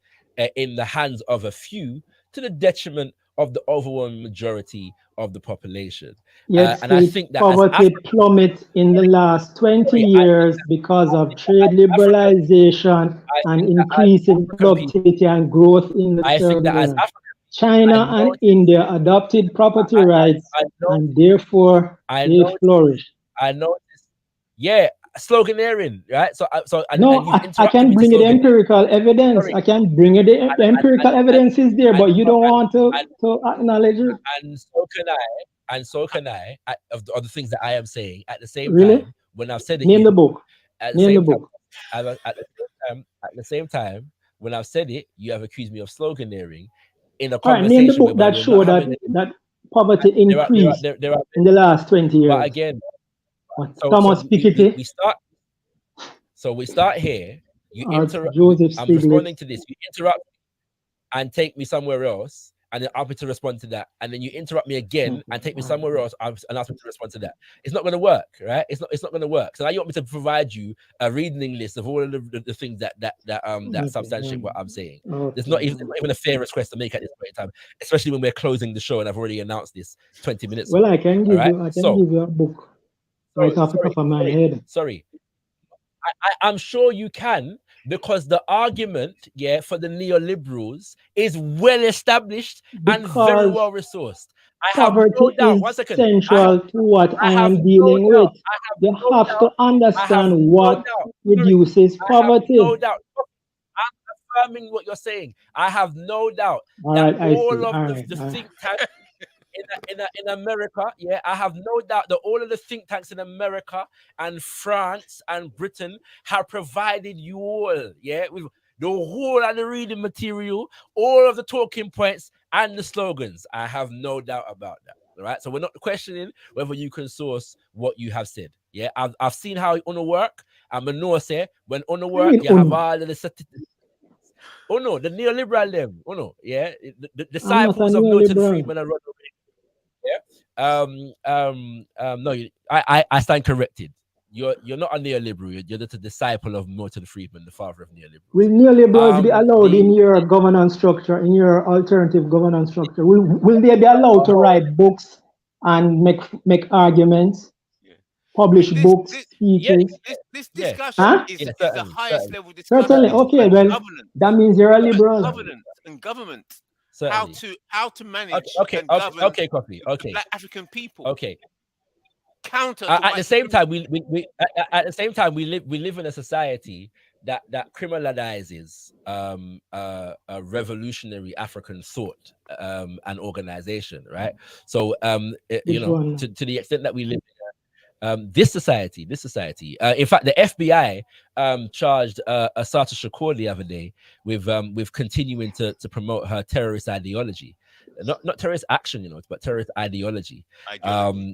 in the hands of a few to the detriment of the overwhelming majority of the population? Yet And I still think that as poverty Africans, plummet in the last 20 years because of trade liberalization I and think that as increasing African people, productivity and growth in the I think third that as world. African China I and noticed, India adopted property rights I know, and therefore I they noticed, flourish. I noticed. Yeah, sloganeering, right? So No, and you've I interrupted can me to bring you the slogan. empirical evidence. Sorry, I can bring you the empirical and evidence is there, and but you so don't and want and, to acknowledge it. and so can I, of the things that I am saying. At the same Really? time, when I've said it, Name you the book. at the Name the same time, book. at the same time, when I've said it, you have accused me of sloganeering in a All right, name the conversation book whereby that we're not show having that poverty increased there are in the last 20 but years. again, What, so Thomas Piketty we start here. You or interrupt. Joseph I'm responding Stiglitz? to this. You interrupt and take me somewhere else, and then ask me to respond to that, and then you interrupt me again and take me somewhere else and ask me to respond to that. It's not going to work, right? It's not going to work. So now you want me to provide you a reading list of all of the things that substantiate what I'm saying. There's not even a fair request to make at this point in time, especially when we're closing the show and I've already announced this 20 minutes Well, ago. I can All right. give you a book right off the top of my head. Sorry. I'm sure you can, because the argument, yeah, for the neoliberals is well established and very Because well resourced. I have no poverty doubt. One is second. central to what I I have am no dealing with. doubt. I have You no have to doubt. I have understand no what doubt. Sorry, reduces I have no poverty. doubt. I'm affirming what you're saying. I have no doubt All that right, I see. all of All the right. think tanks in America, yeah, I have no doubt that all of the think tanks in America and France and Britain have provided you all, yeah, with the whole of the reading material, all of the talking points and the slogans. I have no doubt about that. All right. So we're not questioning whether you can source what you have said. Yeah, I've seen how it wanna work. I'm a no say when on the I work mean, you have all of the oh no, the neoliberal them. Oh no, yeah, the I'm not a disciples of Milton neoliberal. Friedman and Ronald Reagan. Yeah. No, I stand corrected. You're not a neoliberal. You're just a disciple of Milton Friedman, the father of Will neoliberals. neoliberals be allowed The in your governance structure, in your alternative governance structure? Will they be allowed to write books and make arguments, Yeah. publish books, yeah, speeches? This yeah, discussion Huh? is yeah, is the certainly, highest level Certainly. discussion Okay, on well, governance, that means you're a and liberal. certainly, government, certainly. how to manage Okay, and govern okay, coffee. the Okay, Black African people, okay. counter to At the white same supremacy. time, at the same time we live in a society that criminalizes a revolutionary African thought and organization, right? So Which one? to the extent that we live this society, in fact, the FBI charged Asata Shakur the other day with continuing to promote her terrorist ideology, not terrorist action, but terrorist ideology.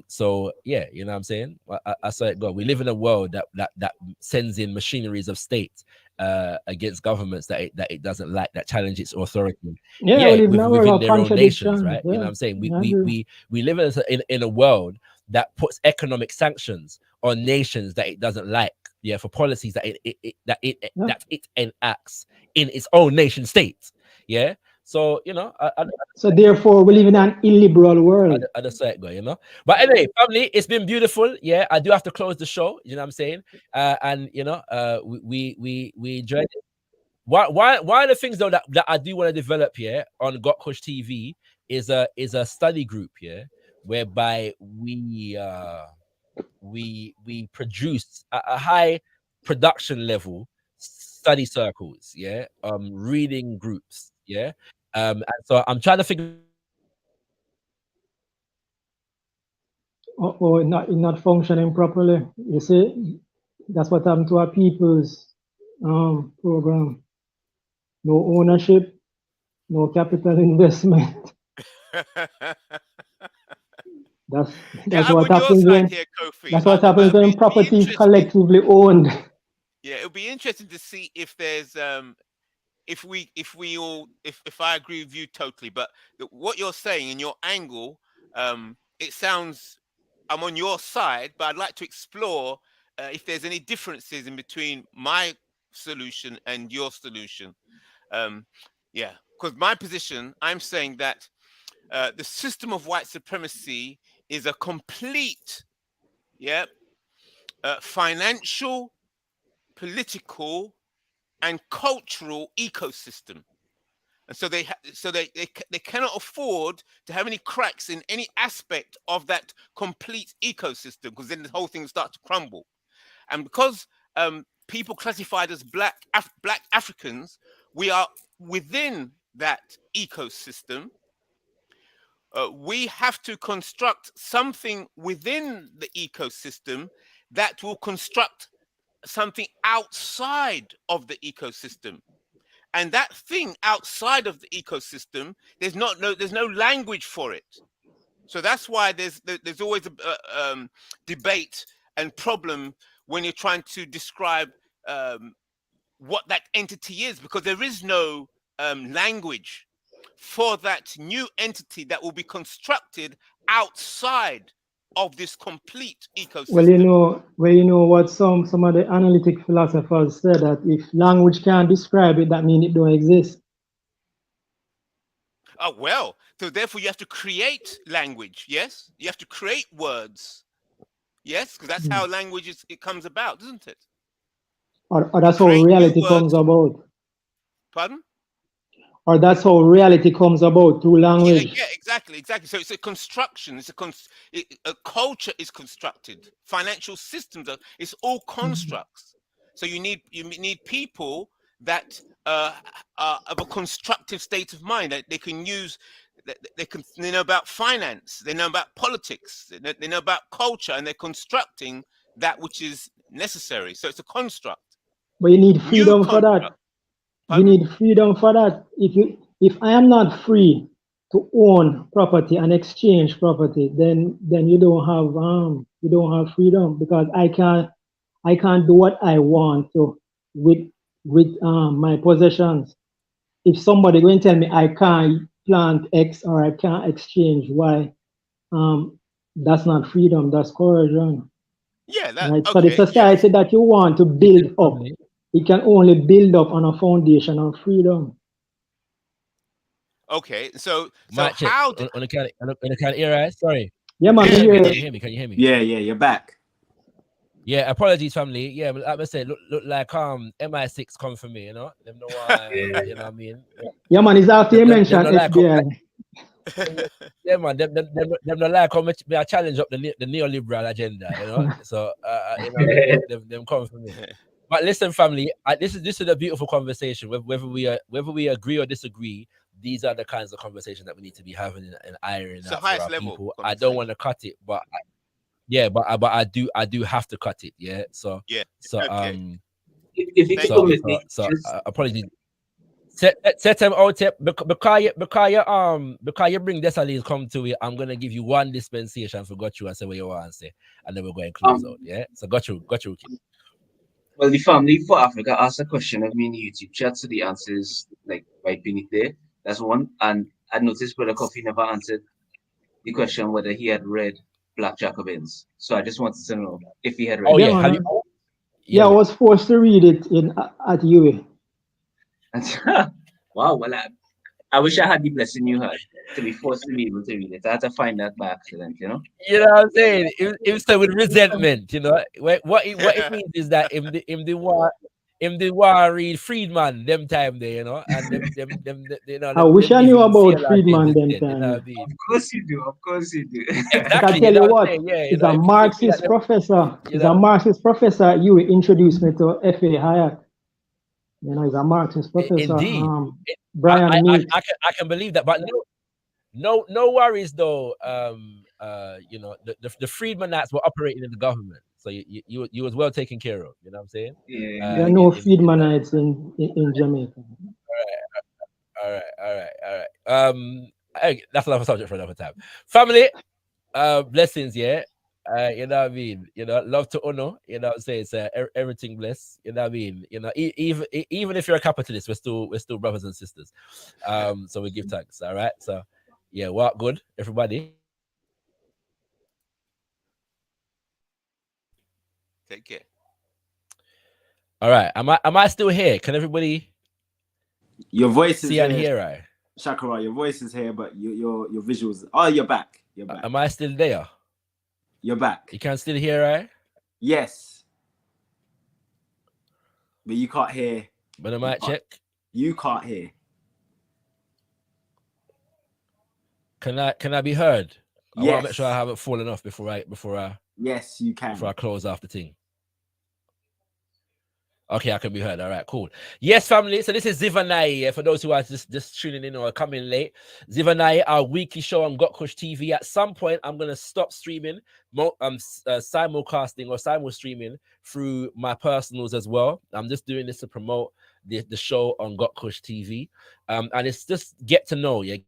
So yeah, you know what I'm saying. I saw it go. We live in a world that sends in machineries of state against governments that it doesn't like, that challenge its authority. Yeah, we Yeah, live in a world within of their own nations, contradiction. right? You know Yeah, what I'm saying. I agree. We live in a world that puts economic sanctions on nations that it doesn't like, yeah, for policies that Yeah. it enacts in its own nation state, yeah. So So therefore, we live in an illiberal world. I just saw it go. But anyway, family, it's been beautiful. Yeah, I do have to close the show. You know what I'm saying? And we enjoyed it. One of the things though that I do want to develop here on gotkushTV is a study group here, whereby we produce a high production level study circles, yeah, reading groups, yeah, and so I'm trying to figure. Or not functioning properly. You see, That's what happened to our people's program. No ownership, no capital investment. That's Yeah, I'm what on your happens side when here, Kofi. that's what happens when It'll be property is interesting. collectively owned. Yeah, it'll be interesting to see if there's if I agree with you totally. But what you're saying and your angle, it sounds I'm on your side, but I'd like to explore if there's any differences in between my solution and your solution. Yeah, because my position, I'm saying that the system of white supremacy is a complete, financial, political, and cultural ecosystem. And so they cannot afford to have any cracks in any aspect of that complete ecosystem, because then the whole thing will start to crumble. And because people classified as black Africans, we are within that ecosystem. We have to construct something within the ecosystem that will construct something outside of the ecosystem. And that thing outside of the ecosystem, there's no language for it. So that's why there's always a debate and problem when you're trying to describe what that entity is, because there is no language for that new entity that will be constructed outside of this complete ecosystem. Well, you know what some of the analytic philosophers said, that if language can't describe it, that means it don't exist. Oh, well, so therefore you have to create language. Yes, you have to create words. Yes, because that's how language it comes about, doesn't it? Or that's how reality comes about. Pardon? Or that's how reality comes about, through language. Yeah, exactly. So it's a construction. A culture is constructed. Financial systems it's all constructs. So you need people that are of a constructive state of mind, that they can use. They know about finance. They know about politics. They know about culture, and they're constructing that which is necessary. So it's a construct. But you need freedom for that. You need freedom for that. If I am not free to own property and exchange property, then you don't have freedom, because I can't do what I want to with my possessions. If somebody going to tell me I can't plant X or I can't exchange Y, that's not freedom. That's coercion. Yeah, right? So the society that you want to build up, it can only build up on a foundation of freedom. Okay, so how on the kind of era? Sorry. Yeah, man. Can you hear me? Can you hear me? Yeah, you're back. Yeah, apologies, family. Yeah, but like I said, look like MI6 come for me, you know. Them know why, you know what I mean? Yeah, man. It's after you mentioned FBI. Yeah, man. Them not like how much I challenge up the neoliberal agenda, you know. So you know, them come for me. But listen, family, this is a beautiful conversation. Whether we agree or disagree, these are the kinds of conversations that we need to be having and ironing out for our people. I don't want to cut it, but I do have to cut it. Yeah. So if you could permit me, apologies. Set them out because you bring Desalis come to it. I'm gonna give you one dispensation for got you and say what you want to say, and then we're going to close out. Yeah. So got you. Well, the family for Africa asked a question of me in the YouTube chat, so the answer is like right beneath there. That's one. And I noticed Brother Coffee never answered the question whether he had read Black Jacobins. So I just wanted to know if he had read. Oh yeah, yeah, I was forced to read it at UA. Wow, well, I wish I had the blessing you had to be forced to be able to read it. I had to find that by accident, you know. You know what I'm saying? It was with resentment, you know. What it means is that in the war read Friedman them time there, you know, and them you know. I wish I knew about Friedman them time. You know, of course you do. Exactly. I tell you what, he's a Marxist professor. He's a Marxist professor. You introduced me to F.A. Hayek. You know, he's a Marxist professor. Indeed. Brian I can believe that, but no worries though. You know, the Friedmanites were operating in the government, So you was well taken care of. You know what I'm saying? Yeah. There are no Friedmanites in Jamaica. All right. That's another subject for another time. Family, blessings, yeah. You know what I mean? You know, love to honor, you know what I'm saying? It's everything blessed, you know what I mean? You know, even if you're a capitalist, we're still brothers and sisters. So we give thanks, all right? So yeah, what good, everybody. Take care. All right. Am I still here? Can everybody Your voice see is and here, hear? Right? ShakaRa. Your voice is here, but your visuals. Oh, you're back. You're back. Am I still there? You're back. You can still hear, right? Yes, but you can't hear. But I might check. You can't hear. Can I be heard? I want Yes. to make sure I haven't fallen off before I Yes, you can. before I close off the thing. Okay, I can be heard. All right, cool. Yes, family. So this is ZIVANAYI. For those who are just tuning in or coming late, ZIVANAYI, our weekly show on gotkushTV. At some point, I'm gonna stop streaming, simulcasting or simul streaming through my personals as well. I'm just doing this to promote the show on gotkushTV, and it's just get to know you.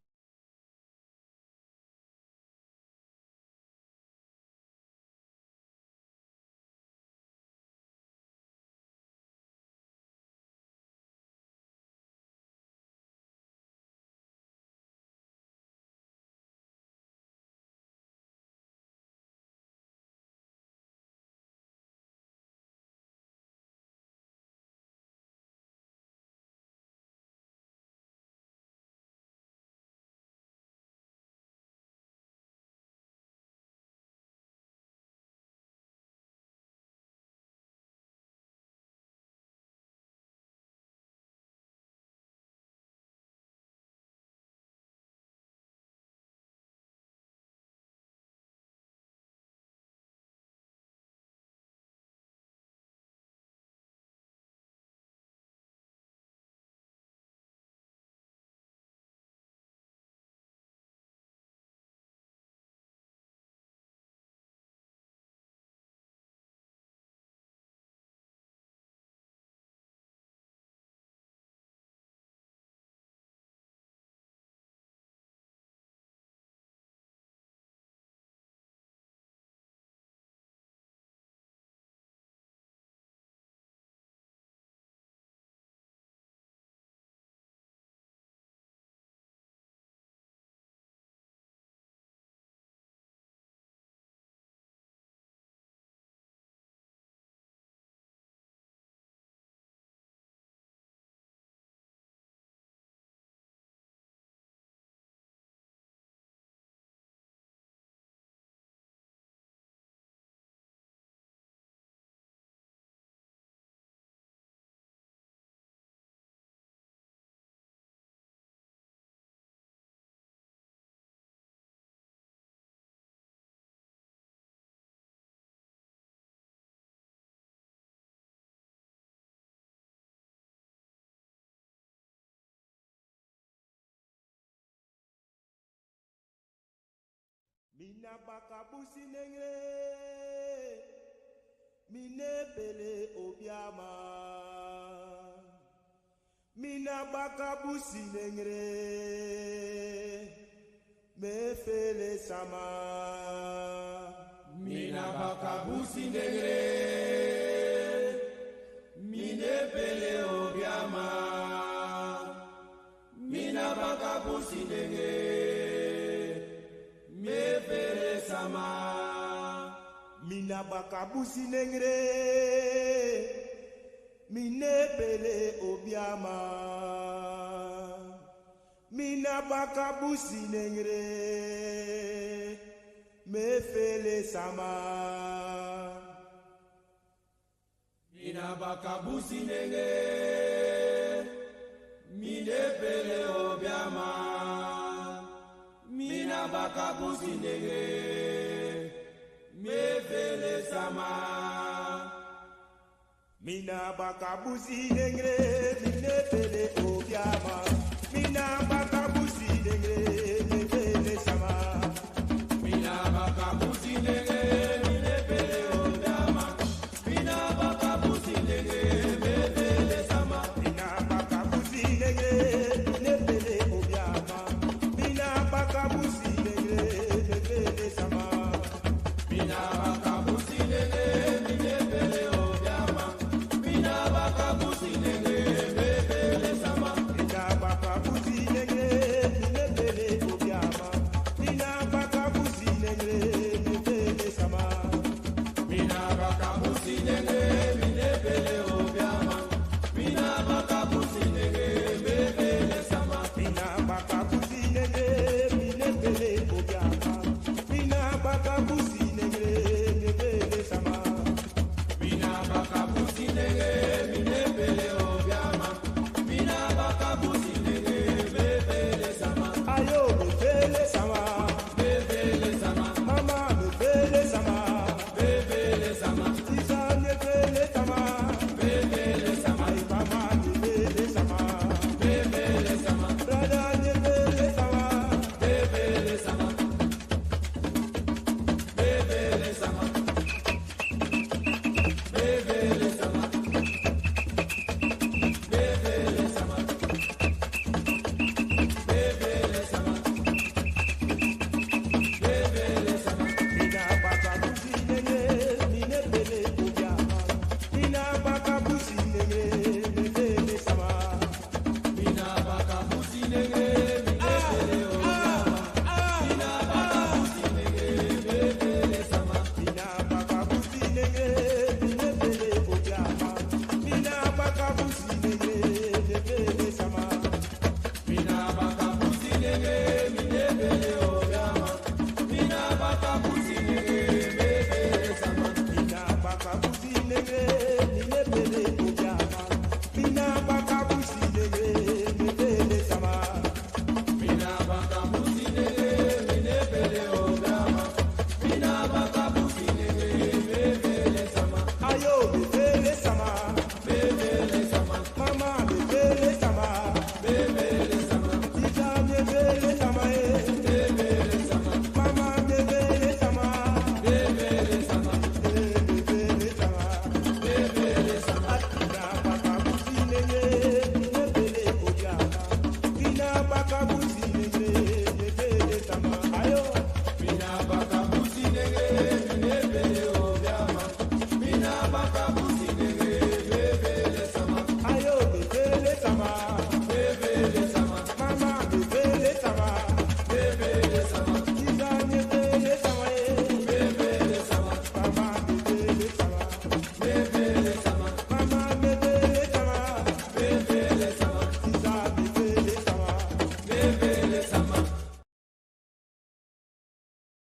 Mina bakabusi nengre, mine bele obiama. Mina bakabusi nengre, me fele sama. Mina bakabusi nengre, mine bele obiama. Mina bakabusi nengre, me fele sama. Mina bakabusi nengre, mine bele obiama. Mina bakabusi nengre, me fele sama. Mina bakabusi nengre, mine bele obiama. Mina bakabusi nengre, me fele sama. Mina bakabusi nengre, mine bele obiama. Mina bakabusi nengre, me fele sama. Mina bakabusi nengre, mine bele obiama. bakabuzi nenge